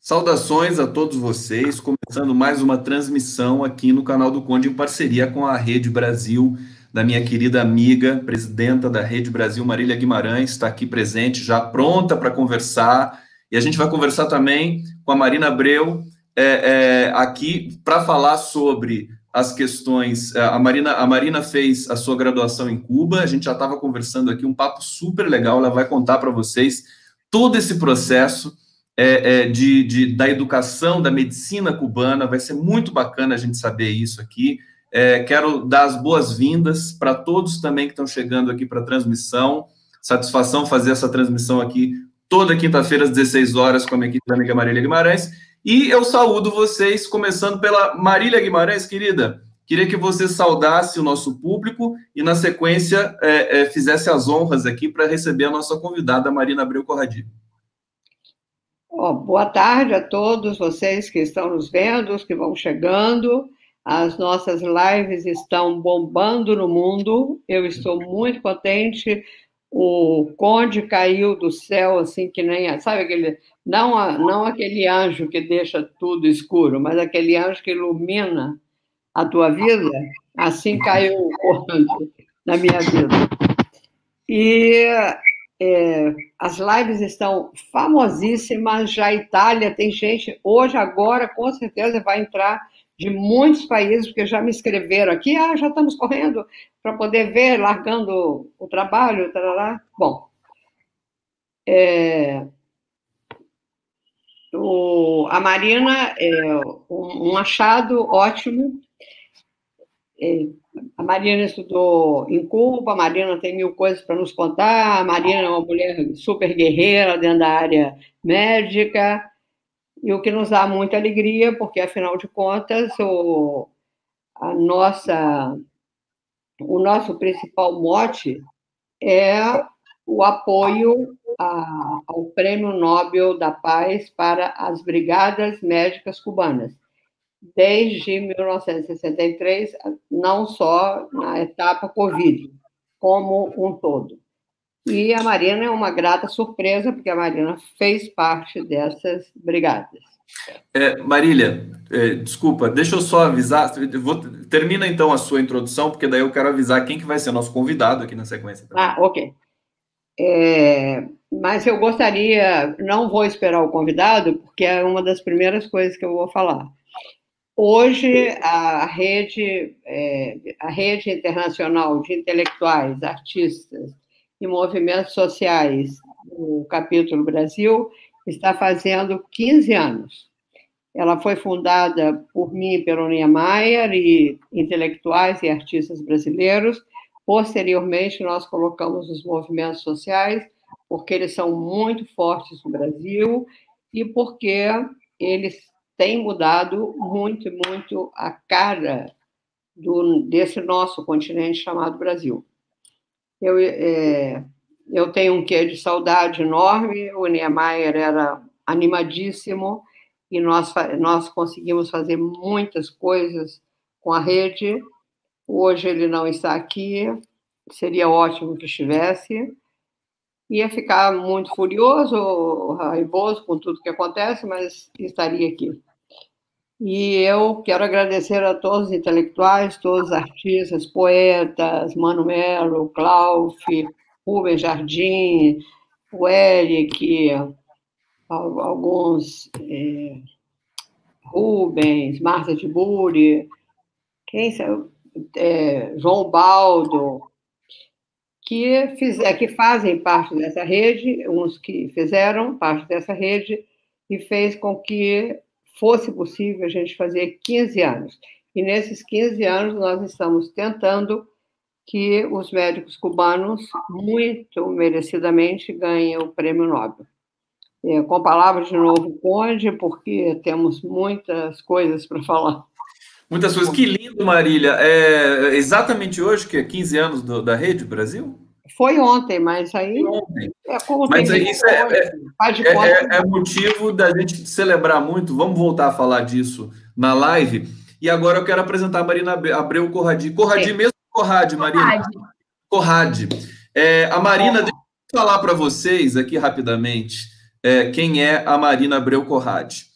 Saudações a todos vocês, começando mais uma transmissão aqui no canal do Conde, em parceria com a Rede Brasil, da minha querida amiga, presidenta da Rede Brasil, Marília Guimarães, está aqui presente, já pronta para conversar, e a gente vai conversar também com a Marina Abreu, aqui para falar sobre as questões. A Marina fez a sua graduação em Cuba, a gente já estava conversando aqui, um papo super legal, ela vai contar para vocês todo esse processo da educação, da medicina cubana. Vai ser muito bacana a gente saber isso aqui. Quero dar as boas-vindas para todos também que estão chegando aqui para a transmissão. Satisfação fazer essa transmissão aqui toda quinta-feira às 16 horas com a minha equipe da amiga Marília Guimarães. E eu saúdo vocês, começando pela Marília Guimarães, querida. Queria que você saudasse o nosso público e, na sequência, fizesse as honras aqui para receber a nossa convidada, Marina Abreu Corradi. Boa tarde a todos vocês que estão nos vendo, os que vão chegando. As nossas lives estão bombando no mundo. Eu estou muito contente. O Conde caiu do céu, assim que nem... Sabe aquele... Não aquele anjo que deixa tudo escuro, mas aquele anjo que ilumina a tua vida. Assim caiu o Conde na minha vida. E... as lives estão famosíssimas, já a Itália tem gente, hoje, agora, com certeza vai entrar de muitos países, porque já me escreveram aqui, já estamos correndo para poder ver, largando o trabalho, tarará. Bom, a Marina é um achado ótimo. A Marina estudou em Cuba, a Marina tem mil coisas para nos contar, a Marina é uma mulher super guerreira dentro da área médica, e o que nos dá muita alegria, porque, afinal de contas, o nosso principal mote é o apoio ao Prêmio Nobel da Paz para as Brigadas Médicas Cubanas. Desde 1963, não só na etapa Covid, como um todo. E a Marina é uma grata surpresa, porque a Marina fez parte dessas brigadas. Marília, desculpa, deixa eu só avisar, termina então a sua introdução, porque daí eu quero avisar quem que vai ser nosso convidado aqui na sequência. Ok. Mas eu gostaria, não vou esperar o convidado, porque é uma das primeiras coisas que eu vou falar. Hoje, a rede internacional de intelectuais, artistas e movimentos sociais do Capítulo Brasil está fazendo 15 anos. Ela foi fundada por mim e pelo Niemeyer e intelectuais e artistas brasileiros. Posteriormente, nós colocamos os movimentos sociais, porque eles são muito fortes no Brasil e porque eles tem mudado muito, muito a cara desse nosso continente chamado Brasil. Eu tenho um quê de saudade enorme, o Niemeyer era animadíssimo, e nós conseguimos fazer muitas coisas com a rede. Hoje ele não está aqui, seria ótimo que estivesse. Ia ficar muito furioso, raivoso com tudo que acontece, mas estaria aqui. E eu quero agradecer a todos os intelectuais, todos os artistas, poetas, Mano Melo, Klauf, Rubens Jardim, o Eric, alguns Rubens, Marta Tiburi, João Baldo, que fazem parte dessa rede, uns que fizeram parte dessa rede, e fez com que fosse possível a gente fazer 15 anos. E nesses 15 anos nós estamos tentando que os médicos cubanos, muito merecidamente, ganhem o Prêmio Nobel. Com palavras de novo, Conde, porque temos muitas coisas para falar. Muitas coisas. Que lindo, Marília. Exatamente hoje, que é 15 anos da Rede Brasil? Foi ontem, mas aí... Foi ontem. Mas isso é motivo da gente celebrar muito. Vamos voltar a falar disso na live. E agora eu quero apresentar a Marina Abreu Corradi. Corradi mesmo ou Corradi, Marina? Corradi. A Marina, deixa eu falar para vocês aqui rapidamente quem é a Marina Abreu Corradi.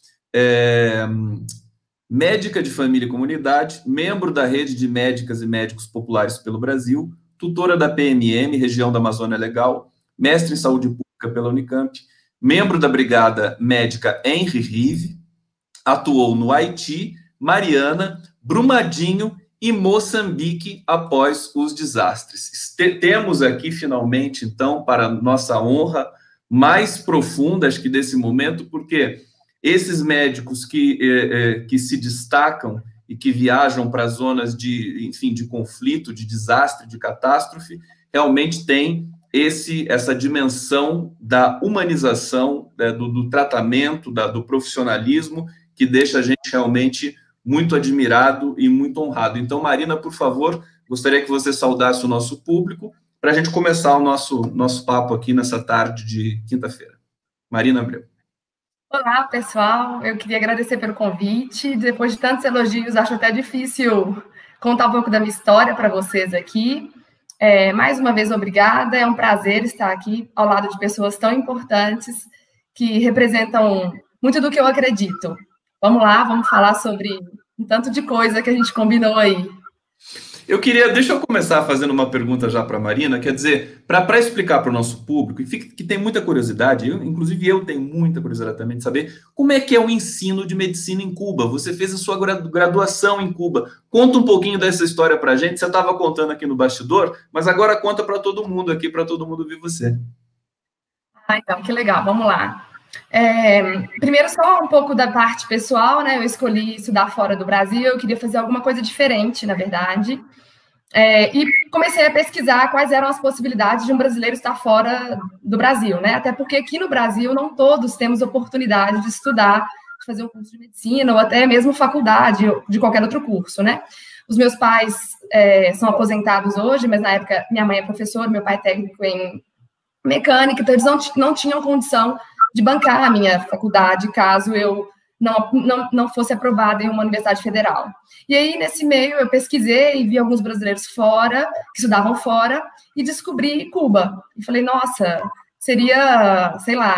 médica de família e comunidade, membro da rede de médicas e médicos populares pelo Brasil, tutora da PMM, região da Amazônia Legal, mestre em saúde pública pela Unicamp, membro da Brigada Médica Henri Rive, atuou no Haiti, Mariana, Brumadinho e Moçambique após os desastres. Temos aqui, finalmente, então, para nossa honra mais profunda, acho que desse momento, porque esses médicos que se destacam e que viajam para zonas de conflito, de desastre, de catástrofe, realmente têm essa dimensão da humanização, do tratamento, do profissionalismo, que deixa a gente realmente muito admirado e muito honrado. Então, Marina, por favor, gostaria que você saudasse o nosso público para a gente começar o nosso papo aqui nessa tarde de quinta-feira. Marina Abreu. Olá, pessoal. Eu queria agradecer pelo convite. Depois de tantos elogios, acho até difícil contar um pouco da minha história para vocês aqui. Mais uma vez, obrigada. É um prazer estar aqui ao lado de pessoas tão importantes que representam muito do que eu acredito. Vamos lá, vamos falar sobre um tanto de coisa que a gente combinou aí. Deixa eu começar fazendo uma pergunta já para a Marina, quer dizer, para explicar para o nosso público, que tem muita curiosidade, inclusive eu tenho muita curiosidade também de saber como é que é o ensino de medicina em Cuba. Você fez a sua graduação em Cuba. Conta um pouquinho dessa história para a gente. Você estava contando aqui no bastidor, mas agora conta para todo mundo aqui, para todo mundo ver você. Então, que legal, vamos lá. Primeiro, só um pouco da parte pessoal, né? Eu escolhi estudar fora do Brasil, eu queria fazer alguma coisa diferente, na verdade. E comecei a pesquisar quais eram as possibilidades de um brasileiro estar fora do Brasil, né? Até porque aqui no Brasil não todos temos oportunidade de estudar, de fazer um curso de medicina ou até mesmo faculdade ou de qualquer outro curso, né? Os meus pais são aposentados hoje, mas na época minha mãe é professora, meu pai é técnico em mecânica, então eles não tinham condição de bancar a minha faculdade caso eu não fosse aprovada em uma universidade federal. E aí, nesse meio, eu pesquisei e vi alguns brasileiros fora, que estudavam fora, e descobri Cuba. E falei, nossa, seria, sei lá,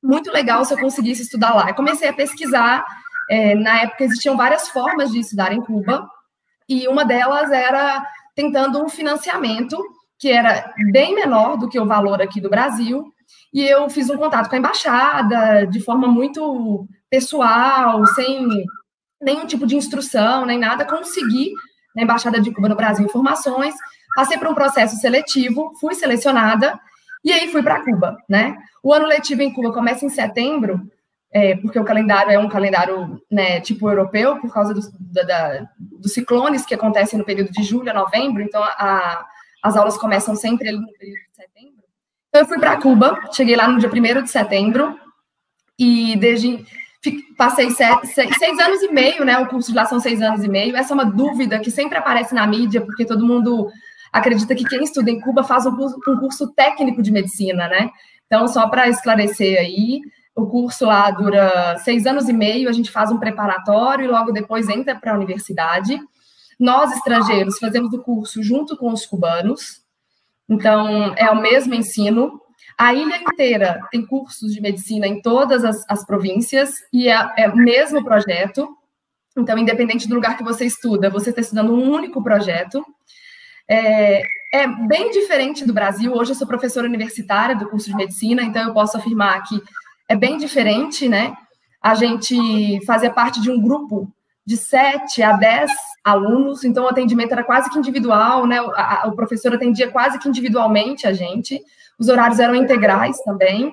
muito legal se eu conseguisse estudar lá. Eu comecei a pesquisar, na época existiam várias formas de estudar em Cuba, e uma delas era tentando um financiamento, que era bem menor do que o valor aqui do Brasil, e eu fiz um contato com a embaixada, de forma muito pessoal, sem nenhum tipo de instrução, nem nada, consegui, na Embaixada de Cuba no Brasil, informações, passei por um processo seletivo, fui selecionada, e aí fui para Cuba, né? O ano letivo em Cuba começa em setembro, porque o calendário é um calendário, né, tipo europeu, por causa dos ciclones que acontecem no período de julho a novembro, então as aulas começam sempre ali no período de setembro. Então eu fui para Cuba, cheguei lá no dia 1º de setembro, e passei 6 anos e meio, né? O curso de lá são 6 anos e meio. Essa é uma dúvida que sempre aparece na mídia, porque todo mundo acredita que quem estuda em Cuba faz um curso técnico de medicina, né? Então, só para esclarecer aí, o curso lá dura 6 anos e meio, a gente faz um preparatório e logo depois entra para a universidade. Nós, estrangeiros, fazemos o curso junto com os cubanos, então é o mesmo ensino. A ilha inteira tem cursos de medicina em todas as províncias e é o mesmo projeto. Então, independente do lugar que você estuda, você está estudando um único projeto. É bem diferente do Brasil. Hoje eu sou professora universitária do curso de medicina, então eu posso afirmar que é bem diferente, né? A gente fazia parte de um grupo de 7 a 10 alunos, então o atendimento era quase que individual, né? O professor atendia quase que individualmente a gente. Os horários eram integrais também.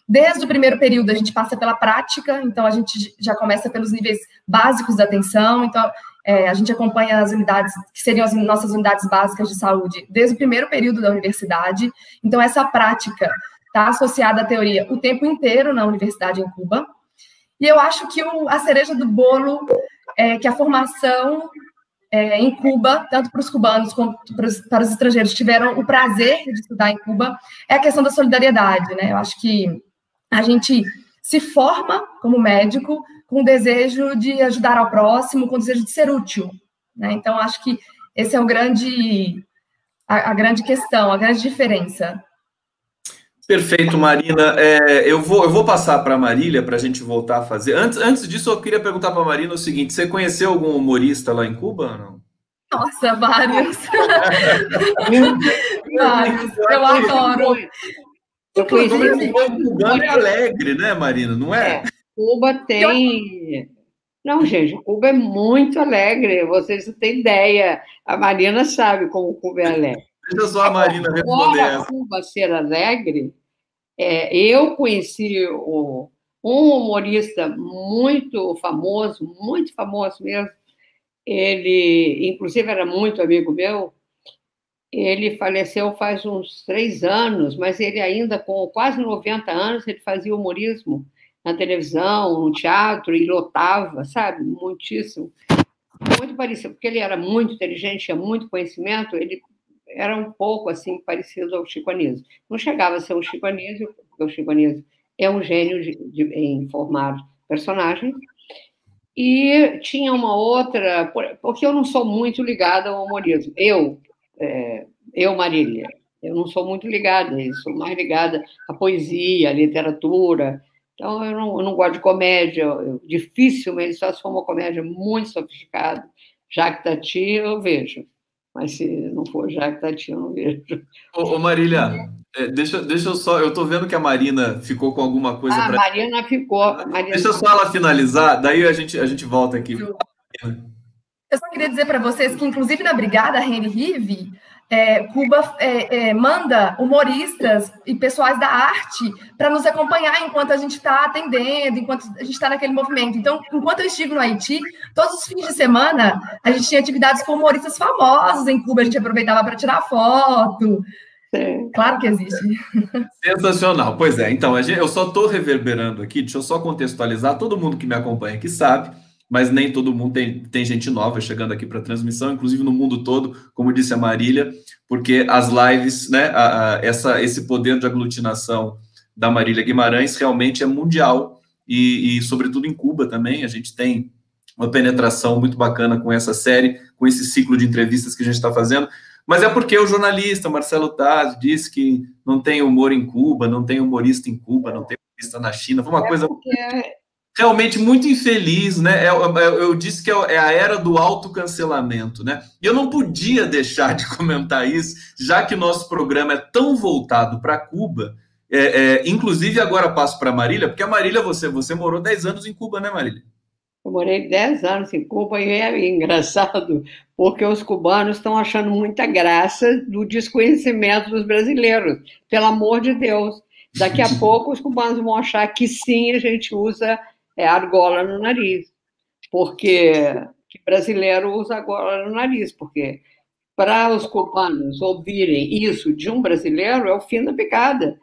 Desde o primeiro período, a gente passa pela prática, então a gente já começa pelos níveis básicos da atenção, então a gente acompanha as unidades, que seriam as nossas unidades básicas de saúde, desde o primeiro período da universidade. Então, essa prática está associada à teoria o tempo inteiro na universidade em Cuba. E eu acho que a cereja do bolo é que a formação em Cuba, tanto para os cubanos quanto para os estrangeiros que tiveram o prazer de estudar em Cuba, é a questão da solidariedade, né? Eu acho que a gente se forma como médico com o desejo de ajudar ao próximo, com o desejo de ser útil, né? Então, acho que esse é a grande questão, a grande diferença. Perfeito, Marina. Eu vou passar para a Marília para a gente voltar a fazer. Antes disso, eu queria perguntar para a Marina o seguinte: você conheceu algum humorista lá em Cuba ou não? Nossa, vários. Vários. Eu adoro. Eu conheci O povo cubano é alegre, né, Marina? Não é? Cuba tem. Não, gente, Cuba é muito alegre. Vocês não têm ideia. A Marina sabe como Cuba é alegre. Deixa só a Marina responder Fora essa. Cuba ser alegre, eu conheci um humorista muito famoso mesmo. Ele, inclusive, era muito amigo meu. Ele faleceu faz uns 3 anos, mas ele ainda, com quase 90 anos, ele fazia humorismo na televisão, no teatro, e lotava, sabe? Muitíssimo. Muito parecido, porque ele era muito inteligente, tinha muito conhecimento, ele era um pouco, assim, parecido ao Chico Anísio. Não chegava a ser um Chico Anísio, porque o Chico Anísio é um gênio em formar personagens. E tinha uma outra, porque eu não sou muito ligada ao humorismo. Marília, eu não sou muito ligada a isso, sou mais ligada à poesia, à literatura. Então, eu não gosto de comédia, dificilmente, só se for uma comédia muito sofisticada. Jacques Tati eu vejo, mas se não for Jacques Tati eu não vejo. Ô Marília, deixa eu só. Eu tô vendo que a Marina ficou com alguma coisa Ah, para. Mariana ficou. Deixa só ela finalizar, daí a gente volta aqui. Eu só queria dizer para vocês que, inclusive, na Brigada Henry Rive, Cuba manda humoristas e pessoais da arte para nos acompanhar enquanto a gente está atendendo, enquanto a gente está naquele movimento. Então, enquanto eu estive no Haiti, todos os fins de semana a gente tinha atividades com humoristas famosos em Cuba, a gente aproveitava para tirar foto. Claro que existe. Sensacional. Pois é, então, eu só estou reverberando aqui, deixa eu só contextualizar, todo mundo que me acompanha aqui sabe, mas nem todo mundo tem gente nova chegando aqui para a transmissão, inclusive no mundo todo, como disse a Marília, porque as lives, né, esse poder de aglutinação da Marília Guimarães realmente é mundial e sobretudo em Cuba também, a gente tem uma penetração muito bacana com essa série, com esse ciclo de entrevistas que a gente está fazendo, mas é porque o jornalista Marcelo Taz disse que não tem humor em Cuba, não tem humorista em Cuba, não tem humorista na China, foi uma coisa realmente muito infeliz, né? Eu disse que é a era do autocancelamento, né? E eu não podia deixar de comentar isso, já que nosso programa é tão voltado para Cuba. Inclusive, agora passo para a Marília, porque a Marília, você morou 10 anos em Cuba, né, Marília? Eu morei 10 anos em Cuba e é engraçado, porque os cubanos estão achando muita graça do desconhecimento dos brasileiros, pelo amor de Deus. Daqui a pouco os cubanos vão achar que sim, a gente usa argola no nariz, porque que brasileiro usa argola no nariz, porque para os cubanos ouvirem isso de um brasileiro é o fim da picada.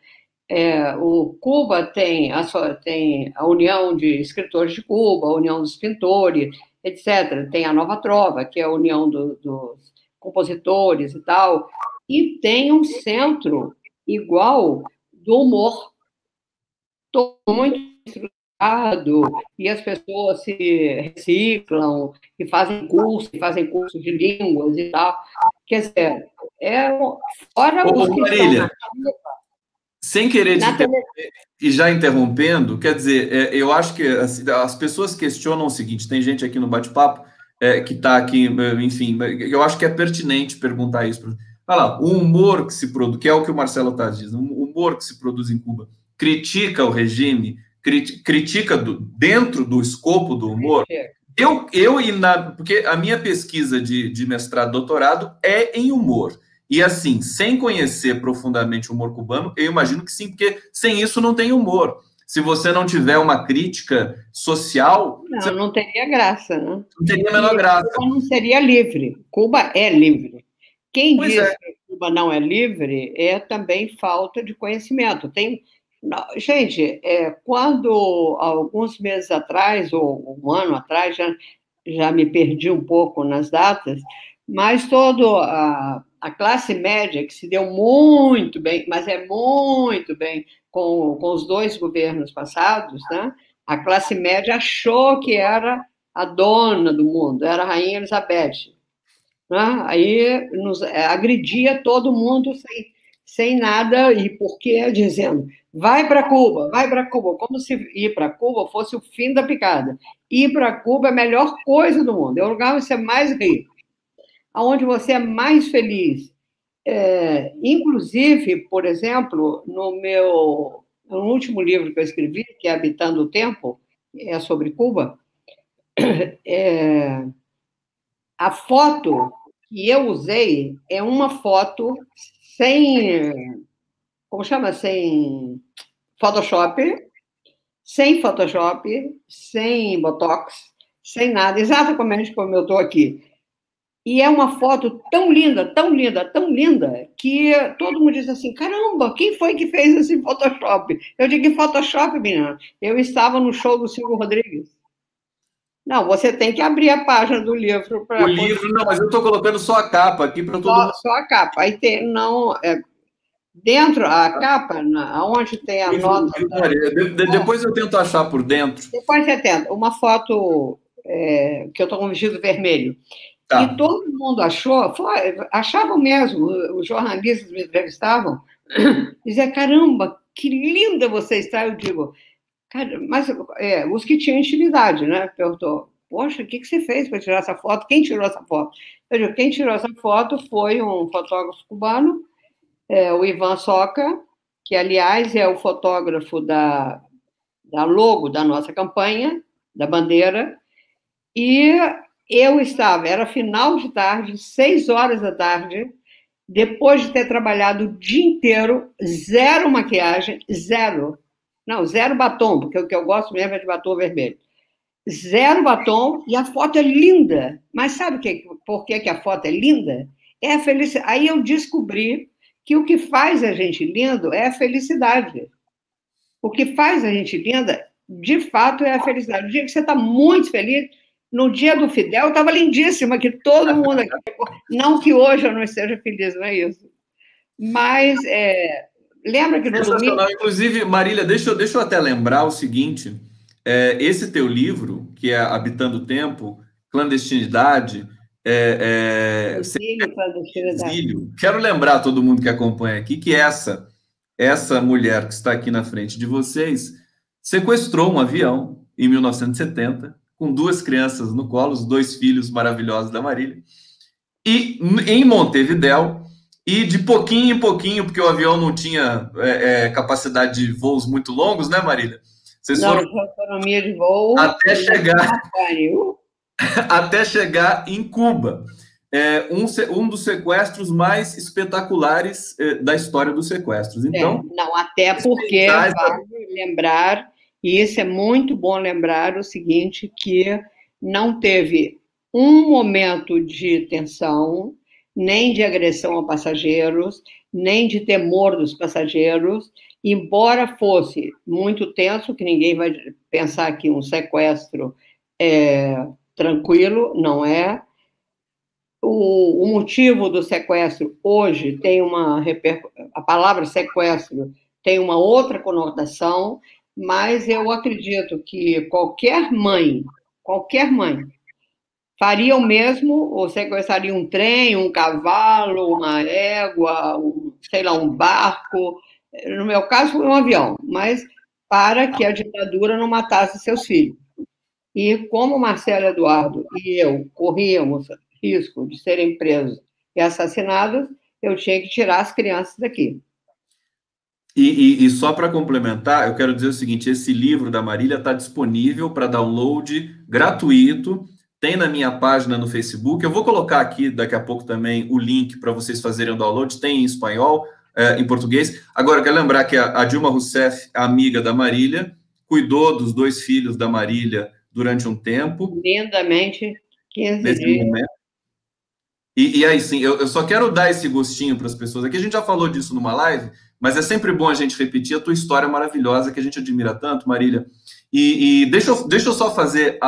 O Cuba tem a União de Escritores de Cuba, a União dos Pintores, etc. Tem a Nova Trova, que é a União dos Compositores e tal, e tem um centro igual do humor. Estou muito estruturado, e as pessoas se reciclam, e fazem cursos de línguas e tal. Quer dizer, fora os que Marília, sem querer te interromper, e já interrompendo, quer dizer, eu acho que as pessoas questionam o seguinte, tem gente aqui no bate-papo que está aqui, enfim, eu acho que é pertinente perguntar isso. Olha lá, o humor que se produz, que é o que o Marcelo está dizendo, o humor que se produz em Cuba, critica o regime, critica dentro do escopo do humor. Porque a minha pesquisa de mestrado, doutorado é em humor. E assim, sem conhecer profundamente o humor cubano, eu imagino que sim, porque sem isso não tem humor. Se você não tiver uma crítica social... Não teria graça, né? Não teria a menor graça. Cuba não seria livre. Cuba é livre. Quem diz que Cuba não é livre é também falta de conhecimento. Gente, quando alguns meses atrás, ou um ano atrás, já me perdi um pouco nas datas, mas toda a classe média, que se deu muito bem, mas muito bem com os dois governos passados, né? A classe média achou que era a dona do mundo, era a Rainha Elizabeth. Né? Aí agredia todo mundo sem nada, e por quê? Dizendo, vai para Cuba, como se ir para Cuba fosse o fim da picada. Ir para Cuba é a melhor coisa do mundo, é o lugar onde você é mais rico, onde você é mais feliz. Inclusive, por exemplo, no último livro que eu escrevi, que é Habitando o Tempo, é sobre Cuba, a foto que eu usei é uma foto sem, como chama? Sem Photoshop, sem Botox, sem nada, exatamente como eu estou aqui. E é uma foto tão linda, que todo mundo diz assim, caramba, quem foi que fez esse Photoshop? Eu digo, Photoshop, menina? Eu estava no show do Silvio Rodrigues. Não, você tem que abrir a página do livro para. O livro, não, mas eu estou colocando só a capa aqui para todo mundo. Só a capa. Aí tem, não, dentro, a capa, onde tem a nota. Depois eu tento achar por dentro. Depois você tenta. Uma foto que eu estou com um vestido vermelho. Tá. E todo mundo achavam mesmo, os jornalistas me entrevistavam, dizia, caramba, que linda você está. Eu digo, cara, mas os que tinham intimidade, né? Perguntou, poxa, o que você fez para tirar essa foto? Quem tirou essa foto? Eu digo, quem tirou essa foto foi um fotógrafo cubano, o Ivan Soca, que, aliás, é o fotógrafo da logo da nossa campanha, da bandeira, e eu era final de tarde, 6 horas da tarde, depois de ter trabalhado o dia inteiro, zero maquiagem, zero batom, porque o que eu gosto mesmo é de batom vermelho. Zero batom, e a foto é linda. Mas sabe por que a foto é linda? É a felicidade. Aí eu descobri que o que faz a gente lindo é a felicidade. O que faz a gente linda, de fato, é a felicidade. O dia que você está muito feliz, no dia do Fidel, eu estava lindíssima, que todo mundo aqui... Não que hoje eu não esteja feliz, não é isso. Mas... lembra que no domingo... Inclusive, Marília, deixa eu até lembrar o seguinte, esse teu livro, que é Habitando o Tempo, Clandestinidade, Exílio. Quero lembrar todo mundo que acompanha aqui que essa mulher que está aqui na frente de vocês sequestrou um avião em 1970, com 2 crianças no colo, os 2 filhos maravilhosos da Marília, e em Montevidéu, e de pouquinho em pouquinho, porque o avião não tinha capacidade de voos muito longos, né, Marília? Vocês foram autonomia de voo até chegar em Cuba. Um dos sequestros mais espetaculares da história dos sequestros. Então, não, até porque vale lembrar, e isso é muito bom lembrar, o seguinte, que não teve um momento de tensão, nem de agressão a passageiros, nem de temor dos passageiros, embora fosse muito tenso, que ninguém vai pensar que um sequestro é tranquilo, não é. O motivo do sequestro hoje tem a palavra sequestro tem uma outra conotação, mas eu acredito que qualquer mãe faria o mesmo, ou sequestraria um trem, um cavalo, uma égua, um barco. No meu caso, foi um avião, mas para que a ditadura não matasse seus filhos. E como Marcelo Eduardo e eu corríamos risco de serem presos e assassinados, eu tinha que tirar as crianças daqui. E só para complementar, eu quero dizer o seguinte, esse livro da Marília está disponível para download gratuito, tem na minha página no Facebook, eu vou colocar aqui daqui a pouco também o link para vocês fazerem o download, tem em espanhol, em português. Agora, eu quero lembrar que a Dilma Rousseff, amiga da Marília, cuidou dos 2 filhos da Marília durante um tempo. Lindamente, 15 dias. Momento. E aí, sim, eu só quero dar esse gostinho para as pessoas. Aqui a gente já falou disso numa live, mas é sempre bom a gente repetir a tua história maravilhosa, que a gente admira tanto, Marília. E deixa eu só fazer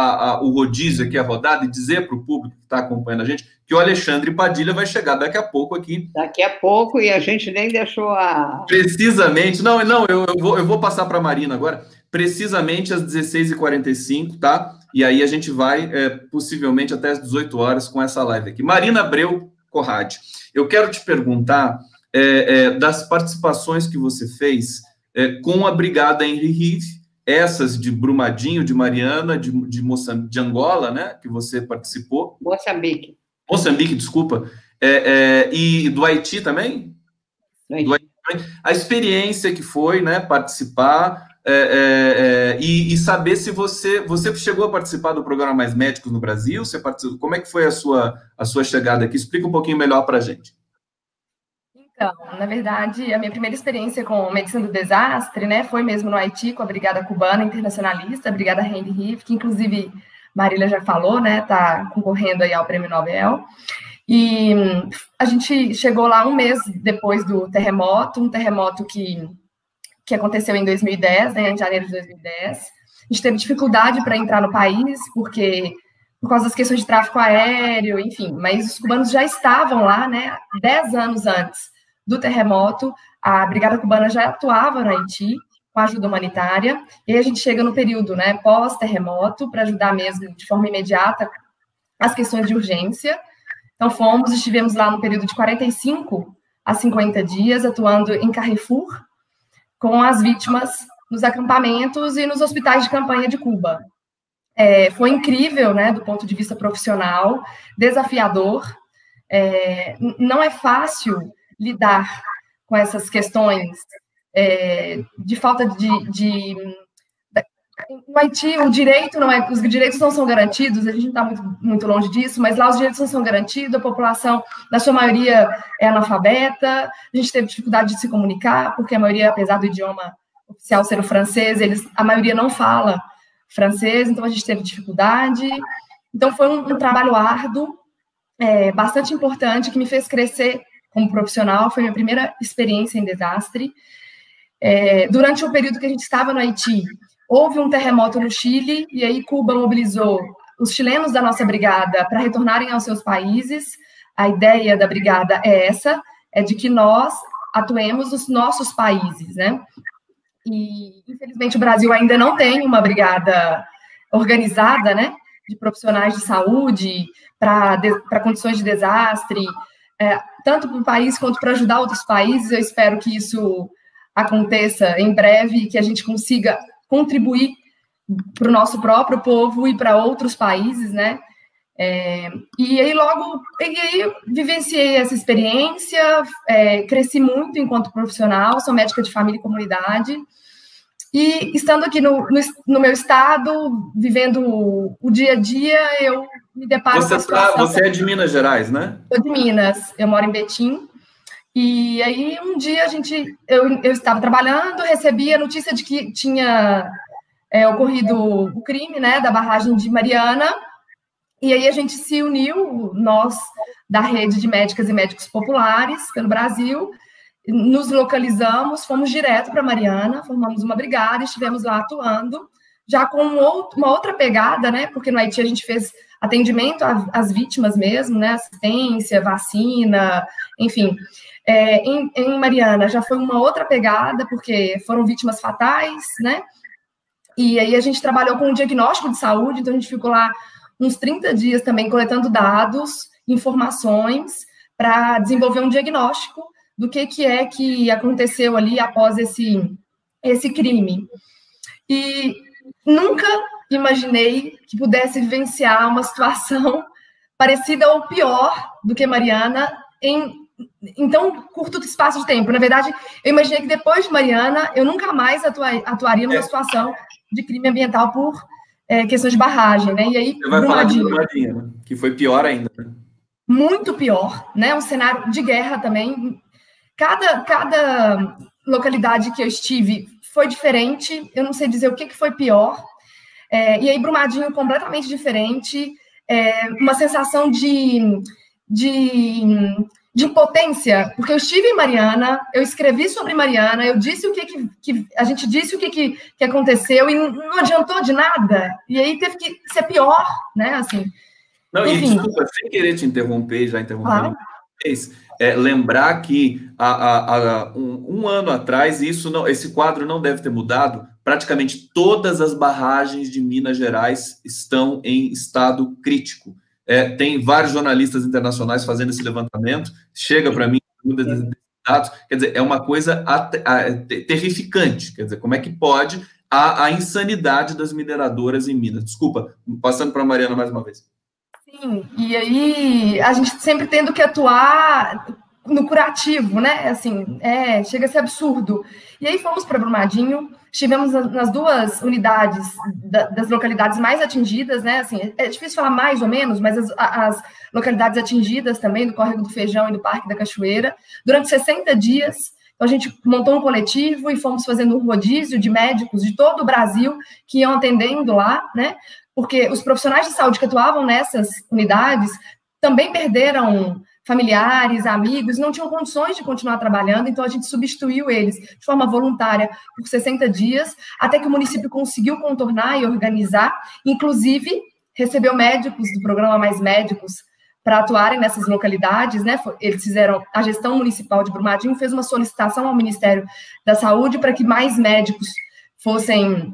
o rodízio aqui, a rodada, e dizer para o público que está acompanhando a gente que o Alexandre Padilha vai chegar daqui a pouco aqui. Daqui a pouco, e a gente nem deixou a... Precisamente, não, eu vou passar para a Marina agora, precisamente às 16h45, tá? E aí a gente vai, possivelmente, até às 18 horas com essa live aqui. Marina Abreu Corradi, eu quero te perguntar das participações que você fez com a Brigada Henri Rive, essas de Brumadinho, de Mariana, de Moçambique, de Angola, né, que você participou. Moçambique, desculpa. E do Haiti também? Do Haiti. A experiência que foi, né, participar e saber se você chegou a participar do programa Mais Médicos no Brasil, como é que foi a sua chegada aqui? Explica um pouquinho melhor para a gente. Então, na verdade, a minha primeira experiência com medicina do desastre, né, foi mesmo no Haiti, com a Brigada Cubana Internacionalista, a Brigada Henri Rive, que inclusive Marília já falou, né, tá concorrendo aí ao Prêmio Nobel. E a gente chegou lá um mês depois do terremoto, um terremoto que aconteceu em 2010, né, em janeiro de 2010. A gente teve dificuldade para entrar no país, por causa das questões de tráfico aéreo, enfim, mas os cubanos já estavam lá, né, 10 anos antes do terremoto, a Brigada Cubana já atuava no Haiti com ajuda humanitária, e aí a gente chega no período, né, pós-terremoto, para ajudar mesmo de forma imediata as questões de urgência. Então estivemos lá no período de 45 a 50 dias, atuando em Carrefour, com as vítimas nos acampamentos e nos hospitais de campanha de Cuba. Foi incrível, né, do ponto de vista profissional, desafiador. Não é fácil lidar com essas questões de falta no Haiti, os direitos não são garantidos, a gente não está muito longe disso, mas lá os direitos não são garantidos, a população, na sua maioria, é analfabeta, a gente teve dificuldade de se comunicar, porque a maioria, apesar do idioma oficial ser o francês, a maioria não fala francês, então a gente teve dificuldade. Então foi um trabalho árduo, bastante importante, que me fez crescer como profissional, foi minha primeira experiência em desastre. Durante o período que a gente estava no Haiti, houve um terremoto no Chile, e aí Cuba mobilizou os chilenos da nossa brigada para retornarem aos seus países. A ideia da brigada é de que nós atuemos nos nossos países, né? E, infelizmente, o Brasil ainda não tem uma brigada organizada, né, de profissionais de saúde para condições de desastre, tanto para o país quanto para ajudar outros países. Eu espero que isso aconteça em breve, que a gente consiga contribuir para o nosso próprio povo e para outros países, né? E aí vivenciei essa experiência, cresci muito enquanto profissional, sou médica de família e comunidade, e estando aqui no meu estado, vivendo o dia a dia, eu me deparo com a situação... Você é de Minas Gerais, né? Sou de Minas, eu moro em Betim, e aí um dia eu estava trabalhando, recebi a notícia de que tinha ocorrido o crime, né, da barragem de Mariana. E aí a gente se uniu, nós da rede de médicas e médicos populares pelo Brasil, nos localizamos, fomos direto para Mariana, formamos uma brigada e estivemos lá atuando, já com uma outra pegada, né? Porque no Haiti a gente fez atendimento às vítimas mesmo, né? Assistência, vacina, enfim. Em Mariana já foi uma outra pegada, porque foram vítimas fatais, né? E aí a gente trabalhou com um diagnóstico de saúde, então a gente ficou lá uns 30 dias também coletando dados, informações, para desenvolver um diagnóstico do que é que aconteceu ali após esse crime. E nunca imaginei que pudesse vivenciar uma situação parecida ou pior do que Mariana em tão curto espaço de tempo. Na verdade, eu imaginei que depois de Mariana, eu nunca mais atuaria numa situação de crime ambiental por questões de barragem, né? E aí, você vai falar de Brumadinho, né? Que foi pior ainda. Muito pior, né? Um cenário de guerra também. Cada localidade que eu estive foi diferente, eu não sei dizer o que foi pior. E aí, Brumadinho completamente diferente, uma sensação de impotência, porque eu estive em Mariana, eu escrevi sobre Mariana, eu disse a gente disse o que aconteceu e não adiantou de nada. E aí teve que ser pior, né? Assim. Não, enfim. E desculpa, sem querer te interromper, já interrompendo, lembrar que um ano atrás, esse quadro não deve ter mudado, praticamente todas as barragens de Minas Gerais estão em estado crítico. Tem vários jornalistas internacionais fazendo esse levantamento, chega para mim dados. Quer dizer, é uma coisa terrificante. Quer dizer, como é que pode a insanidade das mineradoras em Minas? Desculpa, passando para a Mariana mais uma vez. Sim, e aí a gente sempre tendo que atuar no curativo, né? Assim, chega a ser absurdo. E aí fomos para Brumadinho, estivemos nas duas unidades das localidades mais atingidas, né? Assim, é difícil falar mais ou menos, mas as localidades atingidas também, do Córrego do Feijão e do Parque da Cachoeira, durante 60 dias. Então, a gente montou um coletivo e fomos fazendo um rodízio de médicos de todo o Brasil que iam atendendo lá, né? Porque os profissionais de saúde que atuavam nessas unidades também perderam familiares, amigos, não tinham condições de continuar trabalhando, então a gente substituiu eles de forma voluntária por 60 dias, até que o município conseguiu contornar e organizar, inclusive recebeu médicos do programa Mais Médicos para atuarem nessas localidades, né? Eles fizeram, a gestão municipal de Brumadinho fez uma solicitação ao Ministério da Saúde para que mais médicos fossem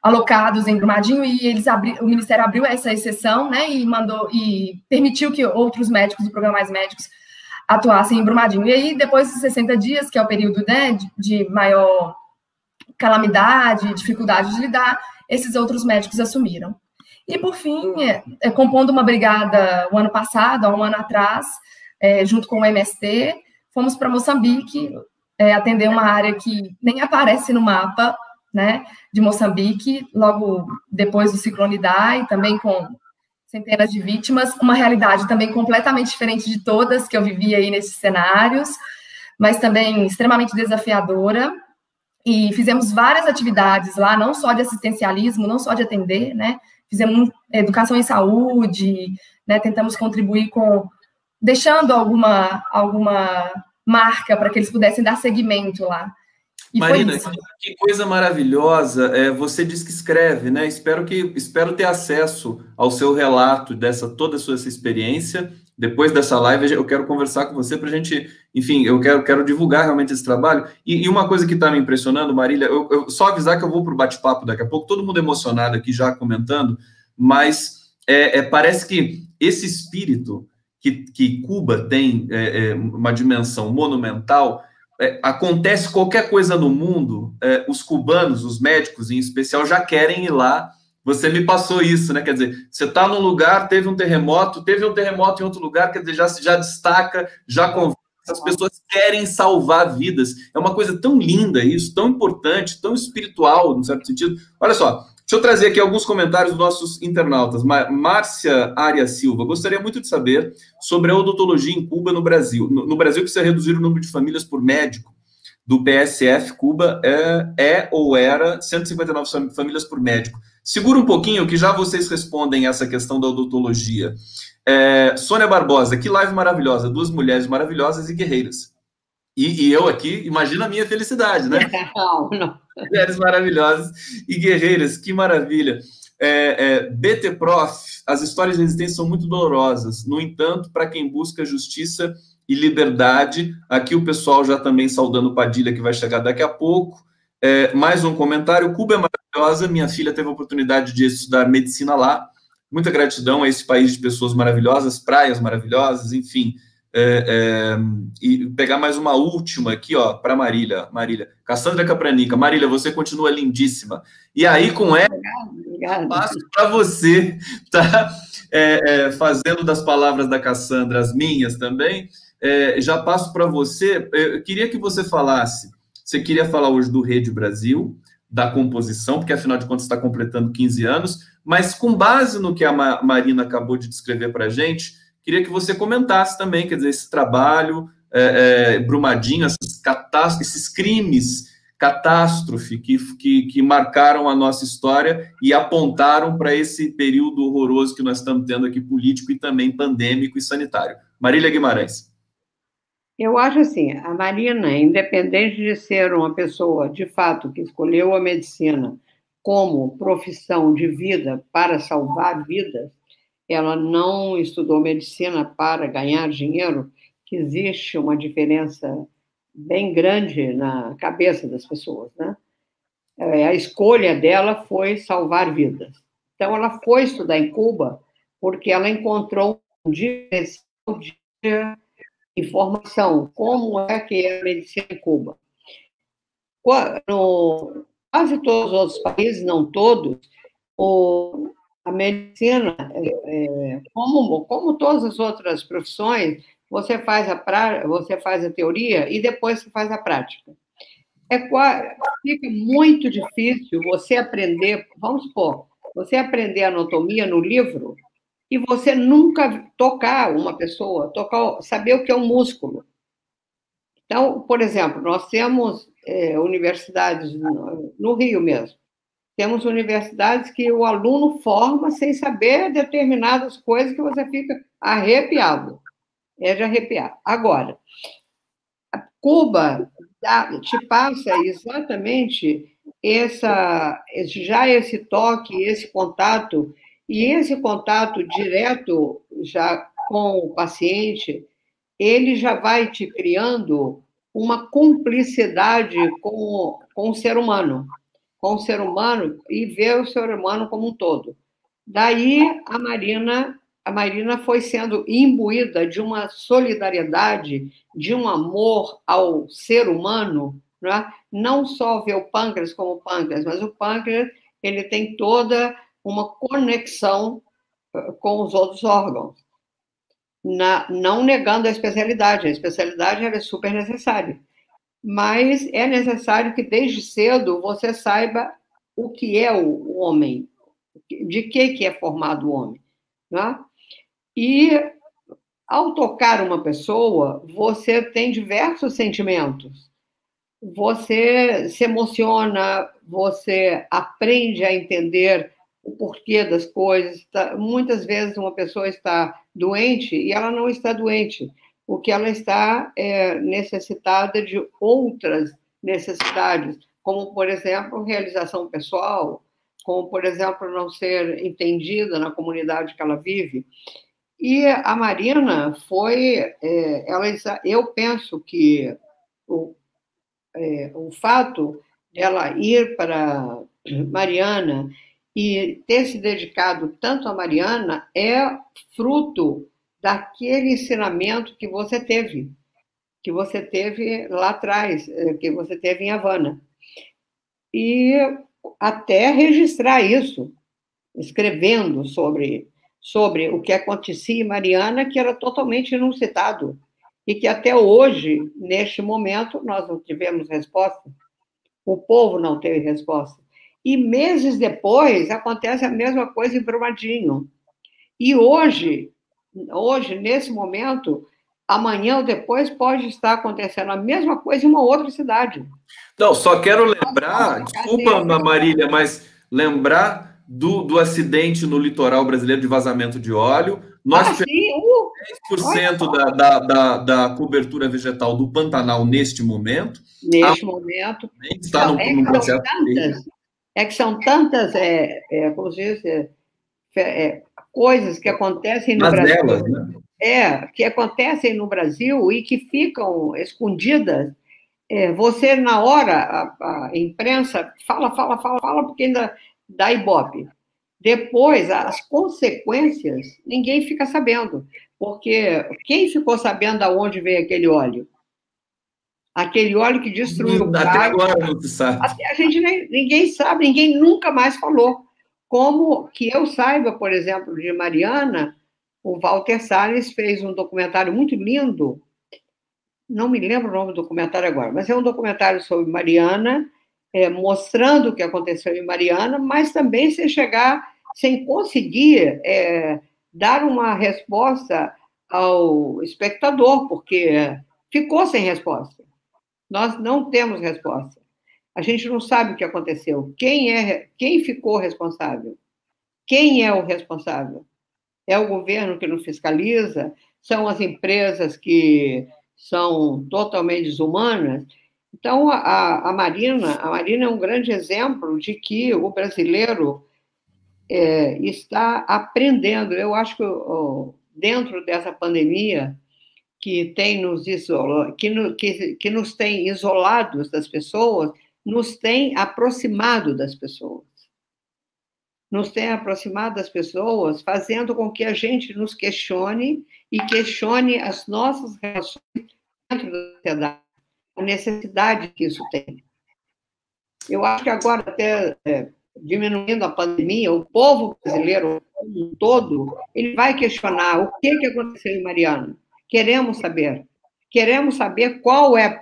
alocados em Brumadinho, e o Ministério abriu essa exceção, né, e permitiu que outros médicos do programa Mais Médicos atuassem em Brumadinho. E aí, depois de 60 dias, que é o período, né, de maior calamidade, dificuldade de lidar, esses outros médicos assumiram. E, por fim, compondo uma brigada o ano passado, há um ano atrás, junto com o MST, fomos para Moçambique, atender uma área que nem aparece no mapa, né, de Moçambique, logo depois do ciclone Idai, também com centenas de vítimas, uma realidade também completamente diferente de todas que eu vivi aí nesses cenários, mas também extremamente desafiadora, e fizemos várias atividades lá, não só de assistencialismo, não só de atender, né, fizemos educação em saúde, né, tentamos contribuir deixando alguma marca para que eles pudessem dar seguimento lá. E Marina, que coisa maravilhosa. Você diz que escreve, né? Espero ter acesso ao seu relato toda essa experiência. Depois dessa live, eu quero conversar com você para a gente, enfim, eu quero divulgar realmente esse trabalho. E uma coisa que está me impressionando, Marília, eu só avisar que eu vou para o bate-papo daqui a pouco, todo mundo emocionado aqui já comentando, mas parece que esse espírito que Cuba tem uma dimensão monumental. Acontece qualquer coisa no mundo, os cubanos, os médicos em especial, já querem ir lá. Você me passou isso, né? Quer dizer, você está num lugar, teve um terremoto em outro lugar, quer dizer, já destaca, já conversa, as pessoas querem salvar vidas. É uma coisa tão linda isso, tão importante, tão espiritual, no certo sentido. Olha só, deixa eu trazer aqui alguns comentários dos nossos internautas. Márcia Arias Silva, gostaria muito de saber sobre a odontologia em Cuba, no Brasil. No Brasil, precisa reduzir o número de famílias por médico do PSF. Cuba ou era 159 famílias por médico. Segura um pouquinho que já vocês respondem essa questão da odontologia. Sônia Barbosa, que live maravilhosa. 2 mulheres maravilhosas e guerreiras. E eu aqui, imagina a minha felicidade, né? Não. Mulheres maravilhosas e guerreiras, que maravilha. BT Prof, as histórias de resistência são muito dolorosas. No entanto, para quem busca justiça e liberdade, aqui o pessoal já também saudando Padilha, que vai chegar daqui a pouco. Mais um comentário. Cuba é maravilhosa, minha filha teve a oportunidade de estudar medicina lá. Muita gratidão a esse país de pessoas maravilhosas, praias maravilhosas, enfim. E pegar mais uma última aqui, ó, para Marília. Cassandra Capranica. Marília, você continua lindíssima. E aí, com ela, passo para você, tá? Fazendo das palavras da Cassandra as minhas também. Já passo para você. Eu queria que você falasse. Você queria falar hoje do Rede Brasil, da composição, porque afinal de contas está completando 15 anos, mas com base no que a Marina acabou de descrever para a gente, queria que você comentasse também, quer dizer, esse trabalho, Brumadinho, esses crimes, catástrofe que marcaram a nossa história e apontaram para esse período horroroso que nós estamos tendo aqui, político e também pandêmico e sanitário. Marília Guimarães. Eu acho assim, a Marina, independente de ser uma pessoa, de fato, que escolheu a medicina como profissão de vida para salvar vidas, ela não estudou medicina para ganhar dinheiro, que existe uma diferença bem grande na cabeça das pessoas, né? A escolha dela foi salvar vidas. Então, ela foi estudar em Cuba porque ela encontrou um diferencial de informação, como é que é a medicina em Cuba. No, quase todos os outros países, não todos, a medicina, como todas as outras profissões, você faz a teoria e depois você faz a prática. Fica muito difícil você aprender, vamos supor, você aprender anatomia no livro e você nunca tocar uma pessoa, saber o que é um músculo. Então, por exemplo, nós temos universidades no Rio mesmo. Temos universidades que o aluno forma sem saber determinadas coisas que você fica arrepiado. É de arrepiar. Agora, Cuba te passa exatamente já esse toque, esse contato, e esse contato direto já com o paciente, ele já vai te criando uma cumplicidade com o ser humano, e ver o ser humano como um todo. Daí a Marina foi sendo imbuída de uma solidariedade, de um amor ao ser humano, né? Não só ver o pâncreas como o pâncreas, mas o pâncreas ele tem toda uma conexão com os outros órgãos. Não negando a especialidade ela é super necessária, mas é necessário que desde cedo você saiba o que é o homem, de que é formado o homem, né? E ao tocar uma pessoa, você tem diversos sentimentos. Você se emociona, você aprende a entender o porquê das coisas. Muitas vezes uma pessoa está doente e ela não está doente. O que ela está necessitada de outras necessidades, como, por exemplo, realização pessoal, como, por exemplo, não ser entendida na comunidade que ela vive. E a Marina eu penso que o fato dela ir para Mariana e ter se dedicado tanto a Mariana é fruto daquele ensinamento que você teve lá atrás, que você teve em Havana. E até registrar isso, escrevendo sobre o que acontecia em Mariana, que era totalmente inusitado, e que até hoje, neste momento, nós não tivemos resposta, o povo não teve resposta. E meses depois, acontece a mesma coisa em Brumadinho. E hoje, nesse momento, amanhã ou depois, pode estar acontecendo a mesma coisa em uma outra cidade. Não, só quero lembrar, desculpa, Ana Marília, mas lembrar do acidente no litoral brasileiro de vazamento de óleo. Nós tivemos 10% da cobertura vegetal do Pantanal neste momento. Está no processo. Que são tantas como se diz, coisas que acontecem no Brasil. Elas, né? Que acontecem no Brasil e que ficam escondidas. Você, na hora, a imprensa fala, porque ainda dá ibope. Depois, as consequências, ninguém fica sabendo. Porque quem ficou sabendo de onde veio aquele óleo? Aquele óleo que destruiu o Até agora não se sabe. Ninguém sabe, ninguém nunca mais falou. Como que eu saiba, por exemplo, de Mariana, o Walter Salles fez um documentário muito lindo, não me lembro o nome do documentário agora, mas é um documentário sobre Mariana, mostrando o que aconteceu em Mariana, mas também sem conseguir dar uma resposta ao espectador, porque ficou sem resposta. Nós não temos resposta. A gente não sabe o que aconteceu. Quem ficou responsável? Quem é o responsável? É o governo que não fiscaliza? São as empresas que são totalmente desumanas? Então, a Marina é um grande exemplo de que o brasileiro está aprendendo. Eu acho que dentro dessa pandemia que tem que nos tem isolados das pessoas, nos tem aproximado das pessoas. nos tem aproximado das pessoas, fazendo com que a gente nos questione e questione as nossas relações dentro da sociedade, a necessidade que isso tem. Eu acho que agora, até diminuindo a pandemia, o povo brasileiro como um todo, ele vai questionar o que aconteceu em Mariana. Queremos saber qual é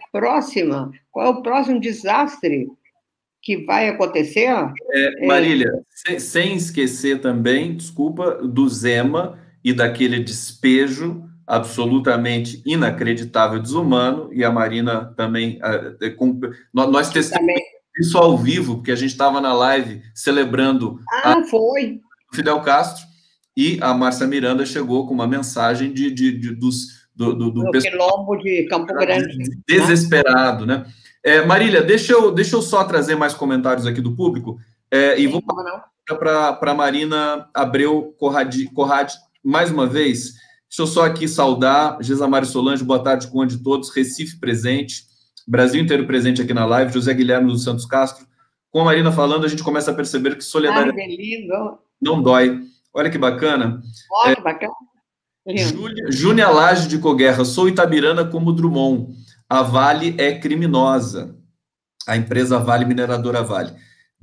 o próximo desastre que vai acontecer. Marília, sem esquecer também, desculpa, do Zema e daquele despejo absolutamente inacreditável, desumano, e a Marina também, nós testemunhamos isso ao vivo, porque a gente estava na live celebrando foi Fidel Castro, e a Márcia Miranda chegou com uma mensagem do quilombo de Campo Grande. Desesperado, né? Marília, deixa eu só trazer mais comentários aqui do público, e vou para a Marina Abreu Corradi, mais uma vez. Deixa eu só aqui saudar Gesamari Solange, boa tarde, Conde, todos, Recife presente, Brasil inteiro presente aqui na live, José Guilherme dos Santos Castro. Com a Marina falando, a gente começa a perceber que solidariedade não dói. Olha que bacana. Olha que bacana. Júnia Lage de Coguerra, sou Itabirana como Drummond. A Vale é criminosa. A empresa Vale, mineradora Vale.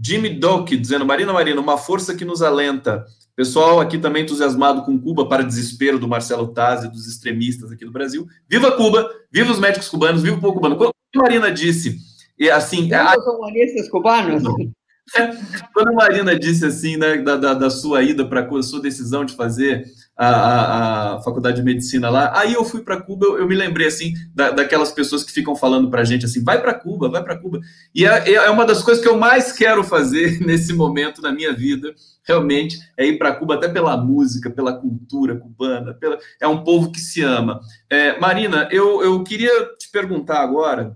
Jimmy Doke dizendo, Marina, uma força que nos alenta. Pessoal aqui também entusiasmado com Cuba, para desespero do Marcelo Taz e dos extremistas aqui do Brasil. Viva Cuba, viva os médicos cubanos, viva o povo cubano. Quando a Marina disse, e assim... Viva os humanistas cubanos? Quando a Marina disse assim, né, da sua ida para Cuba, sua decisão de fazer a faculdade de medicina lá, aí eu fui para Cuba, eu me lembrei assim daquelas pessoas que ficam falando para a gente assim, vai para Cuba, e é uma das coisas que eu mais quero fazer nesse momento na minha vida, realmente, é ir para Cuba, até pela música, pela cultura cubana, é um povo que se ama. Marina, eu queria te perguntar agora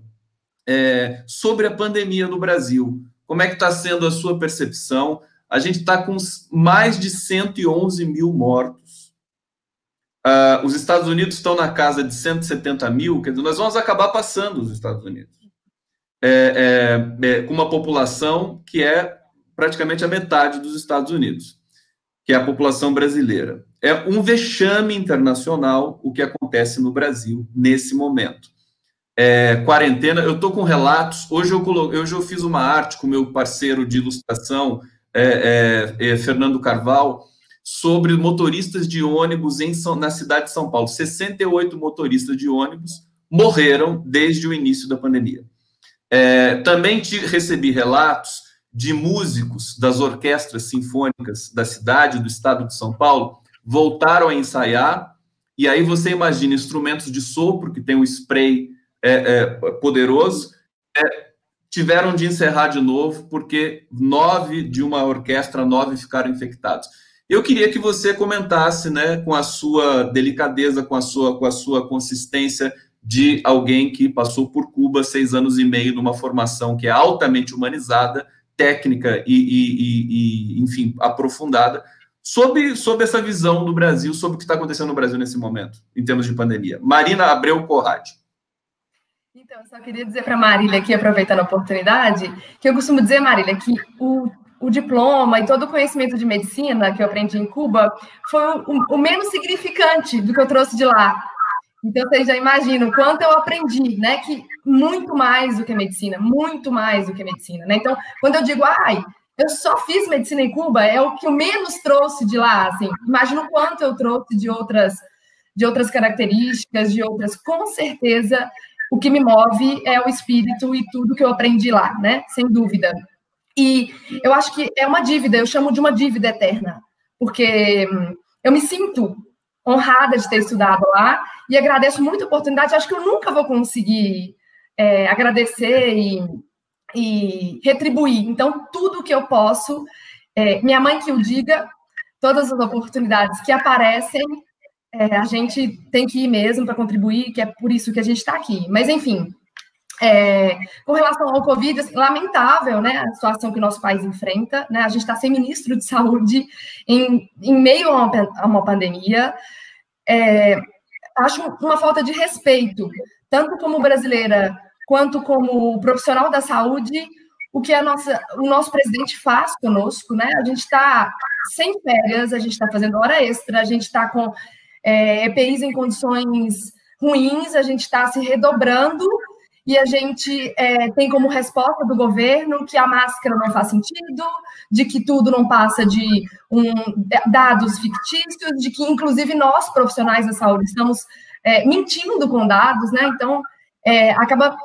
sobre a pandemia no Brasil. Como é que está sendo a sua percepção? A gente está com mais de 111 mil mortos. Os Estados Unidos estão na casa de 170 mil, quer dizer, nós vamos acabar passando os Estados Unidos. Com uma população que é praticamente a metade dos Estados Unidos, que é a população brasileira. É um vexame internacional o que acontece no Brasil nesse momento. Quarentena, eu estou com relatos, hoje eu fiz uma arte com meu parceiro de ilustração, Fernando Carvalho, sobre motoristas de ônibus na cidade de São Paulo. 68 motoristas de ônibus morreram desde o início da pandemia. Também recebi relatos de músicos das orquestras sinfônicas da cidade, do estado de São Paulo, voltaram a ensaiar, e aí você imagina instrumentos de sopro, que tem um spray poderoso, tiveram de encerrar de novo, porque 9 de uma orquestra, 9 ficaram infectados. Eu queria que você comentasse, né, com a sua delicadeza, com a sua consistência de alguém que passou por Cuba 6 anos e meio numa formação que é altamente humanizada, técnica e enfim, aprofundada, sobre essa visão do Brasil, sobre o que está acontecendo no Brasil nesse momento, em termos de pandemia. Marina Abreu Corradi. Então, eu só queria dizer para a Marília aqui, aproveitando a oportunidade, que eu costumo dizer, Marília, que o diploma e todo o conhecimento de medicina que eu aprendi em Cuba foi o menos significante do que eu trouxe de lá. Então, vocês já imaginam o quanto eu aprendi, né? Que muito mais do que medicina, né? Então, quando eu digo, eu só fiz medicina em Cuba, é o que eu menos trouxe de lá, assim. Imagina o quanto eu trouxe de outras características, com certeza, o que me move é o espírito e tudo que eu aprendi lá, né? Sem dúvida. E eu acho que é uma dívida, eu chamo de uma dívida eterna, porque eu me sinto honrada de ter estudado lá e agradeço muito a oportunidade. Acho que eu nunca vou conseguir agradecer e retribuir. Então, tudo que eu posso, minha mãe que o diga, todas as oportunidades que aparecem, a gente tem que ir mesmo para contribuir, que é por isso que a gente está aqui. Mas, enfim, com relação ao Covid, assim, lamentável, né, a situação que o nosso país enfrenta, né, a gente está sem ministro de saúde em meio a uma pandemia. Acho uma falta de respeito, tanto como brasileira quanto como profissional da saúde, o que o nosso presidente faz conosco, né? A gente está sem férias, a gente está fazendo hora extra, a gente está com EPIs em condições ruins, a gente está se redobrando e a gente tem como resposta do governo que a máscara não faz sentido, de que tudo não passa de dados fictícios, de que, inclusive, nós, profissionais da saúde, estamos mentindo com dados, né? Então, acaba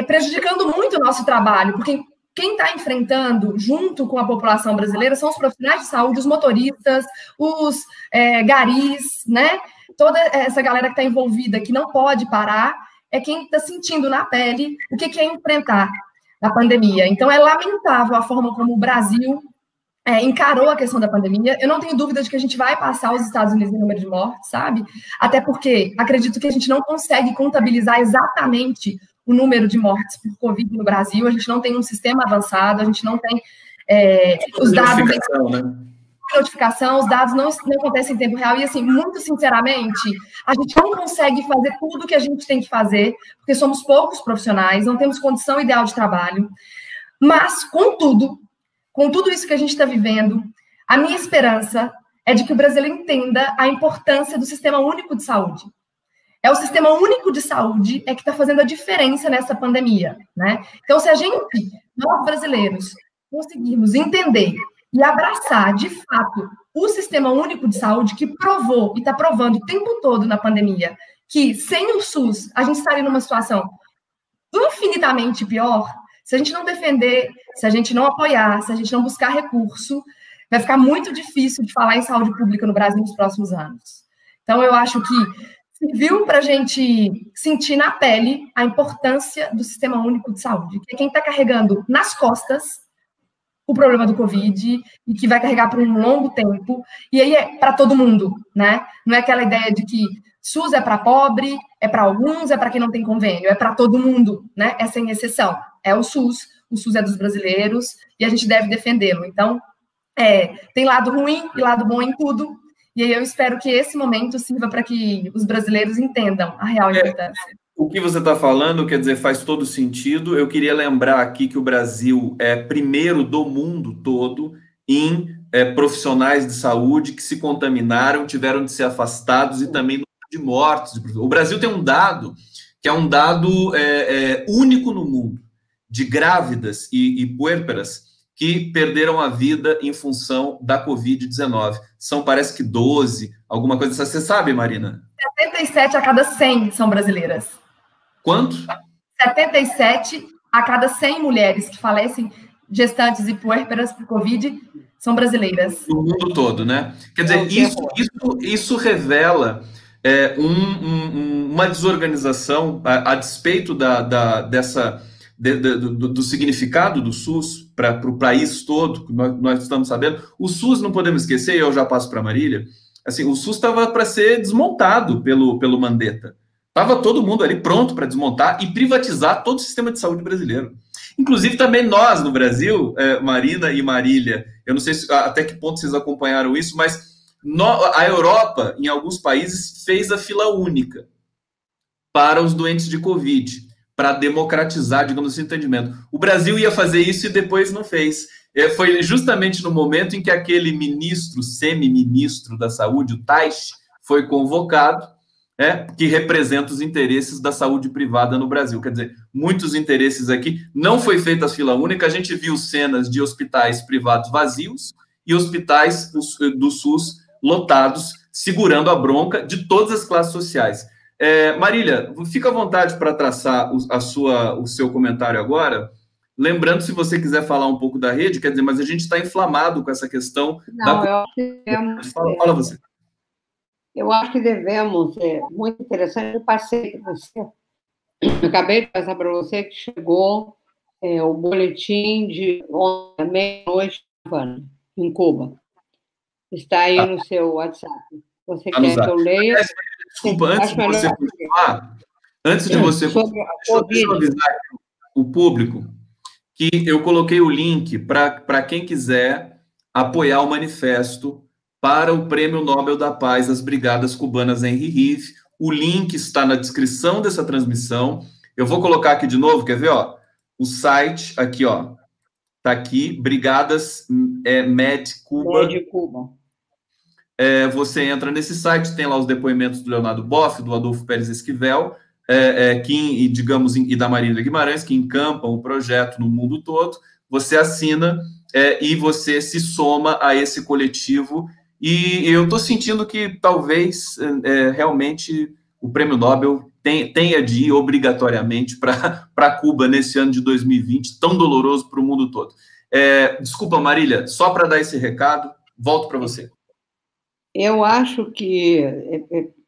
prejudicando muito o nosso trabalho, porque quem está enfrentando, junto com a população brasileira, são os profissionais de saúde, os motoristas, os garis, né? Toda essa galera que está envolvida, que não pode parar, é quem está sentindo na pele o que é enfrentar a pandemia. Então, é lamentável a forma como o Brasil encarou a questão da pandemia. Eu não tenho dúvida de que a gente vai passar os Estados Unidos em número de mortes, sabe? Até porque acredito que a gente não consegue contabilizar exatamente o número de mortes por Covid no Brasil, a gente não tem um sistema avançado, a gente não tem os dados... Notificação, os dados não acontecem em tempo real, e assim, muito sinceramente, a gente não consegue fazer tudo o que a gente tem que fazer, porque somos poucos profissionais, não temos condição ideal de trabalho, mas, contudo, com tudo isso que a gente está vivendo, a minha esperança é de que o brasileiro entenda a importância do Sistema Único de Saúde. É o Sistema Único de Saúde que está fazendo a diferença nessa pandemia, né? Então, se a gente, nós brasileiros, conseguirmos entender e abraçar, de fato, o Sistema Único de Saúde, que provou e está provando o tempo todo na pandemia que, sem o SUS, a gente estaria numa situação infinitamente pior. Se a gente não defender, se a gente não apoiar, se a gente não buscar recurso, vai ficar muito difícil de falar em saúde pública no Brasil nos próximos anos. Então, eu acho que serviu para a gente sentir na pele a importância do Sistema Único de Saúde, que é quem está carregando nas costas o problema do Covid e que vai carregar por um longo tempo, e aí é para todo mundo, né? Não é aquela ideia de que SUS é para pobre, é para alguns, é para quem não tem convênio, é para todo mundo, né? É sem exceção. É o SUS é dos brasileiros e a gente deve defendê-lo. Então, tem lado ruim e lado bom em tudo, e aí eu espero que esse momento sirva para que os brasileiros entendam a real importância. O que você está falando, quer dizer, faz todo sentido. Eu queria lembrar aqui que o Brasil é primeiro do mundo todo em profissionais de saúde que se contaminaram, tiveram de ser afastados e também de mortes. O Brasil tem um dado que é um dado único no mundo, de grávidas e puérperas que perderam a vida em função da Covid-19. São, parece que 12, alguma coisa. Você sabe, Marina? 77 a cada 100 são brasileiras. Quanto? 77 a cada 100 mulheres que falecem, gestantes e puérperas por Covid, são brasileiras. No mundo todo, né? Quer dizer, isso revela uma desorganização a despeito do significado do SUS para o país todo, que nós estamos sabendo. O SUS, não podemos esquecer, e eu já passo para a Marília, assim, o SUS estava para ser desmontado pelo Mandetta. Estava todo mundo ali pronto para desmontar e privatizar todo o sistema de saúde brasileiro. Inclusive, também nós, no Brasil, Marina e Marília, eu não sei até que ponto vocês acompanharam isso, mas a Europa, em alguns países, fez a fila única para os doentes de Covid, para democratizar, digamos assim, o entendimento. O Brasil ia fazer isso e depois não fez. Foi justamente no momento em que aquele ministro, semi-ministro da saúde, o Taish, foi convocado, que representa os interesses da saúde privada no Brasil. Quer dizer, muitos interesses aqui. Não foi feita a fila única, a gente viu cenas de hospitais privados vazios e hospitais do SUS lotados, segurando a bronca de todas as classes sociais. Marília, fica à vontade para traçar o seu comentário agora. Lembrando, se você quiser falar um pouco da rede, quer dizer, mas a gente está inflamado com essa questão. Não, eu acho que devemos. Fala você. Eu acho que devemos, muito interessante, eu passei para você. Eu acabei de passar para você que chegou o boletim de ontem, meia-noite, em Cuba. Está aí no seu WhatsApp. Você quer que eu leia? Desculpa, antes de você deixa eu avisar o público que eu coloquei o link para quem quiser apoiar o manifesto para o Prêmio Nobel da Paz às Brigadas Cubanas Henry Riff. O link está na descrição dessa transmissão. Eu vou colocar aqui de novo, quer ver? o site, aqui, ó, tá aqui, Brigadas Med Cuba. Med Cuba. Você entra nesse site, tem lá os depoimentos do Leonardo Boff, do Adolfo Pérez Esquivel, digamos, e da Marília Guimarães, que encampam o projeto no mundo todo. Você assina e você se soma a esse coletivo. E eu estou sentindo que talvez realmente o Prêmio Nobel tenha de ir obrigatoriamente para Cuba nesse ano de 2020, tão doloroso para o mundo todo. Desculpa, Marília, só para dar esse recado, volto para você. Eu acho que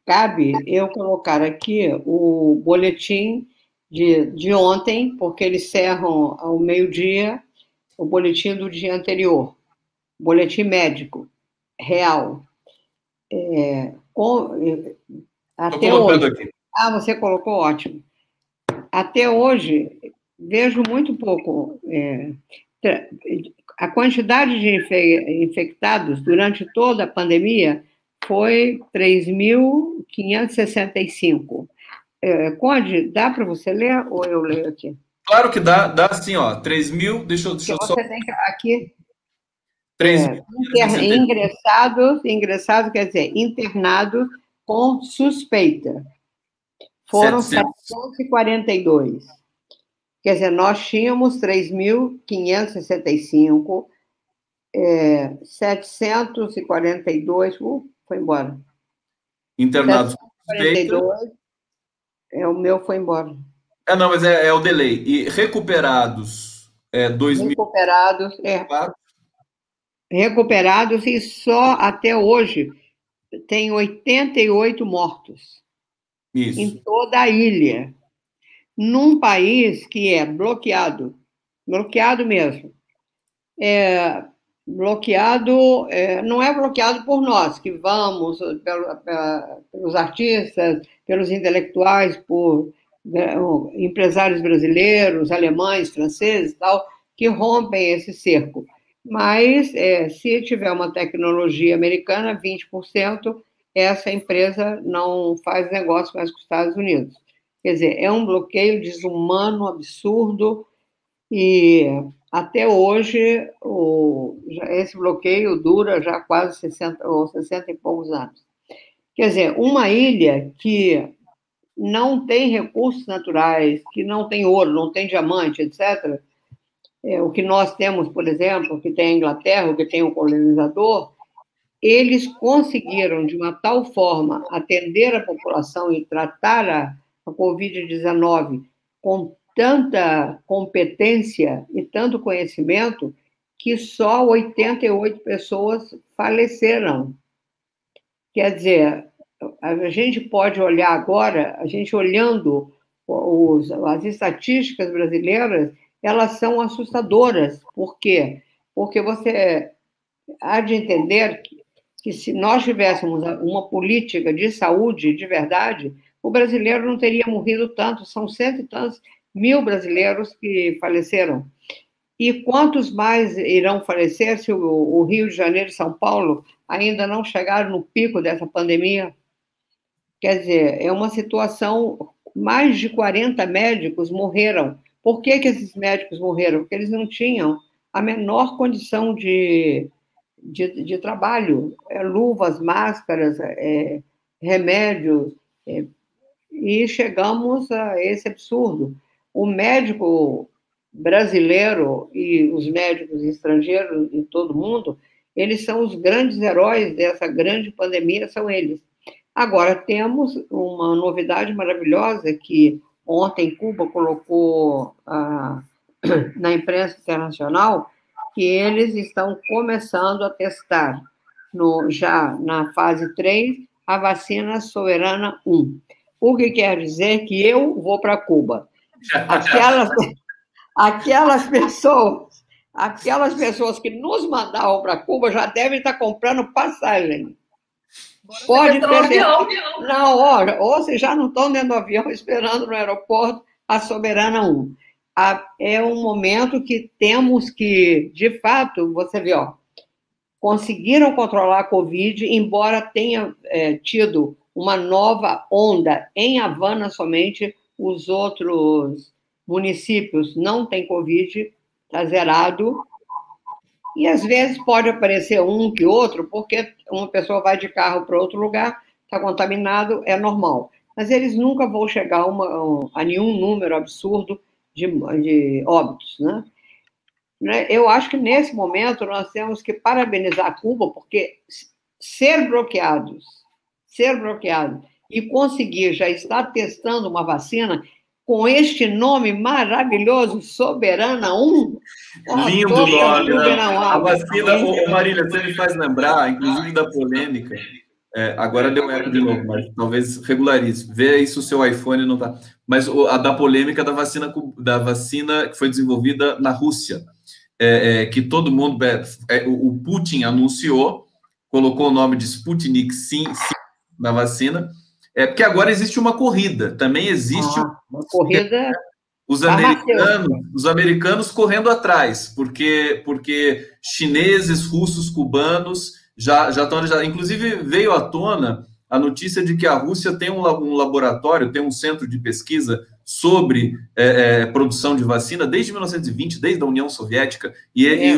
cabe eu colocar aqui o boletim de ontem, porque eles cerram ao meio-dia o boletim do dia anterior, boletim médico real. Até hoje. Aqui. Você colocou, ótimo. Até hoje, vejo muito pouco. A quantidade de infectados durante toda a pandemia foi 3.565. Conde, dá para você ler ou eu leio aqui? Claro que dá sim, ó. 3.000, deixa eu você só... tem que, aqui... 3.000. Ingressado quer dizer internado com suspeita. Foram 742. Quer dizer, nós tínhamos 3.565, 742, foi embora. Internados. 742, o meu foi embora. Não, mas é o delay. E recuperados, 2.000. Recuperados, e só até hoje tem 88 mortos. Isso. Em toda a ilha. Num país que é bloqueado mesmo. Bloqueado, não é bloqueado por nós, que vamos, pelos artistas, pelos intelectuais, por empresários brasileiros, alemães, franceses, tal, que rompem esse cerco. Mas, se tiver uma tecnologia americana, 20%, essa empresa não faz negócio mais com os Estados Unidos. Quer dizer, é um bloqueio desumano, absurdo, e até hoje esse bloqueio dura já quase 60 e poucos anos. Quer dizer, uma ilha que não tem recursos naturais, que não tem ouro, não tem diamante, etc., o que nós temos, por exemplo, que tem a Inglaterra, o que tem o colonizador, eles conseguiram, de uma tal forma, atender a população e tratar a Covid-19 com tanta competência e tanto conhecimento que só 88 pessoas faleceram. Quer dizer, a gente pode olhar agora, a gente olhando as estatísticas brasileiras, elas são assustadoras. Por quê? Porque você há de entender que se nós tivéssemos uma política de saúde de verdade, o brasileiro não teria morrido tanto. São 100 e tantos mil brasileiros que faleceram. E quantos mais irão falecer se o Rio de Janeiro e São Paulo ainda não chegaram no pico dessa pandemia? Quer dizer, é uma situação... Mais de 40 médicos morreram. Por que esses médicos morreram? Porque eles não tinham a menor condição de trabalho. Luvas, máscaras, remédios... E chegamos a esse absurdo. O médico brasileiro e os médicos estrangeiros em todo o mundo, eles são os grandes heróis dessa grande pandemia, são eles. Agora, temos uma novidade maravilhosa que ontem Cuba colocou na imprensa internacional, que eles estão começando a testar, já na fase 3, a vacina Soberana 1. O que quer dizer que eu vou para Cuba. Aquelas pessoas que nos mandavam para Cuba já devem estar comprando passagem. Pode ter. Não, ou se já não estão dentro do avião esperando no aeroporto a Soberana 1. É um momento que temos que, de fato, você vê, conseguiram controlar a Covid, embora tenha tido uma nova onda em Havana somente, os outros municípios não tem Covid, está zerado. E, às vezes, pode aparecer um que outro, porque uma pessoa vai de carro para outro lugar, está contaminado, é normal. Mas eles nunca vão chegar a nenhum número absurdo de óbitos, né? Eu acho que, nesse momento, nós temos que parabenizar Cuba, porque ser bloqueado e conseguir já estar testando uma vacina com este nome maravilhoso, Soberana 1. Lindo nome, né? A vacina, Marília, você me faz lembrar, inclusive, da polêmica. Agora deu eco de novo, mas talvez regularize. Vê aí se o seu iPhone não está. Mas a da polêmica da vacina que foi desenvolvida na Rússia, que todo mundo. O Putin anunciou, colocou o nome de Sputnik 5 na vacina. Porque agora existe uma corrida. Também existe uma corrida. Os americanos correndo atrás, porque chineses, russos, cubanos já estão. Inclusive, veio à tona a notícia de que a Rússia tem um laboratório, tem um centro de pesquisa sobre produção de vacina desde 1920, desde a União Soviética, e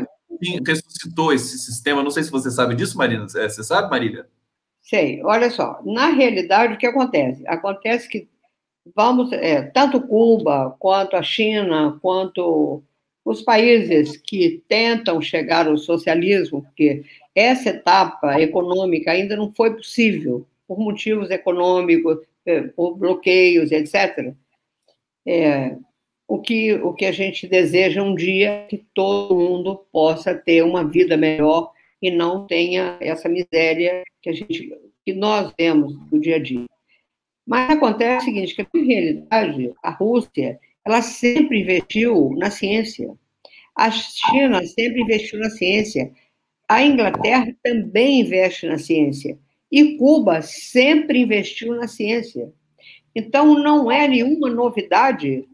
ressuscitou esse sistema. Não sei se você sabe disso, Marina. Você sabe, Marília? Sei. Olha só, na realidade, o que acontece? Acontece que tanto Cuba, quanto a China, quanto os países que tentam chegar ao socialismo, porque essa etapa econômica ainda não foi possível, por motivos econômicos, por bloqueios, etc. O que a gente deseja um dia é que todo mundo possa ter uma vida melhor e não tenha essa miséria que nós vemos no dia a dia. Mas acontece o seguinte, que, na realidade, a Rússia, ela sempre investiu na ciência. A China sempre investiu na ciência. A Inglaterra também investe na ciência. E Cuba sempre investiu na ciência. Então, não é nenhuma novidade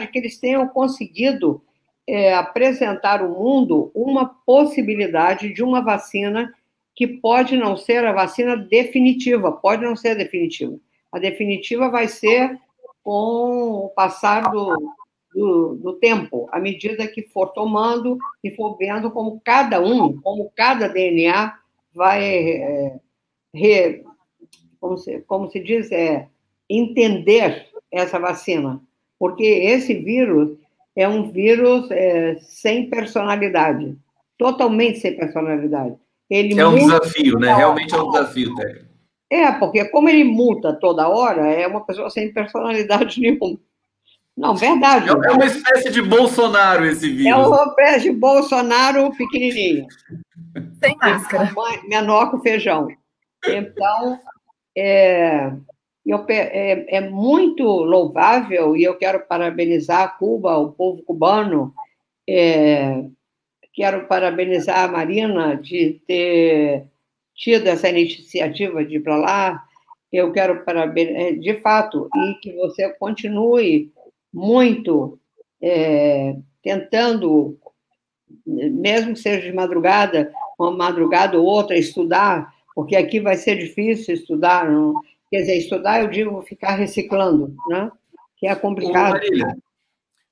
que eles tenham conseguido apresentar ao mundo uma possibilidade de uma vacina que pode não ser a vacina definitiva, pode não ser definitiva. A definitiva vai ser com o passar do tempo, à medida que for tomando e for vendo como cada DNA vai, como se diz, entender essa vacina. Porque esse vírus é um vírus sem personalidade, totalmente sem personalidade. Ele um desafio, né? Realmente é um desafio, técnico. Porque como ele muta toda hora, é uma pessoa sem personalidade nenhuma. Não, verdade. É uma espécie de Bolsonaro esse vírus. É uma espécie de Bolsonaro pequenininho. Sem máscara. Menor que o feijão. Então, é muito louvável, e eu quero parabenizar Cuba, o povo cubano, quero parabenizar a Marina de ter tido essa iniciativa de ir para lá. Eu quero parabenizar, de fato, e que você continue muito tentando, mesmo que seja de madrugada, uma madrugada ou outra, estudar, porque aqui vai ser difícil estudar. Não? Quer dizer, estudar, eu digo, ficar reciclando, né? Que é complicado. Marília,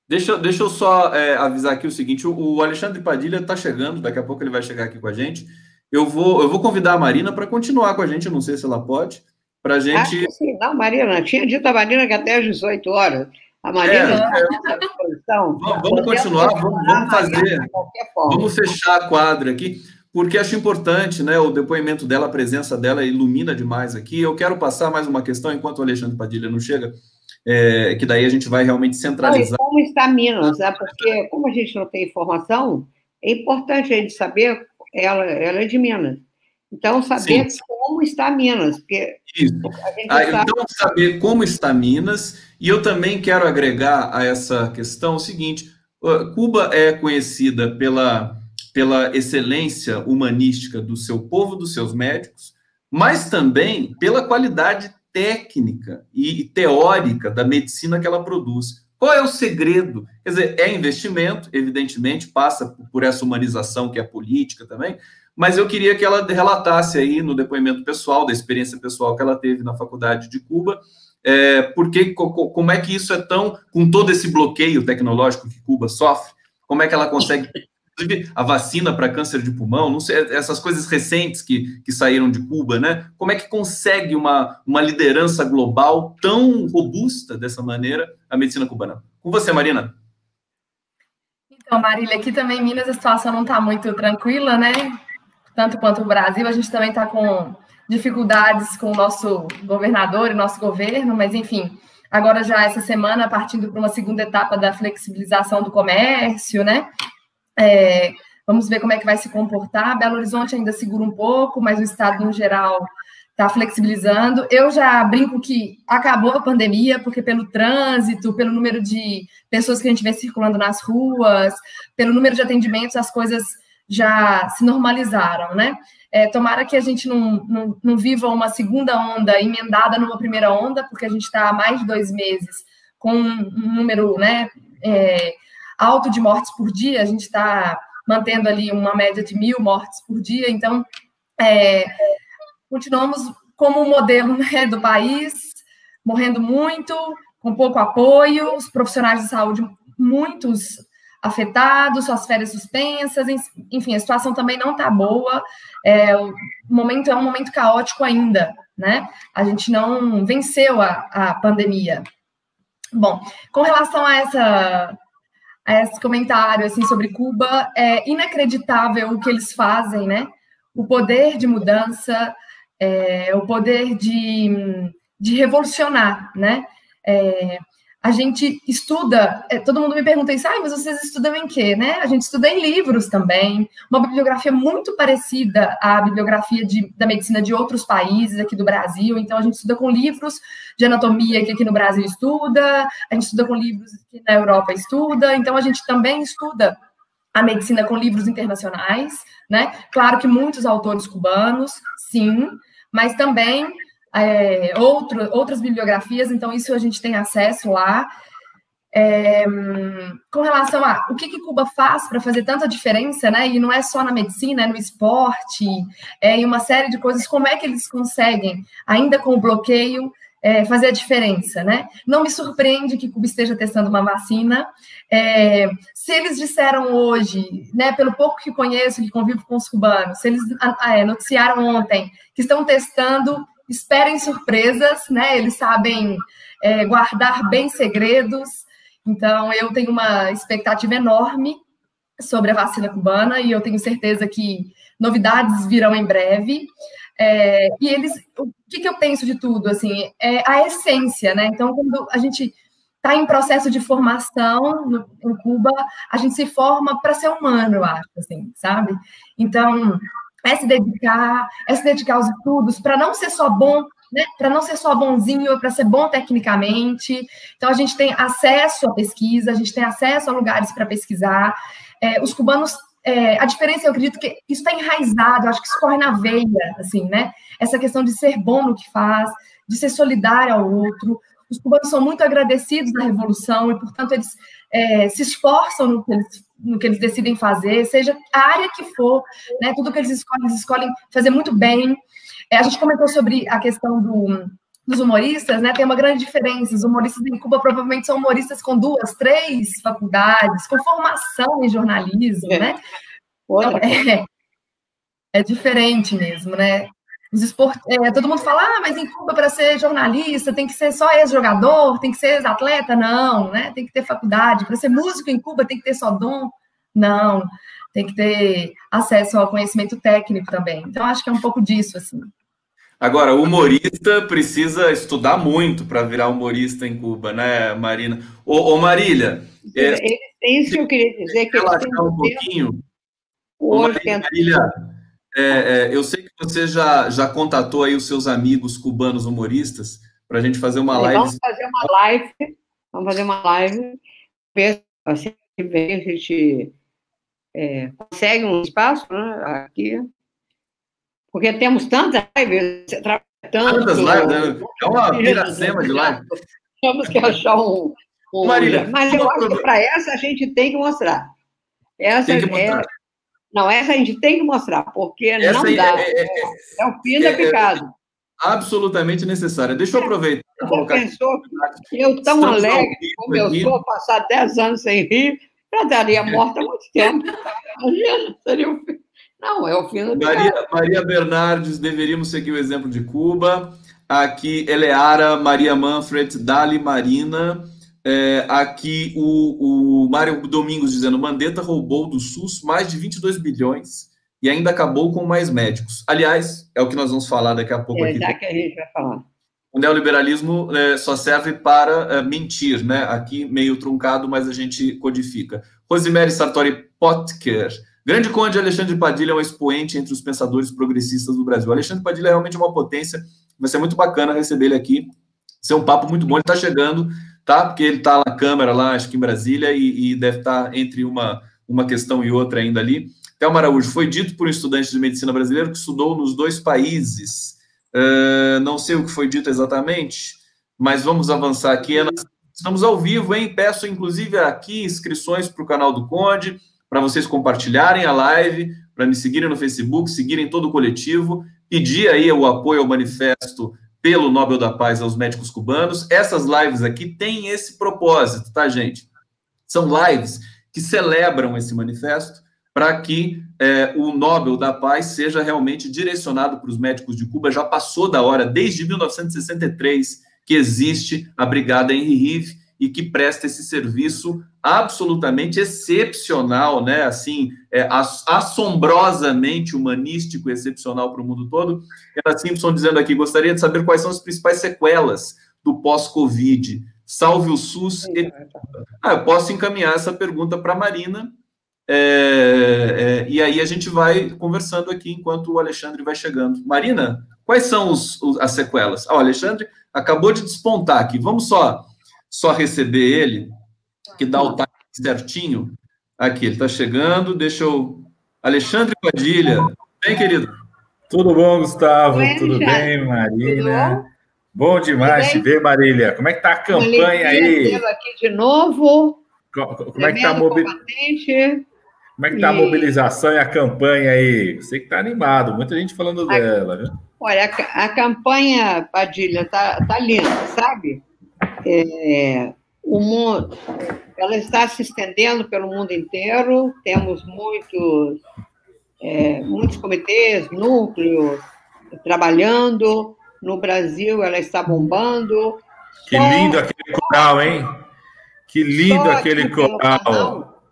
deixa eu só avisar aqui o seguinte, o Alexandre Padilha está chegando, daqui a pouco ele vai chegar aqui com a gente. Eu vou convidar a Marina para continuar com a gente, eu não sei se ela pode, para a gente... Acho que sim. Não, Marina, tinha dito a Marina que até às 18 horas. A Marina... Vamos continuar, vamos fazer... Vamos fechar a quadra aqui, porque acho importante, né, o depoimento dela, a presença dela ilumina demais aqui. Eu quero passar mais uma questão, enquanto o Alexandre Padilha não chega, que daí a gente vai realmente centralizar. Como está Minas, né? Porque como a gente não tem informação, é importante a gente saber, ela é de Minas. Então, saber como está Minas. Porque então, saber como está Minas, e eu também quero agregar a essa questão o seguinte, Cuba é conhecida pela excelência humanística do seu povo, dos seus médicos, mas também pela qualidade técnica e teórica da medicina que ela produz. Qual é o segredo? Quer dizer, é investimento, evidentemente, passa por essa humanização que é política também, mas eu queria que ela relatasse aí no depoimento pessoal, da experiência pessoal que ela teve na Faculdade de Cuba, como é que isso é tão, com todo esse bloqueio tecnológico que Cuba sofre, como é que ela consegue, inclusive a vacina para câncer de pulmão, não sei, essas coisas recentes que saíram de Cuba, né? Como é que consegue uma liderança global tão robusta dessa maneira a medicina cubana? Com você, Marina. Então, Marília, aqui também em Minas a situação não está muito tranquila, né? Tanto quanto o Brasil, a gente também está com dificuldades com o nosso governador e nosso governo, mas enfim, agora já essa semana, partindo para uma segunda etapa da flexibilização do comércio, né? Vamos ver como é que vai se comportar. Belo Horizonte ainda segura um pouco, mas o estado, no geral, está flexibilizando. Eu já brinco que acabou a pandemia, porque pelo trânsito, pelo número de pessoas que a gente vê circulando nas ruas, pelo número de atendimentos, as coisas já se normalizaram, né? Tomara que a gente não viva uma segunda onda emendada numa primeira onda, porque a gente está há mais de 2 meses com um número, né, alto de mortes por dia, a gente está mantendo ali uma média de 1.000 mortes por dia, então continuamos como um modelo, né, do país, morrendo muito, com pouco apoio, os profissionais de saúde, muitos afetados, suas férias suspensas, enfim, a situação também não está boa, o momento é um momento caótico ainda, né? A gente não venceu a pandemia. Bom, com relação a esse comentário assim, sobre Cuba, é inacreditável o que eles fazem, né? O poder de mudança, o poder de revolucionar, né? A gente estuda, todo mundo me pergunta isso, mas vocês estudam em quê, né? A gente estuda em livros também, uma bibliografia muito parecida à bibliografia da medicina de outros países aqui do Brasil, então a gente estuda com livros de anatomia que aqui no Brasil estuda, a gente estuda com livros que na Europa estuda, então a gente também estuda a medicina com livros internacionais, né? Claro que muitos autores cubanos, sim, mas também outras bibliografias, então isso a gente tem acesso lá. Com relação a o que Cuba faz para fazer tanta diferença, né? E não é só na medicina, é no esporte, em uma série de coisas, como é que eles conseguem, ainda com o bloqueio, fazer a diferença, né? Não me surpreende que Cuba esteja testando uma vacina. Se eles disseram hoje, né, pelo pouco que conheço, que convivo com os cubanos, se eles noticiaram ontem que estão testando, esperem surpresas, né? Eles sabem guardar bem segredos. Então, eu tenho uma expectativa enorme sobre a vacina cubana e eu tenho certeza que novidades virão em breve. E eles, o que eu penso de tudo, assim, é a essência, né? Então, quando a gente está em processo de formação em Cuba, a gente se forma para ser humano, eu acho, assim, sabe? Então, se dedicar aos estudos para não ser só bom, né? Para não ser só bonzinho, para ser bom tecnicamente. Então, a gente tem acesso à pesquisa, a gente tem acesso a lugares para pesquisar. Os cubanos, a diferença, eu acredito que isso está enraizado, eu acho que isso corre na veia, assim, né? Essa questão de ser bom no que faz, de ser solidário ao outro. Os cubanos são muito agradecidos na Revolução e, portanto, eles se esforçam no que eles decidem fazer, seja a área que for, né? Tudo que eles escolhem fazer muito bem. A gente comentou sobre a questão dos humoristas, né? Tem uma grande diferença. Os humoristas em Cuba provavelmente são humoristas com 2, 3 faculdades, com formação em jornalismo, né? Então, é diferente mesmo, né? Todo mundo fala, mas em Cuba, para ser jornalista, tem que ser só ex-jogador, tem que ser ex-atleta? Não, né? Tem que ter faculdade. Para ser músico em Cuba, tem que ter só dom? Não. Tem que ter acesso ao conhecimento técnico também. Então, acho que é um pouco disso, assim. Agora, o humorista precisa estudar muito para virar humorista em Cuba, né, Marina? Ô Marília... É isso que eu queria dizer. Que relaxar um pouquinho. Marília, eu sei que você já contatou aí os seus amigos cubanos humoristas para a gente fazer uma live. Vamos fazer uma live, ver se a gente consegue um espaço, né, aqui, porque temos tantas lives, tantas lives, é uma piracema de live. Temos que achar um Marília, mas eu acho que para essa a gente tem que mostrar. Essa a gente tem que mostrar, porque essa não dá. É o fim da picada. Absolutamente necessária. Deixa eu aproveitar Você pensou que eu, tão alegre como eu sou, passar 10 anos sem rir, já estaria morta há muito tempo. Imagina, seria o fim. Não, é o fim do dia. Maria Bernardes, deveríamos seguir o exemplo de Cuba. Aqui, Eleara, Maria Manfred, Dali Marina. Aqui, o Mário Domingos dizendo: Mandetta roubou do SUS mais de 22 bilhões e ainda acabou com mais médicos. Aliás, é o que nós vamos falar daqui a pouco aqui. Já que a gente vai falar. O neoliberalismo só serve para mentir, né? Aqui meio truncado, mas a gente codifica. Rosemary Sartori Potker. Grande Conde Alexandre Padilha é um expoente entre os pensadores progressistas do Brasil. Alexandre Padilha é realmente uma potência. Vai ser muito bacana receber ele aqui. Vai ser um papo muito bom. Ele está chegando, tá? Porque ele está na Câmara lá, acho que em Brasília, e deve estar entre uma questão e outra ainda ali. Thelma Araújo, foi dito por um estudante de medicina brasileiro que estudou nos 2 países. Não sei o que foi dito exatamente, mas vamos avançar aqui. Estamos ao vivo, hein? Peço, inclusive, aqui inscrições para o canal do Conde, para vocês compartilharem a live, para me seguirem no Facebook, seguirem todo o coletivo, pedir aí o apoio ao manifesto pelo Nobel da Paz aos médicos cubanos. Essas lives aqui têm esse propósito, tá, gente? São lives que celebram esse manifesto para que o Nobel da Paz seja realmente direcionado para os médicos de Cuba. Já passou da hora, desde 1963, que existe a Brigada Henri Rive e que presta esse serviço absolutamente excepcional, né? Assim, assombrosamente humanístico e excepcional para o mundo todo. Ana Simpson dizendo aqui: gostaria de saber quais são as principais sequelas do pós-Covid. Salve o SUS. Eu posso encaminhar essa pergunta para a Marina. E aí a gente vai conversando aqui enquanto o Alexandre vai chegando. Marina, quais são as sequelas? O Alexandre acabou de despontar aqui. Vamos só receber ele, que dá o time certinho. Aqui, ele está chegando. Deixa eu... Alexandre Padilha. Bem, querido? Tudo bom, Gustavo? Tudo bem, Marina? Bom demais te ver, Marília. Como é que tá a campanha aí? Aqui de novo. Como é que tá a mobilização e a campanha aí? Você que está animado, muita gente falando dela, viu? Olha, a campanha, Padilha, tá linda, sabe? O mundo, ela está se estendendo pelo mundo inteiro, temos muitos comitês, núcleos trabalhando. No Brasil, ela está bombando. Que lindo aquele coral, hein? Que lindo aquele coral.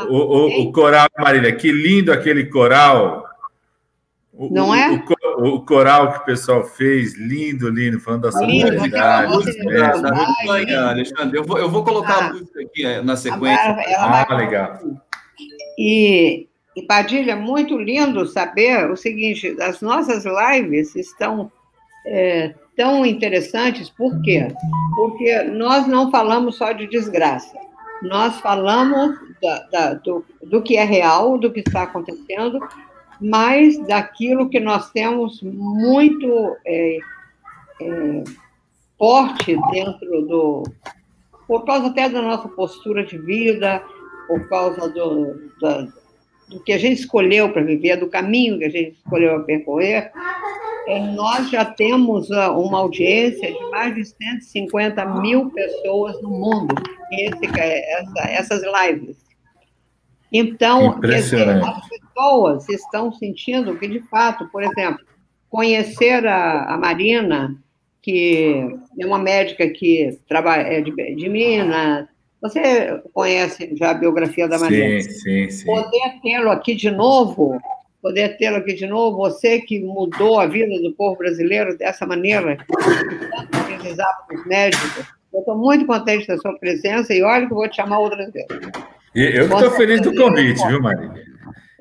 O coral, Marília, que lindo aquele coral. Não é? O coral que o pessoal fez, lindo, falando da solidariedade. Alexandre, eu vou colocar a música aqui na sequência. Legal. E Padilha, muito lindo saber o seguinte: as nossas lives estão tão interessantes. Por quê? Porque nós não falamos só de desgraça. Nós falamos do que é real, do que está acontecendo, mas daquilo que nós temos muito forte dentro por causa até da nossa postura de vida, por causa do que a gente escolheu para viver, do caminho que a gente escolheu a percorrer. Nós já temos uma audiência de mais de 150 mil pessoas no mundo, essas lives. Então, as pessoas estão sentindo que, de fato, por exemplo, conhecer a Marina, que é uma médica que trabalha de Minas. Você conhece já a biografia da Marina? Sim. Poder tê-lo aqui de novo, você que mudou a vida do povo brasileiro dessa maneira, tanto precisava dos médicos. Eu estou muito contente da sua presença e olha que eu vou te chamar outras vezes. Eu que estou feliz do convite, viu, Marília?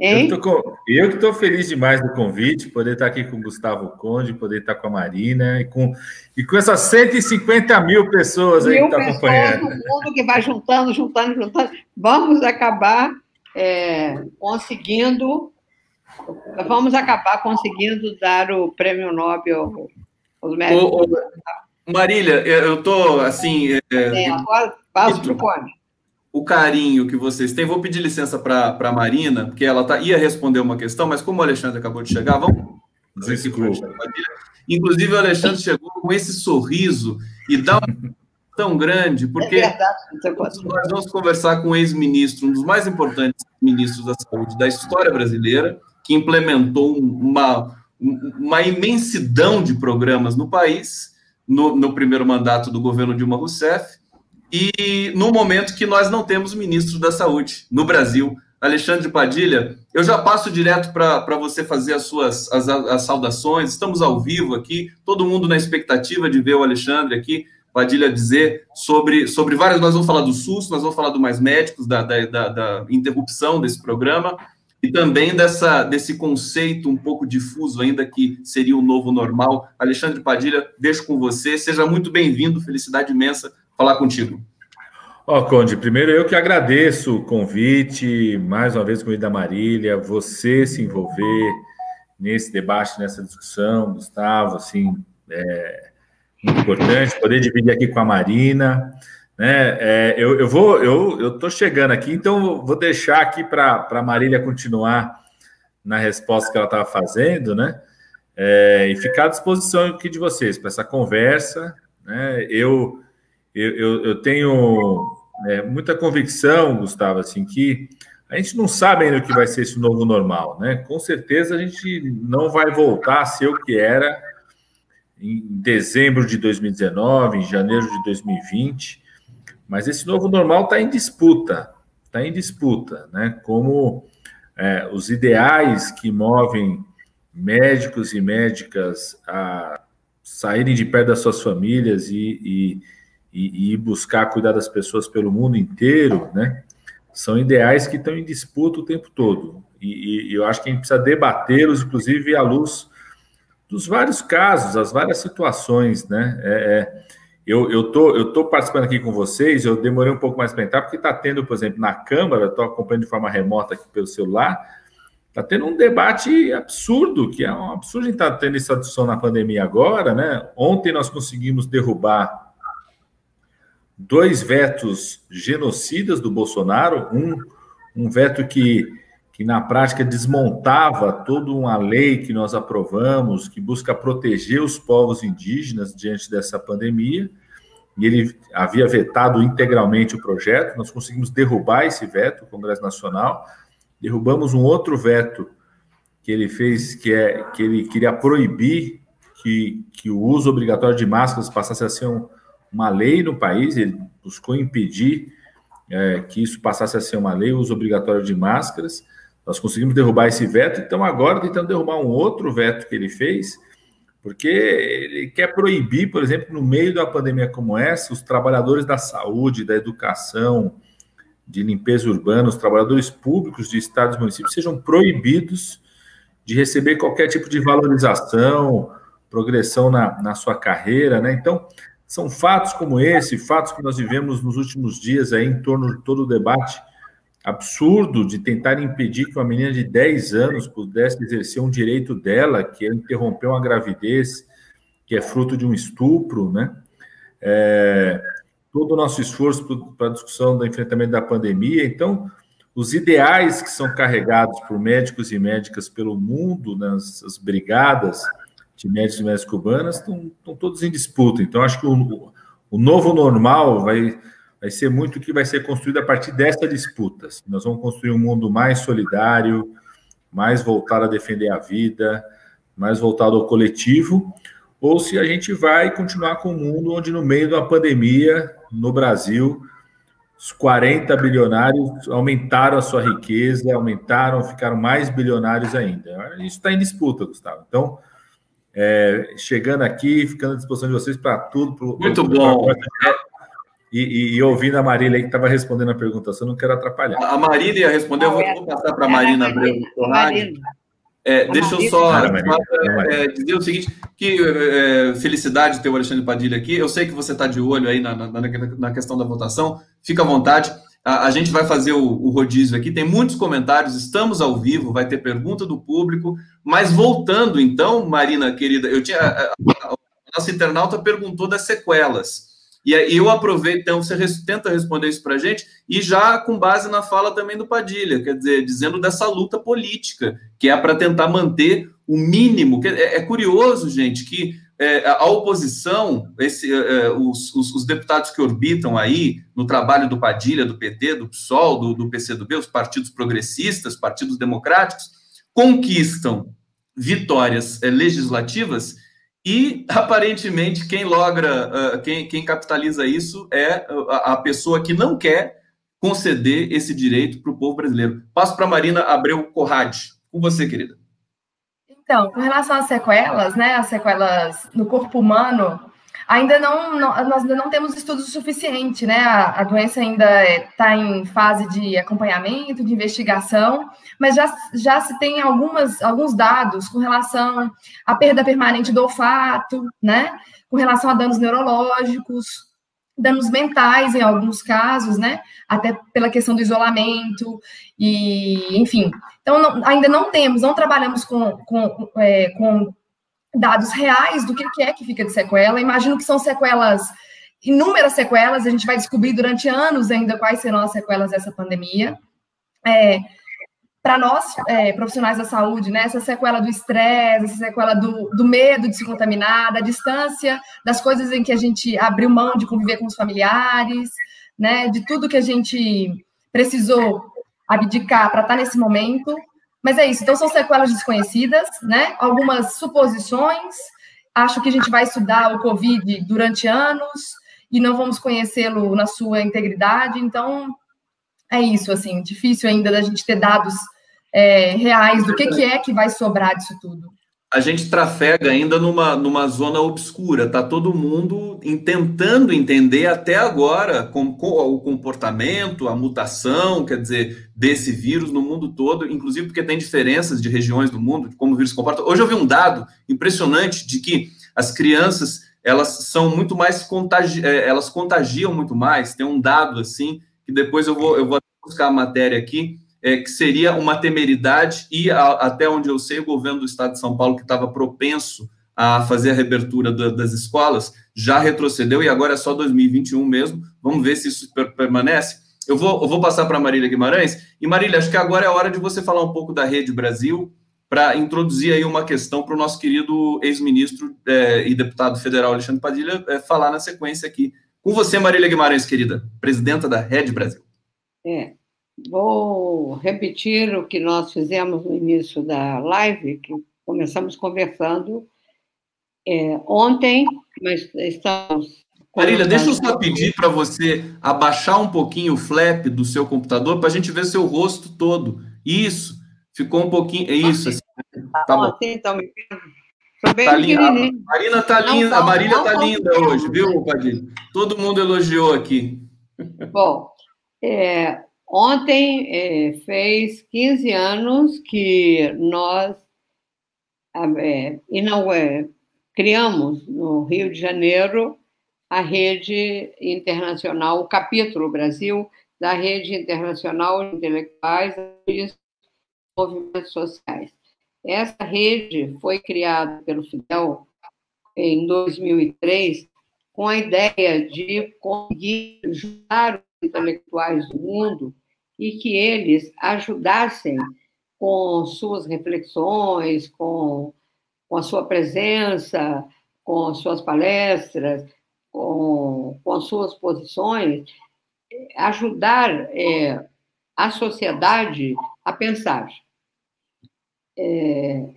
Eu que estou feliz demais do convite, poder estar aqui com o Gustavo Conde, poder estar com a Marina e com essas 150 mil pessoas aí que estão acompanhando. O mundo que vai juntando. Vamos acabar conseguindo dar o prêmio Nobel aos médicos. Marília, eu estou assim... agora passo para o Conde. O carinho que vocês têm. Vou pedir licença para a Marina, porque ela ia responder uma questão, mas como o Alexandre acabou de chegar, vamos... Inclusive, o Alexandre chegou com esse sorriso e dá um tão grande, porque nós vamos conversar com um ex-ministro, um dos mais importantes ministros da saúde da história brasileira, que implementou uma imensidão de programas no país, no primeiro mandato do governo Dilma Rousseff, e no momento que nós não temos ministro da saúde no Brasil. Alexandre Padilha, eu já passo direto para você fazer as saudações. Estamos ao vivo aqui, todo mundo na expectativa de ver o Alexandre aqui, Padilha dizer sobre várias... Nós vamos falar do SUS, nós vamos falar do Mais Médicos, da interrupção desse programa, e também desse conceito um pouco difuso ainda, que seria o novo normal. Alexandre Padilha, deixo com você. Seja muito bem-vindo, felicidade imensa falar contigo. Conde, primeiro eu que agradeço o convite, mais uma vez, convite da Marília, você se envolver nesse debate, nessa discussão, Gustavo, assim, muito importante, poder dividir aqui com a Marina, né? Eu estou chegando aqui, então vou deixar aqui para a Marília continuar na resposta que ela estava fazendo, né? E ficar à disposição aqui de vocês para essa conversa, né? Eu tenho muita convicção, Gustavo, assim, que a gente não sabe ainda o que vai ser esse novo normal, né? Com certeza a gente não vai voltar a ser o que era em dezembro de 2019, em janeiro de 2020, mas esse novo normal está em disputa, né? Como os ideais que movem médicos e médicas a saírem de perto das suas famílias e buscar cuidar das pessoas pelo mundo inteiro, né? São ideais que estão em disputa o tempo todo. E eu acho que a gente precisa debatê-los, inclusive, à luz dos vários casos, as várias situações, né? Eu tô participando aqui com vocês, eu demorei um pouco mais para entrar, porque está tendo, por exemplo, na Câmara, estou acompanhando de forma remota aqui pelo celular, está tendo um debate absurdo, que é um absurdo a gente estar tendo essa discussão na pandemia agora, né? Ontem nós conseguimos derrubar 2 vetos genocidas do Bolsonaro, um veto que na prática desmontava toda uma lei que nós aprovamos, que busca proteger os povos indígenas diante dessa pandemia, e ele havia vetado integralmente o projeto. Nós conseguimos derrubar esse veto, o Congresso Nacional, derrubamos um outro veto que ele fez, que ele queria proibir que o uso obrigatório de máscaras passasse a ser uma lei no país. Ele buscou impedir que isso passasse a ser uma lei, o uso obrigatório de máscaras. Nós conseguimos derrubar esse veto, então agora tentando derrubar um outro veto que ele fez, porque ele quer proibir, por exemplo, no meio de uma pandemia como essa, os trabalhadores da saúde, da educação, de limpeza urbana, os trabalhadores públicos de estados e municípios sejam proibidos de receber qualquer tipo de valorização, progressão na sua carreira, né? Então, são fatos como esse, fatos que nós vivemos nos últimos dias aí em torno de todo o debate absurdo de tentar impedir que uma menina de 10 anos pudesse exercer um direito dela, que é interromper uma gravidez, que é fruto de um estupro, né? Todo o nosso esforço para a discussão do enfrentamento da pandemia. Então, os ideais que são carregados por médicos e médicas pelo mundo, nas brigadas de médicos e médicas cubanas, estão todos em disputa. Então, acho que o novo normal vai ser muito o que vai ser construído a partir dessa disputa. Nós vamos construir um mundo mais solidário, mais voltado a defender a vida, mais voltado ao coletivo, ou se a gente vai continuar com um mundo onde, no meio de uma pandemia, no Brasil, os 40 bilionários aumentaram a sua riqueza, ficaram mais bilionários ainda. Isso está em disputa, Gustavo. Então, chegando aqui, ficando à disposição de vocês para tudo. Muito bom. E ouvindo a Marília aí, que estava respondendo a pergunta, eu não quero atrapalhar. A Marília ia responder, eu vou passar para a Marina Abreu. Deixa eu só dizer o seguinte, que felicidade ter o Alexandre Padilha aqui. Eu sei que você está de olho aí na questão da votação, fica à vontade. A gente vai fazer o rodízio aqui, tem muitos comentários, estamos ao vivo, vai ter pergunta do público, mas voltando então, Marina, querida, a nossa internauta perguntou das sequelas. E aí eu aproveito, então, você tenta responder isso para a gente, e já com base na fala também do Padilha, quer dizer, dizendo dessa luta política, que é para tentar manter o mínimo. É curioso, gente, que a oposição, os deputados que orbitam aí no trabalho do Padilha, do PT, do PSOL, do PCdoB, os partidos progressistas, partidos democráticos, conquistam vitórias legislativas e, aparentemente, quem logra, quem capitaliza isso é a pessoa que não quer conceder esse direito para o povo brasileiro. Passo para a Marina Abreu Corrade. Com você, querida. Então, com relação às sequelas, né, as sequelas no corpo humano, nós ainda não temos estudos o suficiente, né? A doença ainda está em fase de acompanhamento, de investigação, mas já se tem alguns dados com relação à perda permanente do olfato, né? Com relação a danos neurológicos, danos mentais em alguns casos, né? Até pela questão do isolamento, e enfim. Então, ainda não trabalhamos com dados reais do que é que fica de sequela. Imagino que são sequelas, inúmeras sequelas, a gente vai descobrir durante anos ainda quais serão as sequelas dessa pandemia. Para nós, profissionais da saúde, né, essa sequela do estresse, essa sequela do medo de se contaminar, da distância, das coisas em que a gente abriu mão de conviver com os familiares, né, de tudo que a gente precisou abdicar para estar nesse momento. Mas é isso, então são sequelas desconhecidas, né? Algumas suposições. Acho que a gente vai estudar o Covid durante anos e não vamos conhecê-lo na sua integridade. Então, é isso, assim, difícil ainda da gente ter dados reais do que é que vai sobrar disso tudo. A gente trafega ainda numa zona obscura, está todo mundo tentando entender até agora o comportamento, a mutação, quer dizer, desse vírus no mundo todo, inclusive porque tem diferenças de regiões do mundo, de como o vírus se comporta. Hoje eu vi um dado impressionante de que as crianças, elas são muito mais, elas contagiam muito mais, tem um dado assim, que depois eu vou buscar a matéria aqui, que seria uma temeridade e, até onde eu sei, o governo do estado de São Paulo, que estava propenso a fazer a reabertura das escolas, já retrocedeu e agora é só 2021 mesmo. Vamos ver se isso permanece. Eu vou passar para a Marília Guimarães. E, Marília, acho que agora é a hora de você falar um pouco da Rede Brasil para introduzir aí uma questão para o nosso querido ex-ministro e deputado federal Alexandre Padilha falar na sequência aqui. Com você, Marília Guimarães, querida, presidenta da Rede Brasil. Vou repetir o que nós fizemos no início da live, que começamos conversando ontem, mas estamos... Marília, deixa eu só pedir para você abaixar um pouquinho o flap do seu computador para a gente ver seu rosto todo. Isso, ficou um pouquinho... Isso, assim. Tá bom. Assim, então, bem tá linda. A Marina tá linda, a Marília tá linda hoje, viu, Padilha? Todo mundo elogiou aqui. Bom, ontem fez 15 anos que nós criamos no Rio de Janeiro a Rede Internacional, o capítulo Brasil da Rede Internacional de Intelectuais e Movimentos Sociais. Essa rede foi criada pelo Fidel em 2003 com a ideia de conseguir juntar os intelectuais do mundo e que eles ajudassem com suas reflexões, com a sua presença, com suas palestras, com as suas posições, ajudar a sociedade a pensar.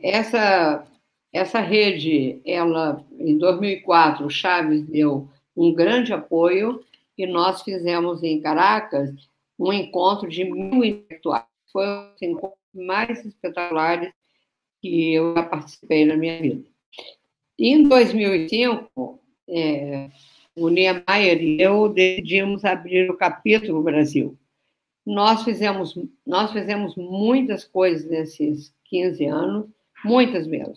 Essa rede, em 2004, o Chaves deu um grande apoio e nós fizemos em Caracas um encontro de 1.000 intelectuais. Foi um dos encontros mais espetaculares que eu já participei na minha vida. Em 2005, o Niemeyer e eu decidimos abrir o capítulo Brasil. Nós fizemos muitas coisas nesses 15 anos, muitas mesmo,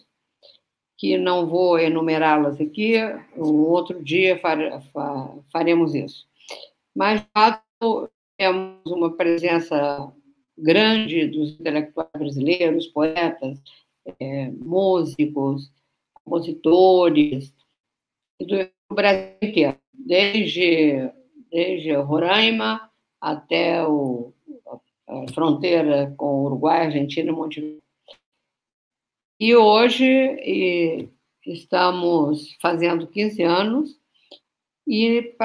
que não vou enumerá-las aqui, um outro dia faremos isso. Mas, de fato, temos uma presença grande dos intelectuais brasileiros, poetas, músicos, compositores, do Brasil inteiro, desde Roraima até a fronteira com o Uruguai, Argentina e Montevideo. E hoje estamos fazendo 15 anos, e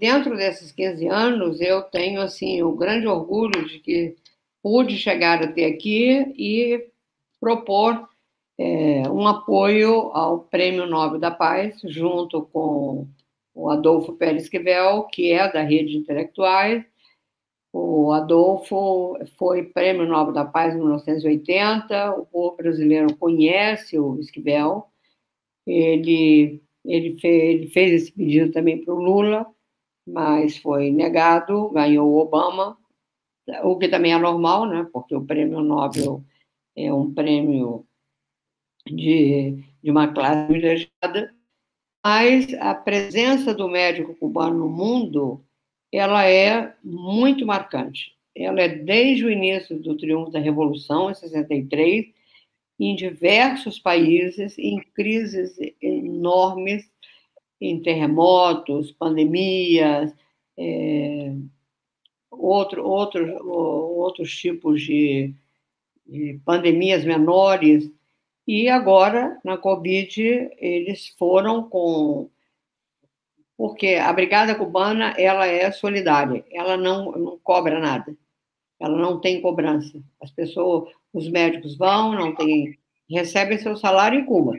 dentro desses 15 anos eu tenho assim, o grande orgulho de que pude chegar até aqui e propor um apoio ao Prêmio Nobel da Paz, junto com o Adolfo Pérez Esquivel, que é da Rede de Intelectuais. O Adolfo foi Prêmio Nobel da Paz em 1980, o povo brasileiro conhece o Esquivel, ele fez esse pedido também para o Lula, mas foi negado, ganhou o Obama, o que também é normal, né? Porque o Prêmio Nobel é um prêmio de uma classe privilegiada, mas a presença do médico cubano no mundo, ela é muito marcante. Ela é desde o início do triunfo da Revolução, em 63, em diversos países, em crises enormes, em terremotos, pandemias, outros tipos de pandemias menores. E agora, na Covid, eles foram porque a Brigada Cubana, ela é solidária, ela não cobra nada, ela não tem cobrança. As pessoas, os médicos vão, recebem seu salário em Cuba,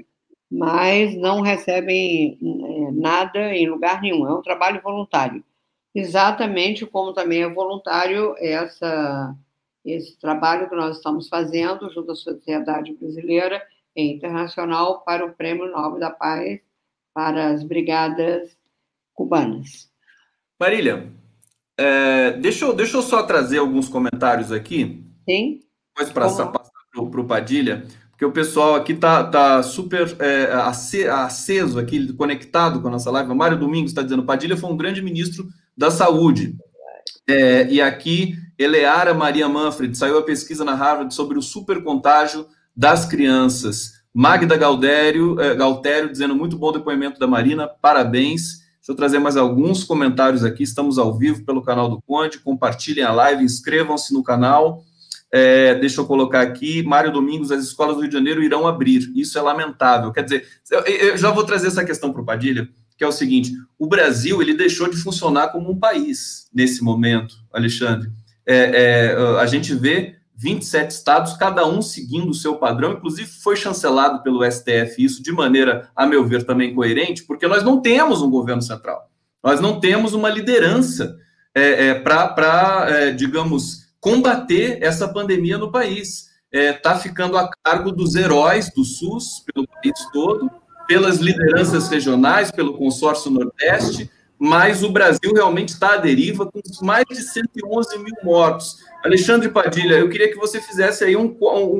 mas não recebem nada em lugar nenhum, é um trabalho voluntário. Exatamente como também é voluntário esse trabalho que nós estamos fazendo junto à sociedade brasileira e internacional para o Prêmio Nobel da Paz para as brigadas cubanas. Marília, deixa eu só trazer alguns comentários aqui. Sim. Depois passar para o Padilha, porque o pessoal aqui tá super aceso aqui, conectado com a nossa live. O Mário Domingos está dizendo: Padilha foi um grande ministro da Saúde. E aqui, Eleara Maria Manfred, saiu a pesquisa na Harvard sobre o supercontágio das crianças. Magda Galtério dizendo: muito bom depoimento da Marina, parabéns. Deixa eu trazer mais alguns comentários aqui. Estamos ao vivo pelo canal do Conde. Compartilhem a live, inscrevam-se no canal. Deixa eu colocar aqui, Mário Domingos: as escolas do Rio de Janeiro irão abrir. Isso é lamentável. Quer dizer, eu já vou trazer essa questão para o Padilha, que é o seguinte: o Brasil, ele deixou de funcionar como um país nesse momento, Alexandre. A gente vê 27 estados, cada um seguindo o seu padrão, inclusive foi chancelado pelo STF isso de maneira, a meu ver, também coerente, porque nós não temos um governo central, nós não temos uma liderança para, digamos, combater essa pandemia no país. Está ficando a cargo dos heróis do SUS, pelo país todo, pelas lideranças regionais, pelo consórcio Nordeste, mas o Brasil realmente está à deriva, com mais de 111 mil mortos. Alexandre Padilha, eu queria que você fizesse aí um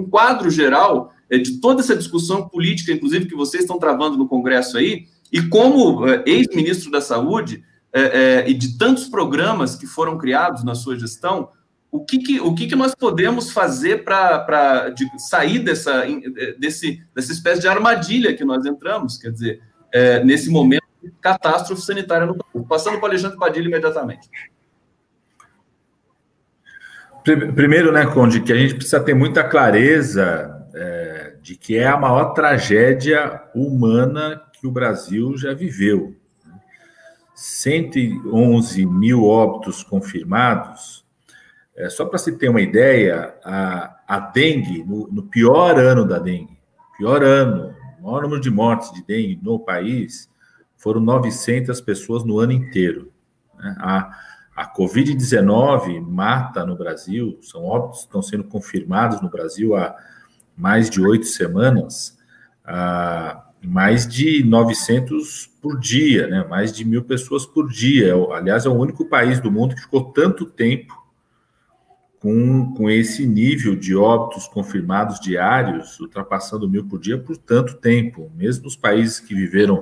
quadro geral de toda essa discussão política, inclusive, que vocês estão travando no Congresso aí, e como ex-ministro da Saúde, e de tantos programas que foram criados na sua gestão, o que nós podemos fazer para sair dessa espécie de armadilha que nós entramos, quer dizer, nesse momento de catástrofe sanitária no país? Passando para o Alexandre Padilha imediatamente. Primeiro, né, Conde, que a gente precisa ter muita clareza de que é a maior tragédia humana que o Brasil já viveu. 111 mil óbitos confirmados. Só para se ter uma ideia, a dengue, no pior ano da dengue, o maior número de mortes de dengue no país, foram 900 pessoas no ano inteiro. A Covid-19 mata no Brasil, são óbitos que estão sendo confirmados no Brasil há mais de 8 semanas, mais de 900 por dia, né? Mais de 1.000 pessoas por dia. Aliás, é o único país do mundo que ficou tanto tempo com esse nível de óbitos confirmados diários, ultrapassando 1.000 por dia por tanto tempo. Mesmo os países que viveram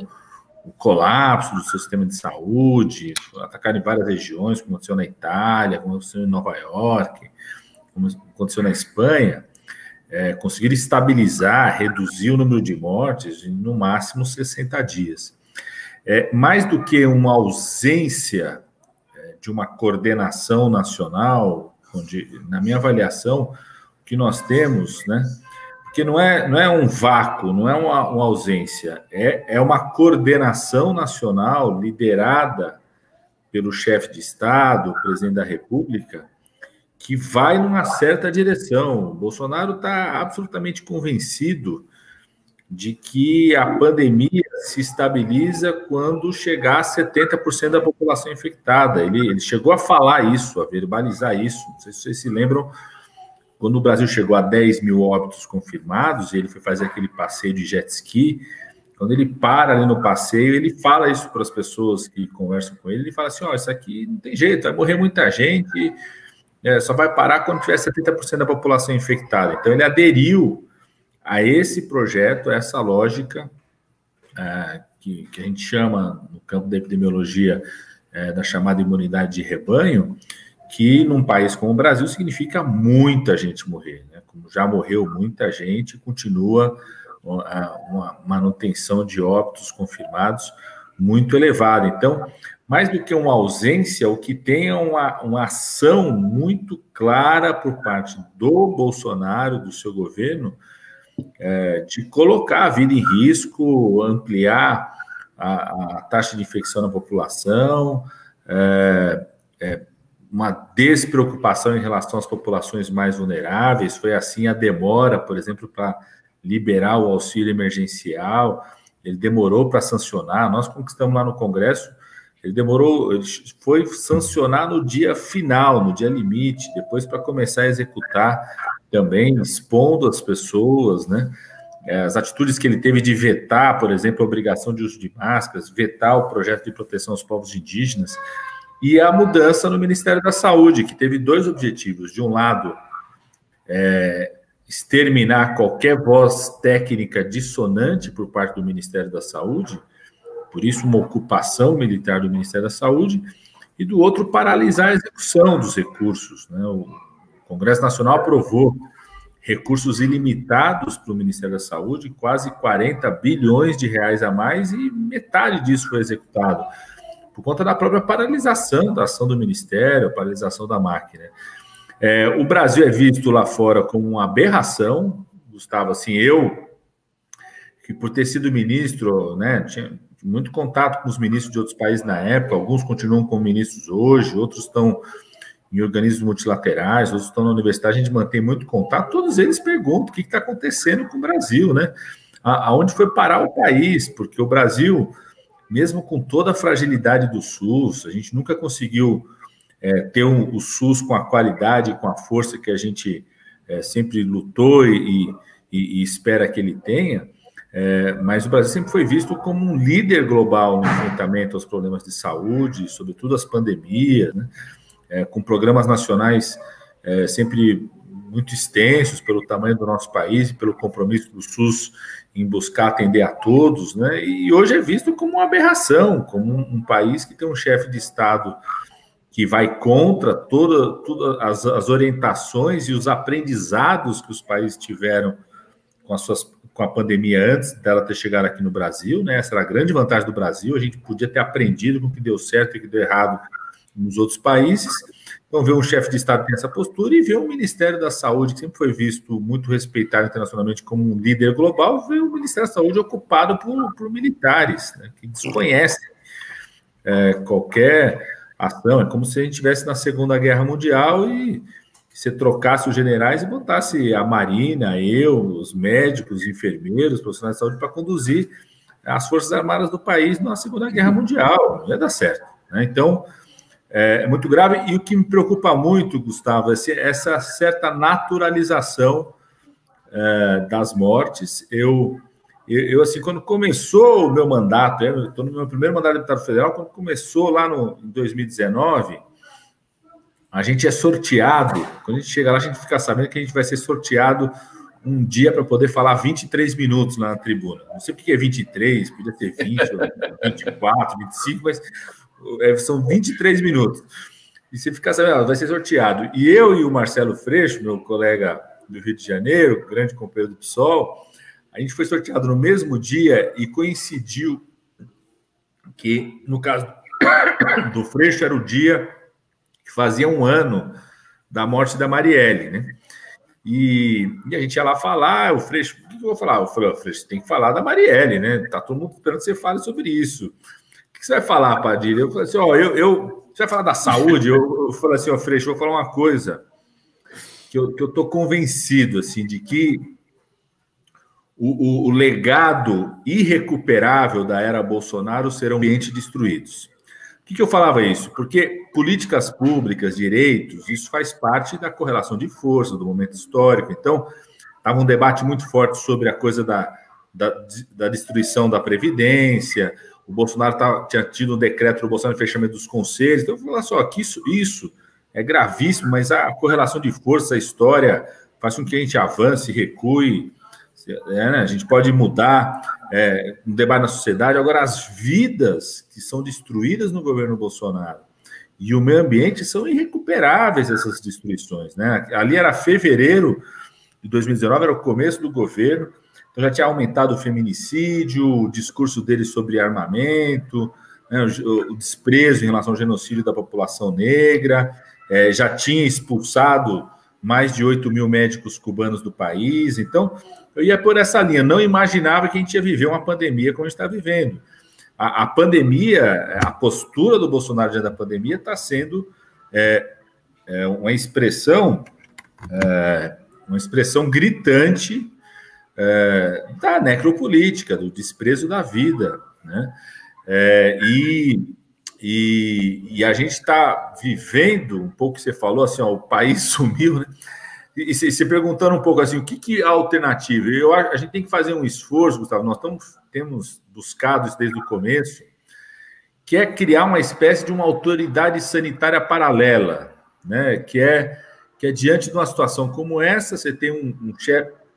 o colapso do sistema de saúde, atacaram em várias regiões, como aconteceu na Itália, como aconteceu em Nova York, como aconteceu na Espanha, conseguiram estabilizar, reduzir o número de mortes em, no máximo, 60 dias. Mais do que uma ausência de uma coordenação nacional, onde, na minha avaliação, o que nós temos, né? porque não é um vácuo, não é uma ausência, é uma coordenação nacional liderada pelo chefe de Estado, presidente da República, que vai numa certa direção. O Bolsonaro está absolutamente convencido de que a pandemia se estabiliza quando chegar a 70% da população infectada. Ele chegou a falar isso, a verbalizar isso. Não sei se vocês se lembram, quando o Brasil chegou a 10 mil óbitos confirmados, ele foi fazer aquele passeio de jet ski. Quando ele para ali no passeio, ele fala isso para as pessoas que conversam com ele. Ele fala assim, isso aqui não tem jeito, vai morrer muita gente, só vai parar quando tiver 70% da população infectada. Então, ele aderiu a esse projeto, a essa lógica que a gente chama, no campo da epidemiologia, da chamada imunidade de rebanho, que num país como o Brasil significa muita gente morrer, né? Como já morreu muita gente, continua uma manutenção de óbitos confirmados muito elevada. Então, mais do que uma ausência, o que tem é uma ação muito clara por parte do Bolsonaro, do seu governo, de colocar a vida em risco, ampliar a taxa de infecção na população, uma despreocupação em relação às populações mais vulneráveis. Foi assim a demora, por exemplo, para liberar o auxílio emergencial. Ele demorou para sancionar. Nós conquistamos lá no Congresso. Ele foi sancionar no dia final, no dia limite, depois para começar a executar também, expondo as pessoas, né? As atitudes que ele teve de vetar, por exemplo, a obrigação de uso de máscaras, vetar o projeto de proteção aos povos indígenas, e a mudança no Ministério da Saúde, que teve dois objetivos. De um lado, exterminar qualquer voz técnica dissonante por parte do Ministério da Saúde, por isso uma ocupação militar do Ministério da Saúde, e do outro, paralisar a execução dos recursos, né? O Congresso Nacional aprovou recursos ilimitados para o Ministério da Saúde, quase 40 bilhões de reais a mais, e metade disso foi executado por conta da própria paralisação da ação do Ministério, a paralisação da máquina. O Brasil é visto lá fora como uma aberração, Gustavo, assim, eu, que por ter sido ministro, né, tinha muito contato com os ministros de outros países na época, alguns continuam como ministros hoje, outros estão em organismos multilaterais, outros estão na universidade, a gente mantém muito contato, todos eles perguntam o que está acontecendo com o Brasil, né? Aonde foi parar o país, porque o Brasil, mesmo com toda a fragilidade do SUS, a gente nunca conseguiu ter o SUS com a qualidade, com a força que a gente sempre lutou e espera que ele tenha, mas o Brasil sempre foi visto como um líder global no enfrentamento aos problemas de saúde, sobretudo as pandemias, né? Com programas nacionais sempre muito extensos pelo tamanho do nosso país e pelo compromisso do SUS em buscar atender a todos, né? E hoje é visto como uma aberração, como um país que tem um chefe de Estado que vai contra todas as orientações e os aprendizados que os países tiveram com a pandemia antes dela ter chegado aqui no Brasil, né? Essa era a grande vantagem do Brasil, a gente podia ter aprendido com o que deu certo e o que deu errado nos outros países. Então, ver um chefe de Estado que tem essa postura e ver o Ministério da Saúde, que sempre foi visto muito respeitado internacionalmente como um líder global, ver o Ministério da Saúde ocupado por militares, né, que desconhecem qualquer ação. É como se a gente estivesse na Segunda Guerra Mundial e você trocasse os generais e botasse a Marina, os médicos, os enfermeiros, os profissionais de saúde para conduzir as Forças Armadas do país na Segunda Guerra Mundial. Não ia dar certo, né? Então, é muito grave, e o que me preocupa muito, Gustavo, é essa certa naturalização das mortes. Eu, assim, quando começou o meu mandato, eu estou no meu primeiro mandato de deputado federal, quando começou lá em 2019, a gente é sorteado, quando a gente chega lá, a gente fica sabendo que a gente vai ser sorteado um dia para poder falar 23 minutos lá na tribuna. Não sei porque é 23, podia ter 20, 24, 25, mas são 23 minutos. E você fica sabendo, vai ser sorteado. E eu e o Marcelo Freixo, meu colega do Rio de Janeiro, grande companheiro do PSOL, a gente foi sorteado no mesmo dia e coincidiu que, no caso do Freixo, era o dia que fazia um ano da morte da Marielle, né? E a gente ia lá falar, o Freixo, o que eu vou falar? Eu falei, Freixo, tem que falar da Marielle, né? Tá todo mundo esperando que você fale sobre isso. O que você vai falar, Padilha? Eu falei assim, você vai falar da saúde? Eu falei assim, Freixo, vou falar uma coisa que eu tô convencido, assim, de que o legado irrecuperável da era Bolsonaro serão ambientes destruídos. Por que eu falava isso? Porque políticas públicas, direitos, isso faz parte da correlação de forças, do momento histórico. Então, estava um debate muito forte sobre a coisa da destruição da Previdência. O Bolsonaro tinha tido um decreto do Bolsonaro de fechamento dos conselhos. Então, eu vou falar só que isso é gravíssimo, mas a correlação de forças, a história, faz com que a gente avance, recue. A gente pode mudar um debate na sociedade. Agora, as vidas que são destruídas no governo Bolsonaro e o meio ambiente são irrecuperáveis, essas destruições, né? Ali era fevereiro de 2019, era o começo do governo, então já tinha aumentado o feminicídio, o discurso dele sobre armamento, né, o desprezo em relação ao genocídio da população negra, já tinha expulsado mais de 8 mil médicos cubanos do país. Então, eu ia por essa linha. Não imaginava que a gente ia viver uma pandemia como a gente está vivendo. A pandemia, a postura do Bolsonaro diante da pandemia está sendo uma expressão gritante da necropolítica, do desprezo da vida, né? E a gente está vivendo um pouco que você falou, assim, ó, o país sumiu, né? E se perguntando um pouco assim, o que é a alternativa? A gente tem que fazer um esforço, Gustavo, nós temos buscado isso desde o começo, que é criar uma espécie de uma autoridade sanitária paralela, né? Que é diante de uma situação como essa, você tem um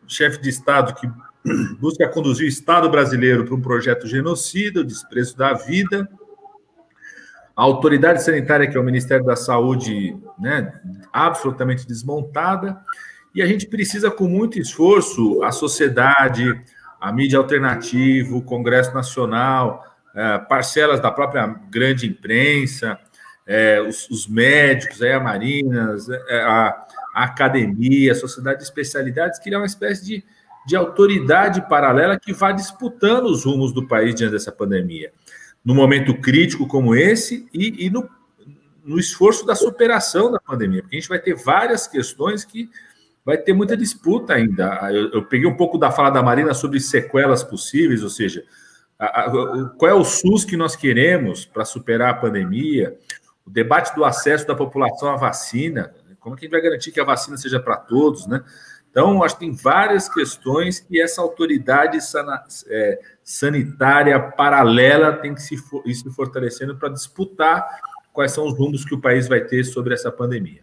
chefe de Estado que busca conduzir o Estado brasileiro para um projeto genocida, o desprezo da vida. A autoridade sanitária, que é o Ministério da Saúde, né, absolutamente desmontada, e a gente precisa, com muito esforço, a sociedade, a mídia alternativa, o Congresso Nacional, parcelas da própria grande imprensa, os médicos, a Marina, a academia, a sociedade de especialidades, criar uma espécie de autoridade paralela que vá disputando os rumos do país diante dessa pandemia. No momento crítico como esse e no esforço da superação da pandemia, porque a gente vai ter várias questões que vai ter muita disputa ainda. Eu peguei um pouco da fala da Marina sobre sequelas possíveis, ou seja, qual é o SUS que nós queremos para superar a pandemia, o debate do acesso da população à vacina, como é que a gente vai garantir que a vacina seja para todos, né? Então, acho que tem várias questões que essa autoridade sanitária paralela tem que ir se fortalecendo para disputar quais são os rumos que o país vai ter sobre essa pandemia.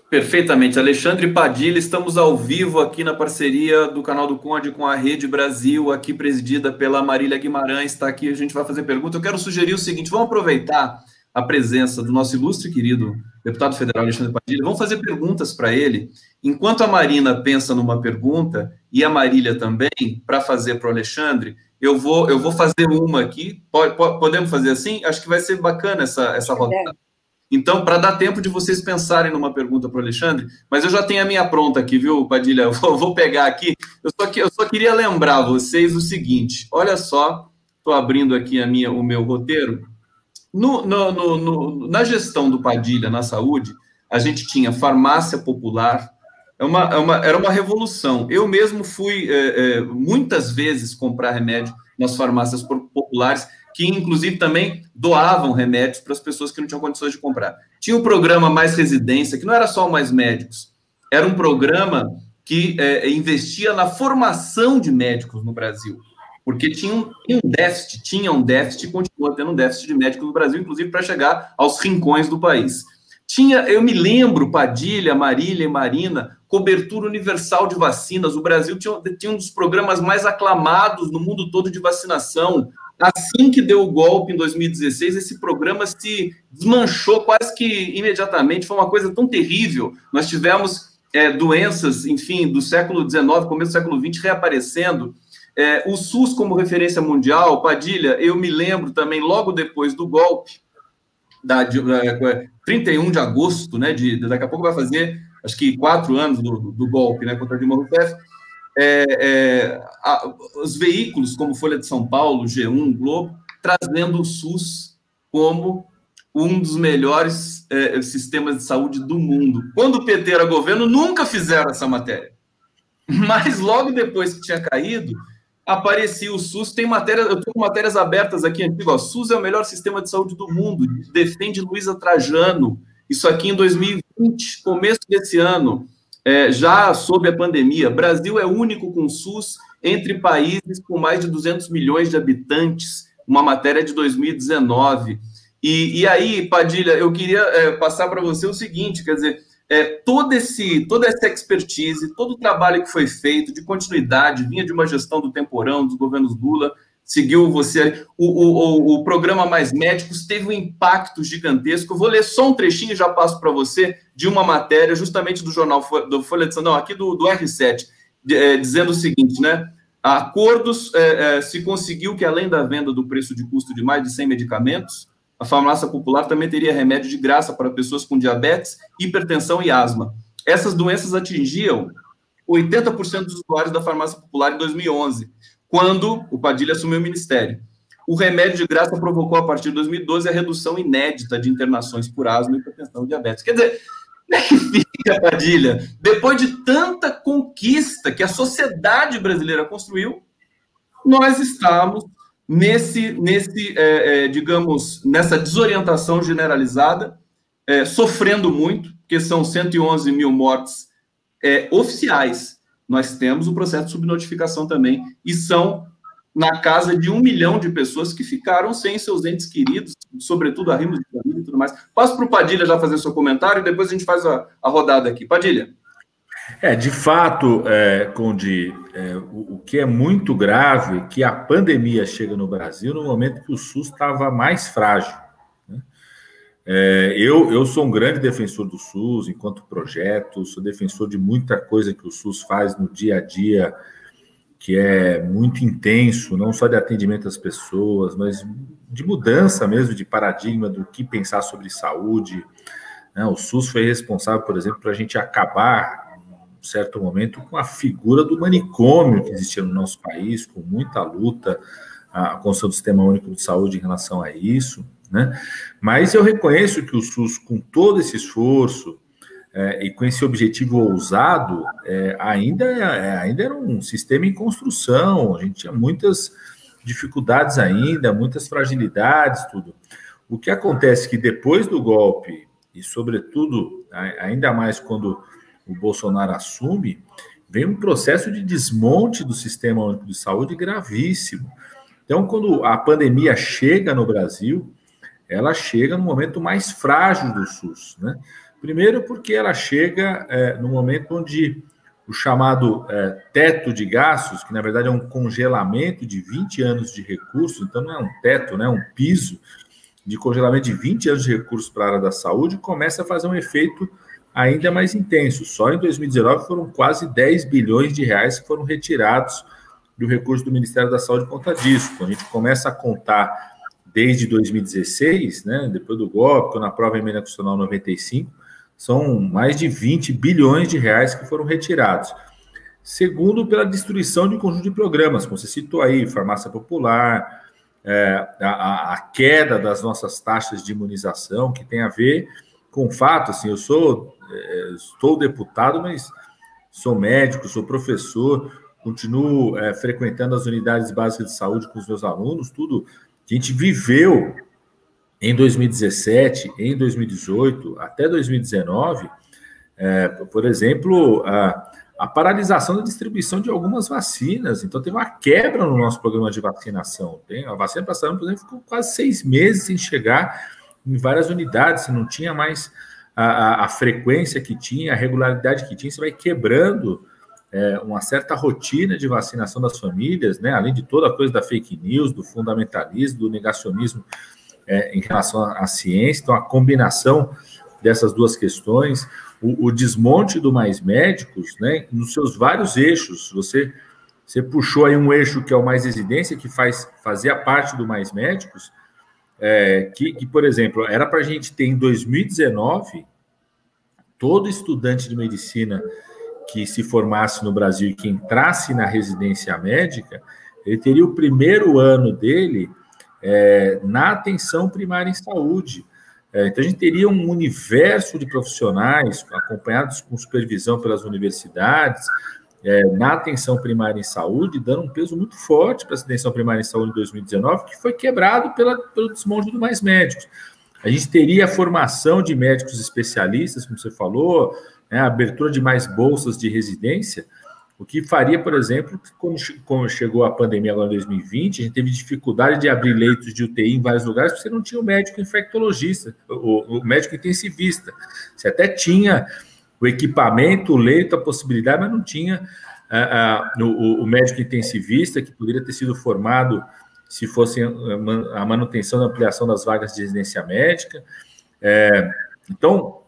Perfeitamente. Alexandre Padilha, estamos ao vivo aqui na parceria do Canal do Conde com a Rede Brasil, aqui presidida pela Marília Guimarães, está aqui, a gente vai fazer pergunta. Eu quero sugerir o seguinte, vamos aproveitar a presença do nosso ilustre querido deputado federal Alexandre Padilha, vamos fazer perguntas para ele. Enquanto a Marina pensa numa pergunta, e a Marília também, para fazer para o Alexandre, eu vou fazer uma aqui. Podemos fazer assim? Acho que vai ser bacana essa rodada. Então, para dar tempo de vocês pensarem numa pergunta para o Alexandre, mas eu já tenho a minha pronta aqui, viu, Padilha? Eu vou pegar aqui. Eu só queria lembrar vocês o seguinte, olha só, estou abrindo aqui o meu roteiro. Na gestão do Padilha na saúde, a gente tinha farmácia popular, era uma revolução. Eu mesmo fui muitas vezes comprar remédio nas farmácias populares, que inclusive também doavam remédios para as pessoas que não tinham condições de comprar. Tinha o programa Mais Residência, que não era só o Mais Médicos, era um programa que investia na formação de médicos no Brasil, porque tinha um déficit e continua tendo um déficit de médicos no Brasil, inclusive para chegar aos rincões do país. Eu me lembro, Padilha, Marília e Marina, cobertura universal de vacinas. O Brasil tinha um dos programas mais aclamados no mundo todo de vacinação. Assim que deu o golpe em 2016, esse programa se desmanchou quase que imediatamente. Foi uma coisa tão terrível. Nós tivemos doenças, enfim, do século XIX, começo do século XX, reaparecendo. O SUS como referência mundial, Padilha, eu me lembro também, logo depois do golpe, 31 de agosto, né, daqui a pouco vai fazer acho que 4 anos do golpe, né, contra Dilma Rousseff, os veículos como Folha de São Paulo, G1, Globo, trazendo o SUS como um dos melhores sistemas de saúde do mundo. Quando o PT era governo, nunca fizeram essa matéria. Mas logo depois que tinha caído, aparecia o SUS. Tem matéria, eu estou com matérias abertas aqui, antigo, ó, SUS é o melhor sistema de saúde do mundo, defende Luísa Trajano, isso aqui em 2020, começo desse ano, já sob a pandemia. Brasil é único com SUS entre países com mais de 200 milhões de habitantes, uma matéria de 2019. E aí, Padilha, eu queria passar para você o seguinte, quer dizer, toda essa expertise, todo o trabalho que foi feito de continuidade, vinha de uma gestão do temporão, dos governos Lula, seguiu você, o programa Mais Médicos teve um impacto gigantesco. Eu vou ler só um trechinho e já passo para você de uma matéria, justamente do jornal do Folha de São Paulo, aqui do R7, dizendo o seguinte, né? Acordos, se conseguiu que, além da venda do preço de custo de mais de 100 medicamentos, a farmácia popular também teria remédio de graça para pessoas com diabetes, hipertensão e asma. Essas doenças atingiam 80% dos usuários da farmácia popular em 2011, quando o Padilha assumiu o ministério. O remédio de graça provocou, a partir de 2012, a redução inédita de internações por asma, hipertensão e diabetes. Quer dizer, como é que fica, Padilha? Depois de tanta conquista que a sociedade brasileira construiu, nós estamos digamos, nessa desorientação generalizada, sofrendo muito, porque são 111 mil mortes oficiais. Nós temos o processo de subnotificação também, e são na casa de 1 milhão de pessoas que ficaram sem seus entes queridos, sobretudo arrimos de família e tudo mais. Passo para o Padilha já fazer seu comentário, e depois a gente faz a rodada aqui. Padilha. De fato, Conde, o que é muito grave é que a pandemia chega no Brasil no momento que o SUS estava mais frágil, né? Eu sou um grande defensor do SUS enquanto projeto, sou defensor de muita coisa que o SUS faz no dia a dia, que é muito intenso, não só de atendimento às pessoas, mas de mudança mesmo de paradigma do que pensar sobre saúde, né? O SUS foi responsável, por exemplo, para a gente acabar certo momento com a figura do manicômio que existia no nosso país, com muita luta, a construção do Sistema Único de Saúde em relação a isso, né? Mas eu reconheço que o SUS, com todo esse esforço e com esse objetivo ousado, ainda era um sistema em construção, a gente tinha muitas dificuldades ainda, muitas fragilidades, tudo. O que acontece é que depois do golpe, e sobretudo, ainda mais quando o Bolsonaro assume, vem um processo de desmonte do Sistema Único de Saúde gravíssimo. Então, quando a pandemia chega no Brasil, ela chega no momento mais frágil do SUS, né? Primeiro porque ela chega no momento onde o chamado teto de gastos, que na verdade é um congelamento de 20 anos de recursos, então não é um teto, né, é um piso de congelamento de 20 anos de recursos para a área da saúde, começa a fazer um efeito ainda mais intenso. Só em 2019 foram quase 10 bilhões de reais que foram retirados do recurso do Ministério da Saúde por conta disso. Quando a gente começa a contar desde 2016, né, depois do golpe, quando aprova a emenda constitucional 95, são mais de 20 bilhões de reais que foram retirados. Segundo, pela destruição de um conjunto de programas, como você citou aí, farmácia popular, a queda das nossas taxas de imunização, que tem a ver com o fato, assim, eu estou deputado, mas sou médico, sou professor, continuo frequentando as unidades básicas de saúde com os meus alunos, tudo. A gente viveu em 2017, em 2018, até 2019, por exemplo, a paralisação da distribuição de algumas vacinas. Então, teve uma quebra no nosso programa de vacinação. A vacina passada, por exemplo, ficou quase 6 meses sem chegar em várias unidades, você não tinha mais a frequência que tinha, a regularidade que tinha, você vai quebrando uma certa rotina de vacinação das famílias, né? Além de toda a coisa da fake news, do fundamentalismo, do negacionismo em relação à ciência. Então, a combinação dessas duas questões, o desmonte do Mais Médicos, né? Nos seus vários eixos, você puxou aí um eixo que é o Mais Residência, que fazia parte do Mais Médicos, que, por exemplo, era para a gente ter em 2019 todo estudante de medicina que se formasse no Brasil e que entrasse na residência médica, ele teria o primeiro ano dele na atenção primária em saúde. Então, a gente teria um universo de profissionais acompanhados com supervisão pelas universidades, na atenção primária em saúde, dando um peso muito forte para a atenção primária em saúde em 2019, que foi quebrado pelo desmonte do Mais Médicos. A gente teria a formação de médicos especialistas, como você falou, a abertura de mais bolsas de residência, o que faria, por exemplo, como chegou a pandemia agora em 2020, a gente teve dificuldade de abrir leitos de UTI em vários lugares, porque você não tinha o médico infectologista, o médico intensivista. Você até tinha o equipamento, o leito, a possibilidade, mas não tinha o médico intensivista, que poderia ter sido formado se fosse a manutenção e ampliação das vagas de residência médica. Então,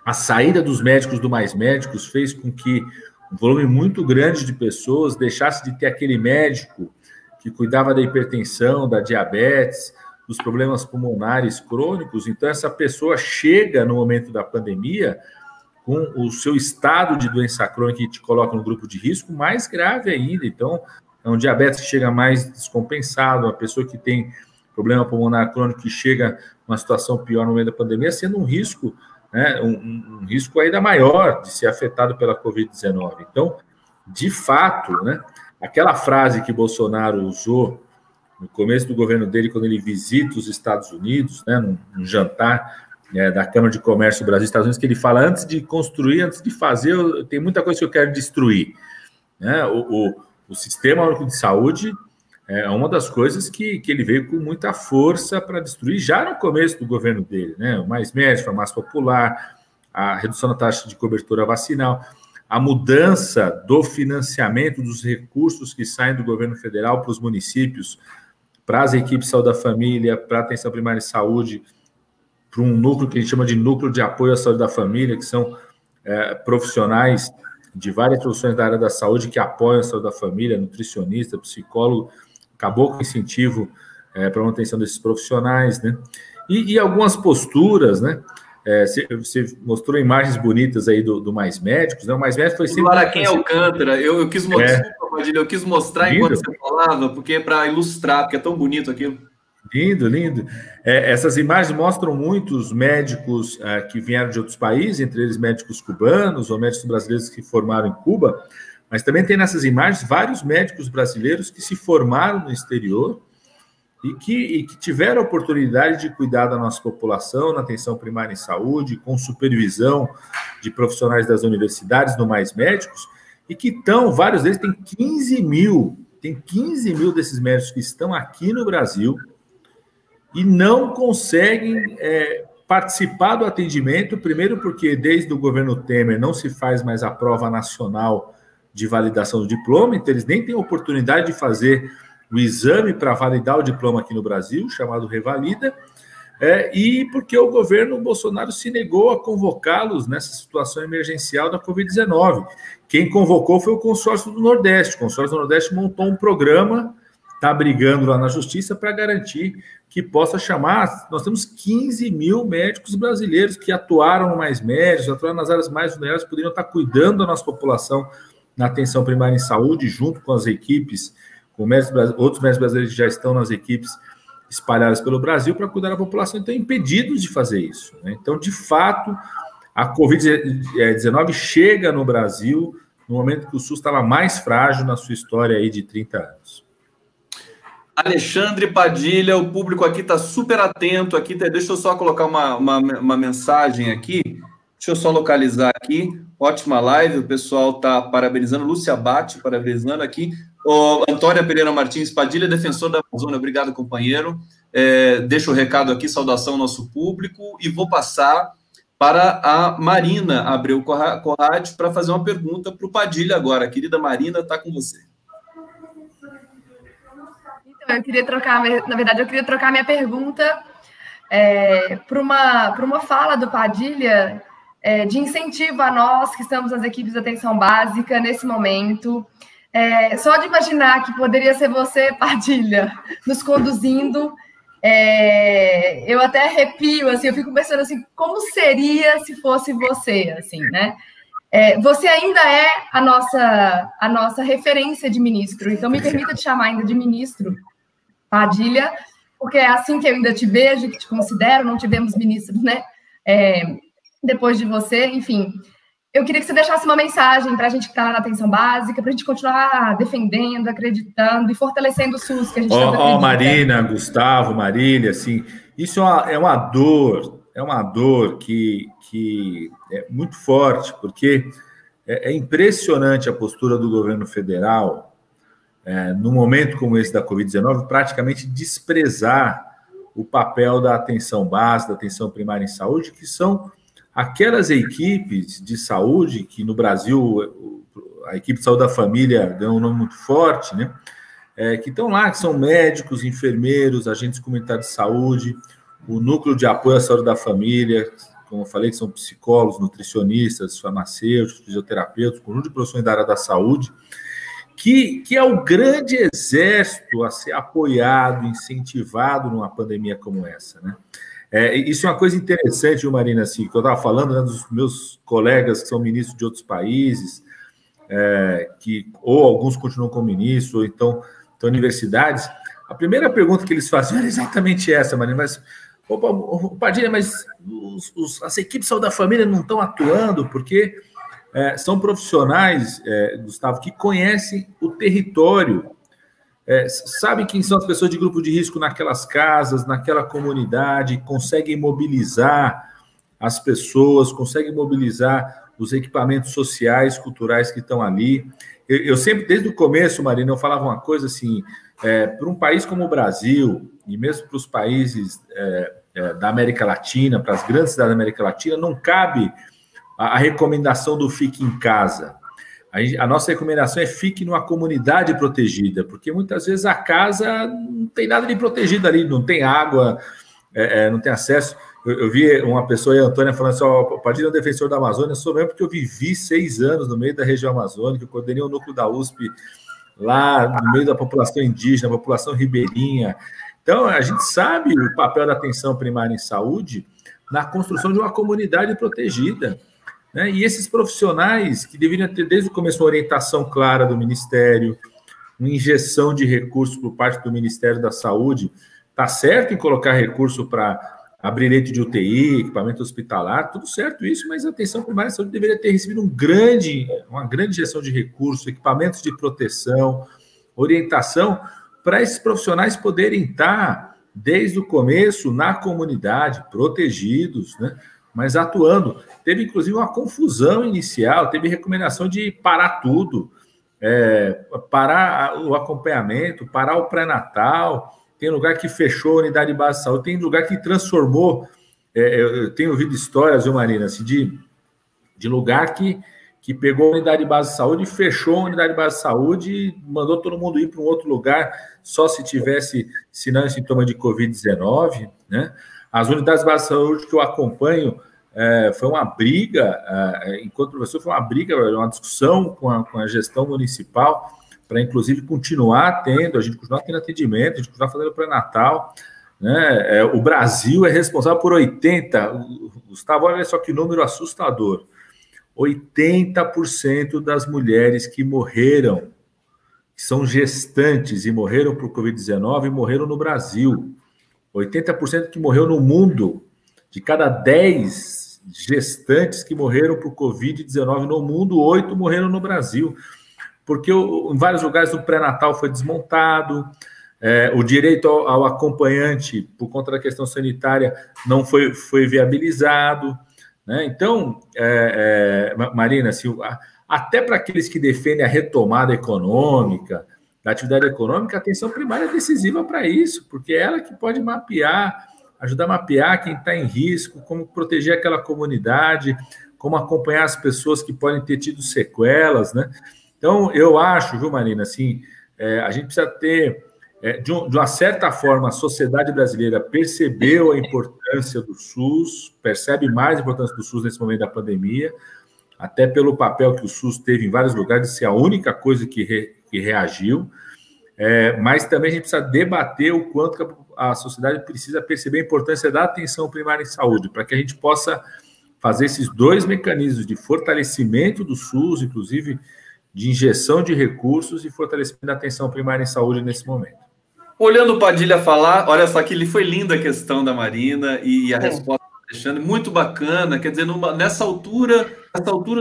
a saída dos médicos do Mais Médicos fez com que um volume muito grande de pessoas deixasse de ter aquele médico que cuidava da hipertensão, da diabetes, dos problemas pulmonares crônicos. Então, essa pessoa chega no momento da pandemia com o seu estado de doença crônica que te coloca no grupo de risco mais grave ainda. Então, é um diabetes que chega mais descompensado, uma pessoa que tem problema pulmonar crônico que chega numa situação pior no meio da pandemia, sendo um risco, um risco ainda maior de ser afetado pela Covid-19. Então, de fato, aquela frase que Bolsonaro usou no começo do governo dele, quando ele visita os Estados Unidos, num jantar da Câmara de Comércio Brasil e Estados Unidos, que ele fala, antes de construir, antes de fazer, tem muita coisa que eu quero destruir. O Sistema Único de Saúde é uma das coisas que ele veio com muita força para destruir já no começo do governo dele, O Mais Médicos, a Farmácia Popular, a redução da taxa de cobertura vacinal, a mudança do financiamento dos recursos que saem do governo federal para os municípios, para as equipes de saúde da família, para a atenção primária em saúde, para um núcleo que a gente chama de núcleo de apoio à saúde da família, que são profissionais de várias profissões da área da saúde que apoiam a saúde da família, nutricionista, psicólogo, acabou com o incentivo para a manutenção desses profissionais, E algumas posturas, Você mostrou imagens bonitas aí do Mais Médicos, O Mais Médicos foi sempre... Araquém Alcântara, eu quis mostrar, desculpa, eu quis mostrar lindo. Enquanto você falava, porque é para ilustrar, porque é tão bonito aquilo. Lindo, lindo. Essas imagens mostram muitos médicos que vieram de outros países, entre eles médicos cubanos ou médicos brasileiros que formaram em Cuba, mas também tem nessas imagens vários médicos brasileiros que se formaram no exterior e que tiveram a oportunidade de cuidar da nossa população na atenção primária em saúde, com supervisão de profissionais das universidades no Mais Médicos, e que vários deles têm 15 mil desses médicos que estão aqui no Brasil e não conseguem participar do atendimento, primeiro porque desde o governo Temer não se faz mais a prova nacional de validação do diploma, então eles nem têm oportunidade de fazer o exame para validar o diploma aqui no Brasil, chamado Revalida, e porque o governo Bolsonaro se negou a convocá-los nessa situação emergencial da Covid-19. Quem convocou foi o Consórcio do Nordeste. O Consórcio do Nordeste montou um programa, está brigando lá na Justiça para garantir que possa chamar. Nós temos 15 mil médicos brasileiros que atuaram no Mais Médicos, atuaram nas áreas mais vulneráveis, poderiam estar cuidando da nossa população na atenção primária em saúde, junto com as equipes, com outros médicos brasileiros que já estão nas equipes espalhadas pelo Brasil para cuidar da população, então impedidos de fazer isso. Então, de fato, a Covid-19 chega no Brasil no momento que o SUS estava mais frágil na sua história aí de 30 anos. Alexandre Padilha, o público aqui está super atento. Aqui, deixa eu só colocar uma mensagem aqui. Deixa eu só localizar aqui. Ótima live, o pessoal está parabenizando. Lúcia Bate, parabenizando aqui. O Antônia Pereira Martins Padilha, defensor da Amazônia. Obrigado, companheiro. Deixa o recado aqui, saudação ao nosso público. E vou passar para a Marina Abreu Corrade para fazer uma pergunta para o Padilha agora. A querida Marina, está com você. Eu queria trocar minha pergunta para uma fala do Padilha de incentivo a nós que estamos nas equipes de atenção básica nesse momento. Só de imaginar que poderia ser você, Padilha, nos conduzindo, eu até arrepio, assim, eu fico pensando assim, como seria se fosse você, assim, né? Você ainda é a nossa referência de ministro, então me permita te chamar ainda de ministro Padilha, porque é assim que eu ainda te vejo, que te considero, não tivemos ministros, né? Depois de você, enfim. Eu queria que você deixasse uma mensagem para a gente que está na atenção básica, para a gente continuar defendendo, acreditando e fortalecendo o SUS que a gente tanto acredita. Marina, Gustavo, Marília, assim, isso é uma dor que é muito forte, porque é impressionante a postura do governo federal, num momento como esse da Covid-19, praticamente desprezar o papel da atenção básica, da atenção primária em saúde, que são aquelas equipes de saúde que no Brasil, a equipe de saúde da família ganhou um nome muito forte, né? Que estão lá, que são médicos, enfermeiros, agentes comunitários de saúde, o núcleo de apoio à saúde da família, como eu falei, que são psicólogos, nutricionistas, farmacêuticos, fisioterapeutas, conjunto de profissões da área da saúde, que é o grande exército a ser apoiado, incentivado numa pandemia como essa, né? Isso é uma coisa interessante, Marina, assim, que eu estava falando, né, dos meus colegas que são ministros de outros países, ou alguns continuam como ministros, ou então universidades. A primeira pergunta que eles faziam era exatamente essa, Marina, mas, Padilha, mas as equipes de saúde da família não estão atuando porque são profissionais, Gustavo, que conhecem o território, sabem quem são as pessoas de grupo de risco naquelas casas, naquela comunidade, conseguem mobilizar as pessoas, conseguem mobilizar os equipamentos sociais, culturais que estão ali. Eu sempre, desde o começo, Marina, eu falava uma coisa assim, para um país como o Brasil, e mesmo para os países da América Latina, para as grandes cidades da América Latina, não cabe a recomendação do fique em casa. A nossa recomendação é fique numa comunidade protegida, porque muitas vezes a casa não tem nada de protegido ali, não tem água, não tem acesso. Eu vi uma pessoa, a Antônia, falando assim, o Padilha é um defensor da Amazônia, sou mesmo porque eu vivi 6 anos no meio da região amazônica, eu coordenei o núcleo da USP lá no meio da população indígena, população ribeirinha. Então, a gente sabe o papel da atenção primária em saúde na construção de uma comunidade protegida. Né? E esses profissionais que deveriam ter, desde o começo, uma orientação clara do Ministério, uma injeção de recursos por parte do Ministério da Saúde, está certo em colocar recurso para abrir leite de UTI, equipamento hospitalar, tudo certo isso, mas a atenção primária de saúde deveria ter recebido uma grande injeção de recursos, equipamentos de proteção, orientação, para esses profissionais poderem estar, desde o começo, na comunidade, protegidos, né? Mas atuando. Teve, inclusive, uma confusão inicial, teve recomendação de parar tudo, parar o acompanhamento, parar o pré-natal. Tem lugar que fechou a unidade de base de saúde, tem lugar que transformou. Eu tenho ouvido histórias, viu, Marina, assim, de lugar que pegou a unidade de base de saúde, fechou a unidade de base de saúde e mandou todo mundo ir para um outro lugar só se tivesse sinal e sintoma de Covid-19, né? As unidades de base de saúde que eu acompanho foi uma briga, enquanto professor, foi uma discussão com a gestão municipal para, inclusive, continuar tendo, a gente continuar tendo atendimento, a gente continuar fazendo pré-natal, né? O Brasil é responsável por 80%, Gustavo, olha só que número assustador, 80% das mulheres que morreram, que são gestantes e morreram por Covid-19, morreram no Brasil. 80% que morreu no mundo, de cada 10 gestantes que morreram por Covid-19 no mundo, 8 morreram no Brasil. Porque em vários lugares o pré-natal foi desmontado, o direito ao acompanhante, por conta da questão sanitária, não foi viabilizado. Né? Então, Marina, assim, até para aqueles que defendem a retomada econômica, da atividade econômica, a atenção primária é decisiva para isso, porque é ela que pode ajudar a mapear quem está em risco, como proteger aquela comunidade, como acompanhar as pessoas que podem ter tido sequelas, né? Então, eu acho, viu, Marina, assim, a gente precisa ter, de uma certa forma, a sociedade brasileira percebeu a importância do SUS, percebe mais a importância do SUS nesse momento da pandemia, até pelo papel que o SUS teve em vários lugares, de ser a única coisa que reagiu, mas também a gente precisa debater o quanto que a sociedade precisa perceber a importância da atenção primária em saúde, para que a gente possa fazer esses dois mecanismos de fortalecimento do SUS, inclusive de injeção de recursos e fortalecimento da atenção primária em saúde nesse momento. Olhando o Padilha falar, olha só que foi linda a questão da Marina e a resposta do Alexandre, muito bacana, quer dizer, nessa altura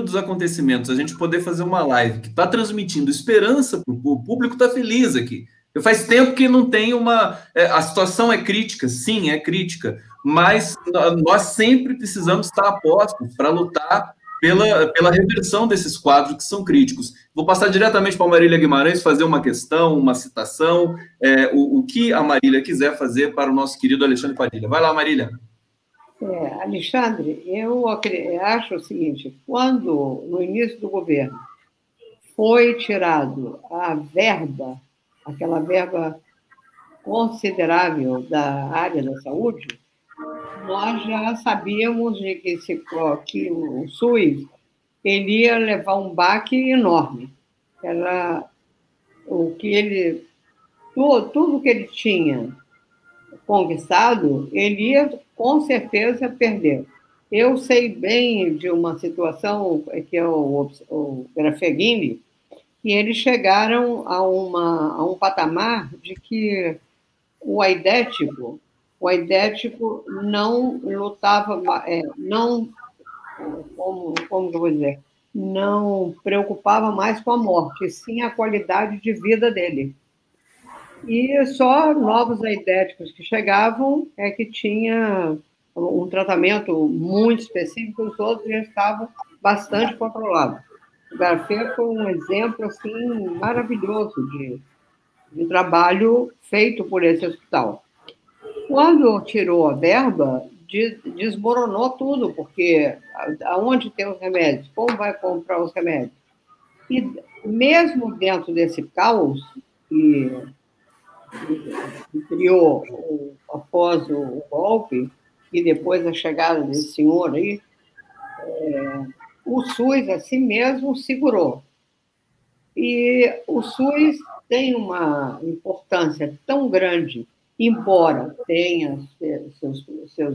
dos acontecimentos, a gente poder fazer uma live que está transmitindo esperança para o público, está feliz aqui. Faz tempo que não tem a situação é crítica, sim, é crítica, mas nós sempre precisamos estar apostos para lutar pela reversão desses quadros que são críticos. Vou passar diretamente para a Marília Guimarães fazer uma questão, uma citação, o que a Marília quiser fazer para o nosso querido Alexandre Padilha. Vai lá, Marília. Alexandre, eu acho o seguinte, quando no início do governo foi tirado a verba, aquela verba considerável da área da saúde, nós já sabíamos de que o SUS ele ia levar um baque enorme. Tudo que ele tinha conquistado, ele ia com certeza perder. Eu sei bem de uma situação que é o Grafegini, que eles chegaram a um patamar de que o aidético não lutava, como eu vou dizer, não preocupava mais com a morte, sim a qualidade de vida dele. E só novos aidéticos que chegavam é que tinha um tratamento muito específico, os outros já estavam bastante controlados. O Garfê foi um exemplo assim, maravilhoso de trabalho feito por esse hospital. Quando tirou a verba, desmoronou tudo, porque aonde tem os remédios? Como vai comprar os remédios? E mesmo dentro desse caos que criou após o golpe e depois a chegada desse senhor aí, o SUS, assim mesmo, segurou. E o SUS tem uma importância tão grande, embora tenha seus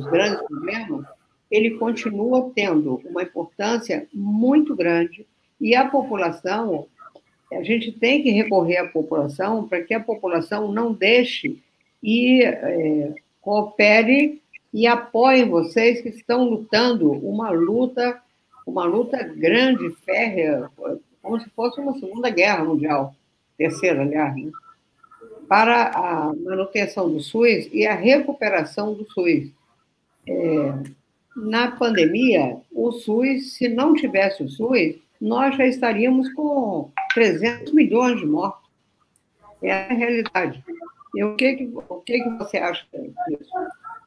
grandes problemas, ele continua tendo uma importância muito grande e a população, a gente tem que recorrer à população para que a população não deixe e coopere e apoie vocês que estão lutando uma luta grande, férrea, como se fosse uma Segunda Guerra Mundial, terceira, aliás, né? Para a manutenção do SUS e a recuperação do SUS. Na pandemia, o SUS, se não tivesse o SUS, nós já estaríamos com 300 milhões de mortos. É a realidade. E o que você acha disso?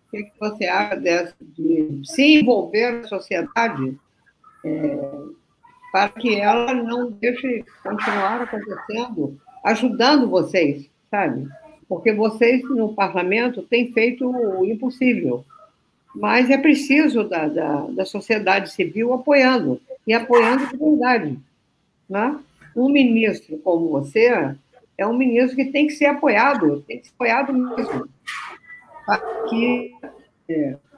O que você acha de se envolver na sociedade para que ela não deixe continuar acontecendo, ajudando vocês, sabe? Porque vocês, no parlamento, têm feito o impossível. Mas é preciso da sociedade civil apoiando, e apoiando de verdade. Né? Um ministro como você é um ministro que tem que ser apoiado mesmo. Aqui,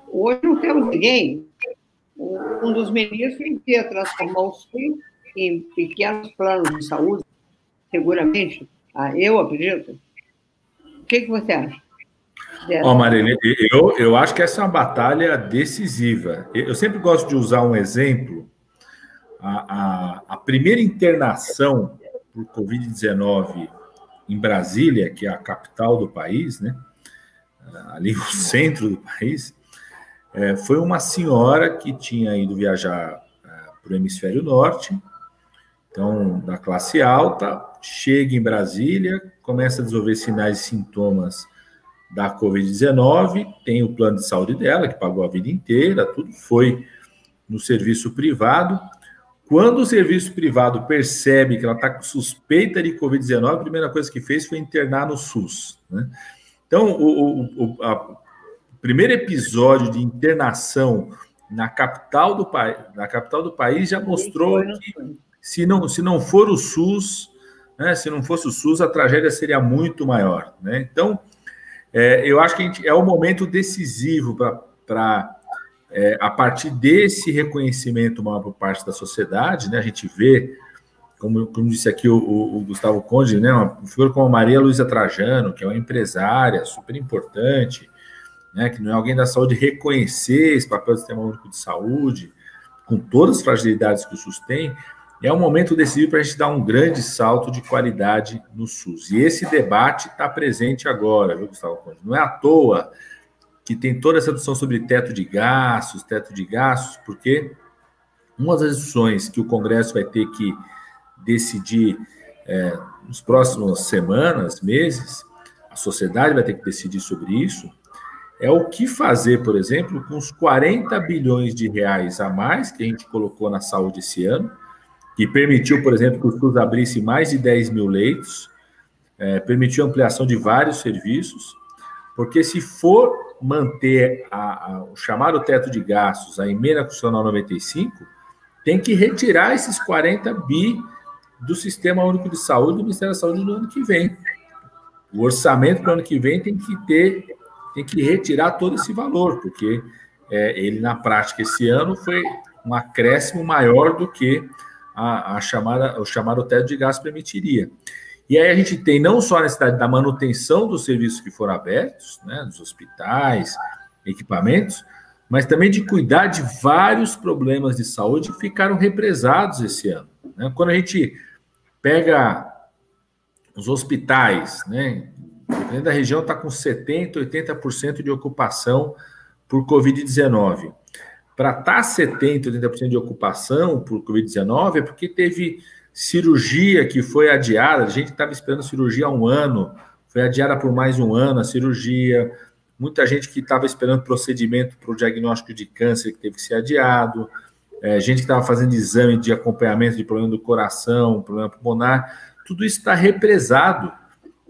hoje não temos ninguém. Um dos ministros ia transformar o SUS em pequenos planos de saúde, seguramente. Eu acredito. O que você acha? Marília, eu acho que essa é uma batalha decisiva. Eu sempre gosto de usar um exemplo. A primeira internação por Covid-19 em Brasília, que é a capital do país, né? Ali o centro do país, foi uma senhora que tinha ido viajar para o hemisfério norte, então, da classe alta, chega em Brasília, começa a desenvolver sinais e sintomas da Covid-19, tem o plano de saúde dela, que pagou a vida inteira, tudo foi no serviço privado. Quando o serviço privado percebe que ela está com suspeita de Covid-19, a primeira coisa que fez foi internar no SUS, né? Então, o primeiro episódio de internação na capital do país já mostrou que se não for o SUS, né, se não fosse o SUS, a tragédia seria muito maior, né? Então, eu acho que é o momento decisivo para a partir desse reconhecimento maior por parte da sociedade, né, a gente vê, como disse aqui o Gustavo Conde, né, uma figura como a Maria Luísa Trajano, que é uma empresária super importante, né, que não é alguém da saúde, reconhecer esse papel do Sistema Único de Saúde, com todas as fragilidades que o SUS tem, é um momento decisivo para a gente dar um grande salto de qualidade no SUS. E esse debate está presente agora, viu, Gustavo Conde? Não é à toa que tem toda essa discussão sobre teto de gastos, porque uma das discussões que o Congresso vai ter que decidir nas próximas semanas, meses, a sociedade vai ter que decidir sobre isso, é o que fazer, por exemplo, com os 40 bilhões de reais a mais que a gente colocou na saúde esse ano, que permitiu, por exemplo, que o SUS abrisse mais de 10 mil leitos, permitiu a ampliação de vários serviços, porque se for manter o chamado teto de gastos, a emenda constitucional 95, tem que retirar esses 40 bi do Sistema Único de Saúde do Ministério da Saúde no ano que vem. O orçamento para o ano que vem tem que retirar todo esse valor, porque ele, na prática, esse ano foi um acréscimo maior do que o chamado teto de gastos permitiria. E aí a gente tem não só a necessidade da manutenção dos serviços que foram abertos, né, dos hospitais, equipamentos, mas também de cuidar de vários problemas de saúde que ficaram represados esse ano, né? Quando a gente pega os hospitais, né, dependendo da região, está com 70%, 80% de ocupação por Covid-19. Para estar 70%, 80% de ocupação por Covid-19 é porque teve cirurgia que foi adiada, a gente estava esperando cirurgia há um ano, foi adiada por mais um ano a cirurgia, muita gente que estava esperando procedimento para o diagnóstico de câncer que teve que ser adiado, gente que estava fazendo exame de acompanhamento de problema do coração, problema pulmonar, tudo isso está represado.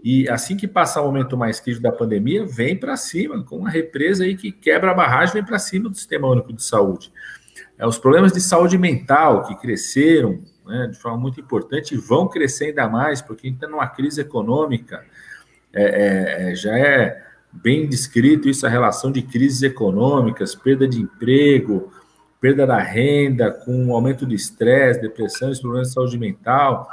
E assim que passar o momento mais crítico da pandemia, vem para cima, com uma represa aí que quebra a barragem, vem para cima do Sistema Único de Saúde. Os problemas de saúde mental que cresceram, né, de forma muito importante, e vão crescer ainda mais, porque a gente está numa crise econômica, já é bem descrito isso, a relação de crises econômicas, perda de emprego, perda da renda, com aumento do estresse, depressão, os problemas de saúde mental,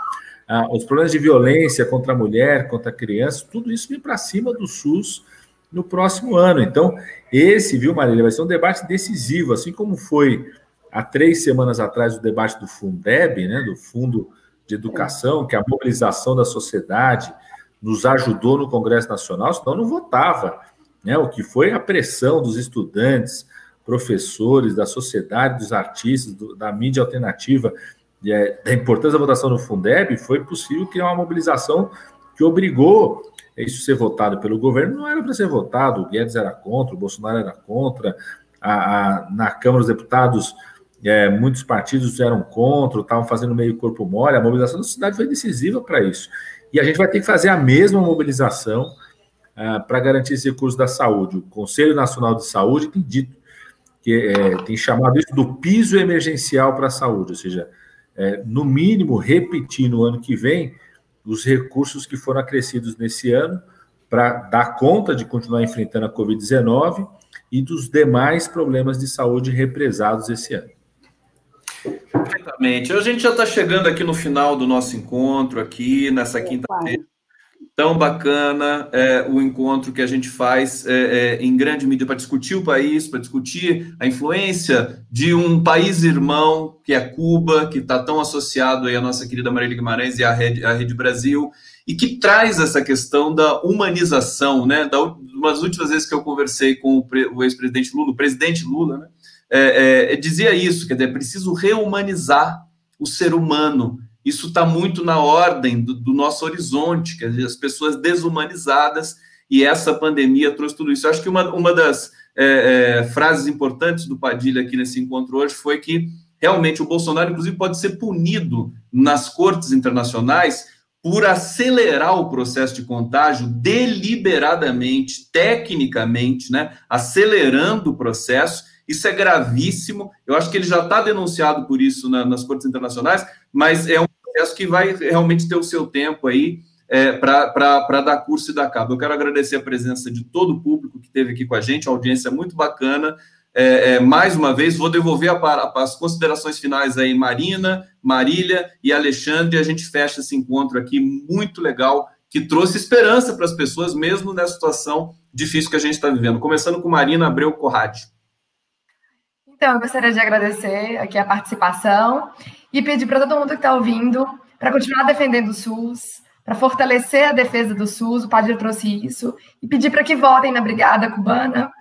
os problemas de violência contra a mulher, contra a criança, tudo isso vem para cima do SUS no próximo ano. Então, viu, Marília, vai ser um debate decisivo, assim como foi há 3 semanas atrás o debate do Fundeb, né, do Fundo de Educação, que a mobilização da sociedade nos ajudou no Congresso Nacional, senão não votava, né? O que foi a pressão dos estudantes, professores, da sociedade, dos artistas, da mídia alternativa, da importância da votação no Fundeb, foi possível criar uma mobilização que obrigou isso a ser votado pelo governo. Não era para ser votado, o Guedes era contra, o Bolsonaro era contra, na Câmara dos Deputados muitos partidos eram contra, estavam fazendo meio corpo mole, a mobilização da sociedade foi decisiva para isso. E a gente vai ter que fazer a mesma mobilização para garantir esse recurso da saúde. O Conselho Nacional de Saúde tem dito, tem chamado isso do piso emergencial para a saúde, ou seja, no mínimo, repetir no ano que vem os recursos que foram acrescidos nesse ano para dar conta de continuar enfrentando a Covid-19 e dos demais problemas de saúde represados esse ano. Perfeitamente. A gente já está chegando aqui no final do nosso encontro, aqui nessa quinta-feira. Tão bacana o encontro que a gente faz em grande medida para discutir o país, para discutir a influência de um país irmão, que é Cuba, que está tão associado aí à nossa querida Marília Guimarães e à Rede Brasil, e que traz essa questão da humanização, né? Das últimas vezes que eu conversei com o ex-presidente Lula, o presidente Lula, né? Dizia isso, quer dizer, é preciso rehumanizar o ser humano. Isso está muito na ordem do nosso horizonte, quer dizer, as pessoas desumanizadas, e essa pandemia trouxe tudo isso. Eu acho que uma das frases importantes do Padilha aqui nesse encontro hoje foi que realmente o Bolsonaro, inclusive, pode ser punido nas cortes internacionais por acelerar o processo de contágio deliberadamente, tecnicamente, né, acelerando o processo. Isso é gravíssimo. Eu acho que ele já está denunciado por isso nas cortes internacionais, mas é um processo que vai realmente ter o seu tempo aí. para dar curso e dar cabo. Eu quero agradecer a presença de todo o público que esteve aqui com a gente, a audiência é muito bacana. Mais uma vez, vou devolver as considerações finais aí, Marina, Marília e Alexandre, e a gente fecha esse encontro aqui muito legal, que trouxe esperança para as pessoas, mesmo nessa situação difícil que a gente está vivendo. Começando com Marina Abreu Corradi. Então, eu gostaria de agradecer aqui a participação e pedir para todo mundo que está ouvindo para continuar defendendo o SUS, para fortalecer a defesa do SUS, o Padilha trouxe isso, e pedir para que votem na Brigada Cubana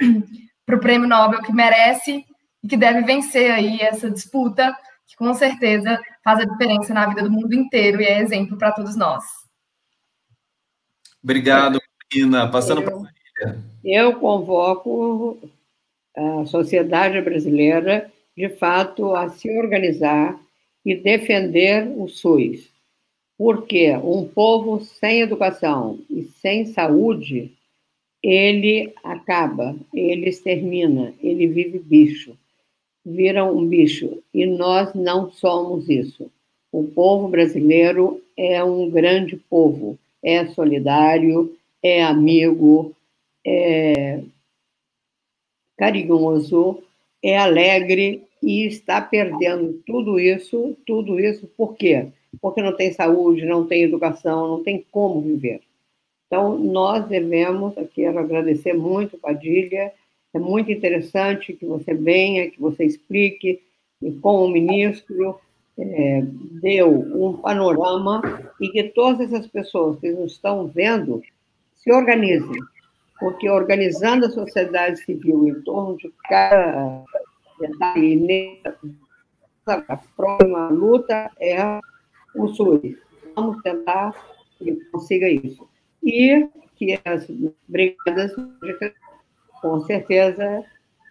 para o Prêmio Nobel que merece e que deve vencer aí essa disputa, que com certeza faz a diferença na vida do mundo inteiro e é exemplo para todos nós. Obrigado, Marina. Passando para a Marília. Eu convoco a sociedade brasileira, de fato, a se organizar e defender o SUS. Porque um povo sem educação e sem saúde, ele acaba, ele extermina, ele vive bicho, vira um bicho. E nós não somos isso. O povo brasileiro é um grande povo, é solidário, é amigo, é carinhoso, é alegre e está perdendo tudo isso por quê? Porque não tem saúde, não tem educação, não tem como viver. Então, nós devemos, aqui quero agradecer muito, Padilha, é muito interessante que você venha, que você explique, e como ministro deu um panorama e que todas essas pessoas que nos estão vendo se organizem, porque organizando a sociedade civil em torno de cada detalhe, a próxima luta é o SUS. Vamos tentar que consiga isso. E que as brigadas, com certeza,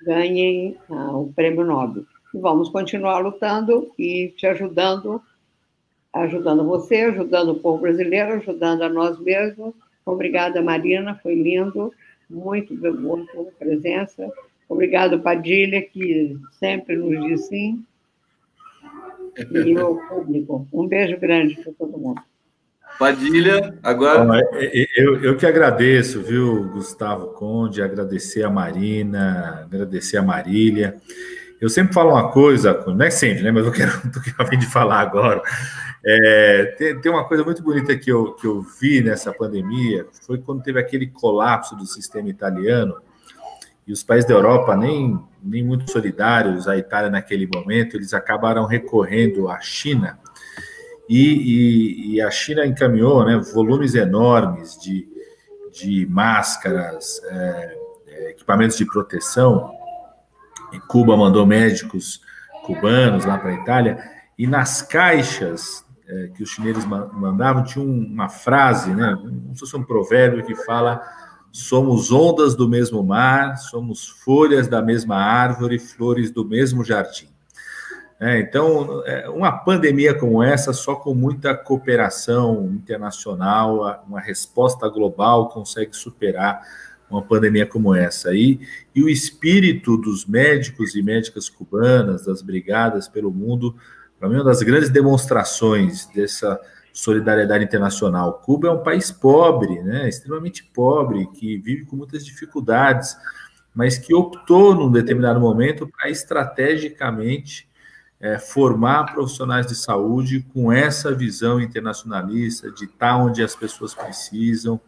ganhem o Prêmio Nobel. E vamos continuar lutando e te ajudando você, ajudando o povo brasileiro, ajudando a nós mesmos. Obrigada, Marina, foi lindo, muito boa a presença. Obrigado, Padilha, que sempre nos diz sim. E o público. Um beijo grande para todo mundo. Padilha, agora... Eu que agradeço, viu, Gustavo Conde, agradecer a Marina, agradecer a Marília. Eu sempre falo uma coisa, não é sempre, né, mas eu quero a fim de falar agora. Tem uma coisa muito bonita que eu vi nessa pandemia, foi quando teve aquele colapso do sistema italiano, e os países da Europa, nem muito solidários à Itália naquele momento, eles acabaram recorrendo à China, e a China encaminhou, né, volumes enormes de máscaras, equipamentos de proteção, e Cuba mandou médicos cubanos lá para a Itália, e nas caixas que os chineses mandavam, tinha uma frase, né, como se fosse um provérbio que fala: somos ondas do mesmo mar, somos folhas da mesma árvore, flores do mesmo jardim. Então, uma pandemia como essa, só com muita cooperação internacional, uma resposta global consegue superar uma pandemia como essa. E o espírito dos médicos e médicas cubanas, das brigadas pelo mundo, para mim, é uma das grandes demonstrações dessa solidariedade internacional. Cuba é um país pobre, né, extremamente pobre, que vive com muitas dificuldades, mas que optou, num determinado momento, para estrategicamente formar profissionais de saúde com essa visão internacionalista, de estar onde as pessoas precisam,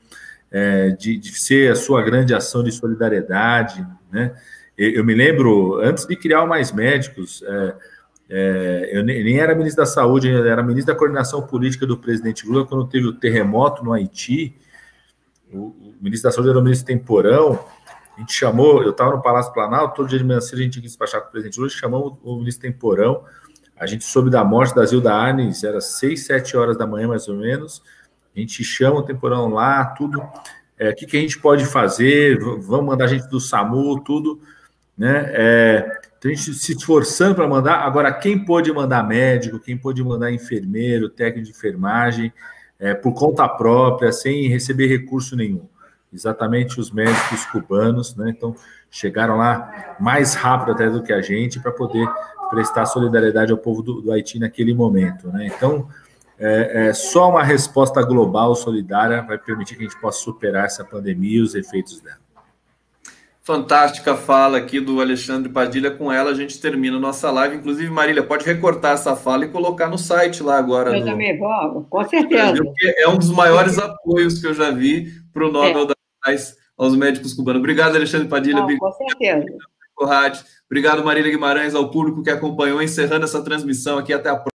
de ser a sua grande ação de solidariedade, né? Eu me lembro, antes de criar o Mais Médicos, eu nem era ministro da Saúde, eu era ministro da Coordenação Política do presidente Lula, quando teve o terremoto no Haiti. O ministro da Saúde era o ministro Temporão. A gente chamou, eu estava no Palácio Planalto, todo dia de manhã cedo a gente tinha que despachar com o presidente Lula, chamamos o ministro Temporão. A gente soube da morte da Zilda Arnes, era 6, 7 horas da manhã, mais ou menos. A gente chama o Temporão lá, tudo. O que a gente pode fazer? Vamos mandar gente do SAMU, tudo, né? Então, a gente se esforçando para mandar. Agora, quem pôde mandar médico, quem pôde mandar enfermeiro, técnico de enfermagem, por conta própria, sem receber recurso nenhum? Exatamente os médicos cubanos, né? Então, chegaram lá mais rápido até do que a gente para poder prestar solidariedade ao povo do Haiti naquele momento, né? Então, Só uma resposta global, solidária, vai permitir que a gente possa superar essa pandemia e os efeitos dela. Fantástica fala aqui do Alexandre Padilha. Com ela a gente termina a nossa live. Inclusive, Marília, pode recortar essa fala e colocar no site lá agora. Eu também vou, com certeza. É um dos maiores apoios que eu já vi para o Nobel da Paz aos médicos cubanos. Obrigado, Alexandre Padilha. Não, com certeza. Obrigado, Marília Guimarães, ao público que acompanhou, encerrando essa transmissão aqui. Até a próxima.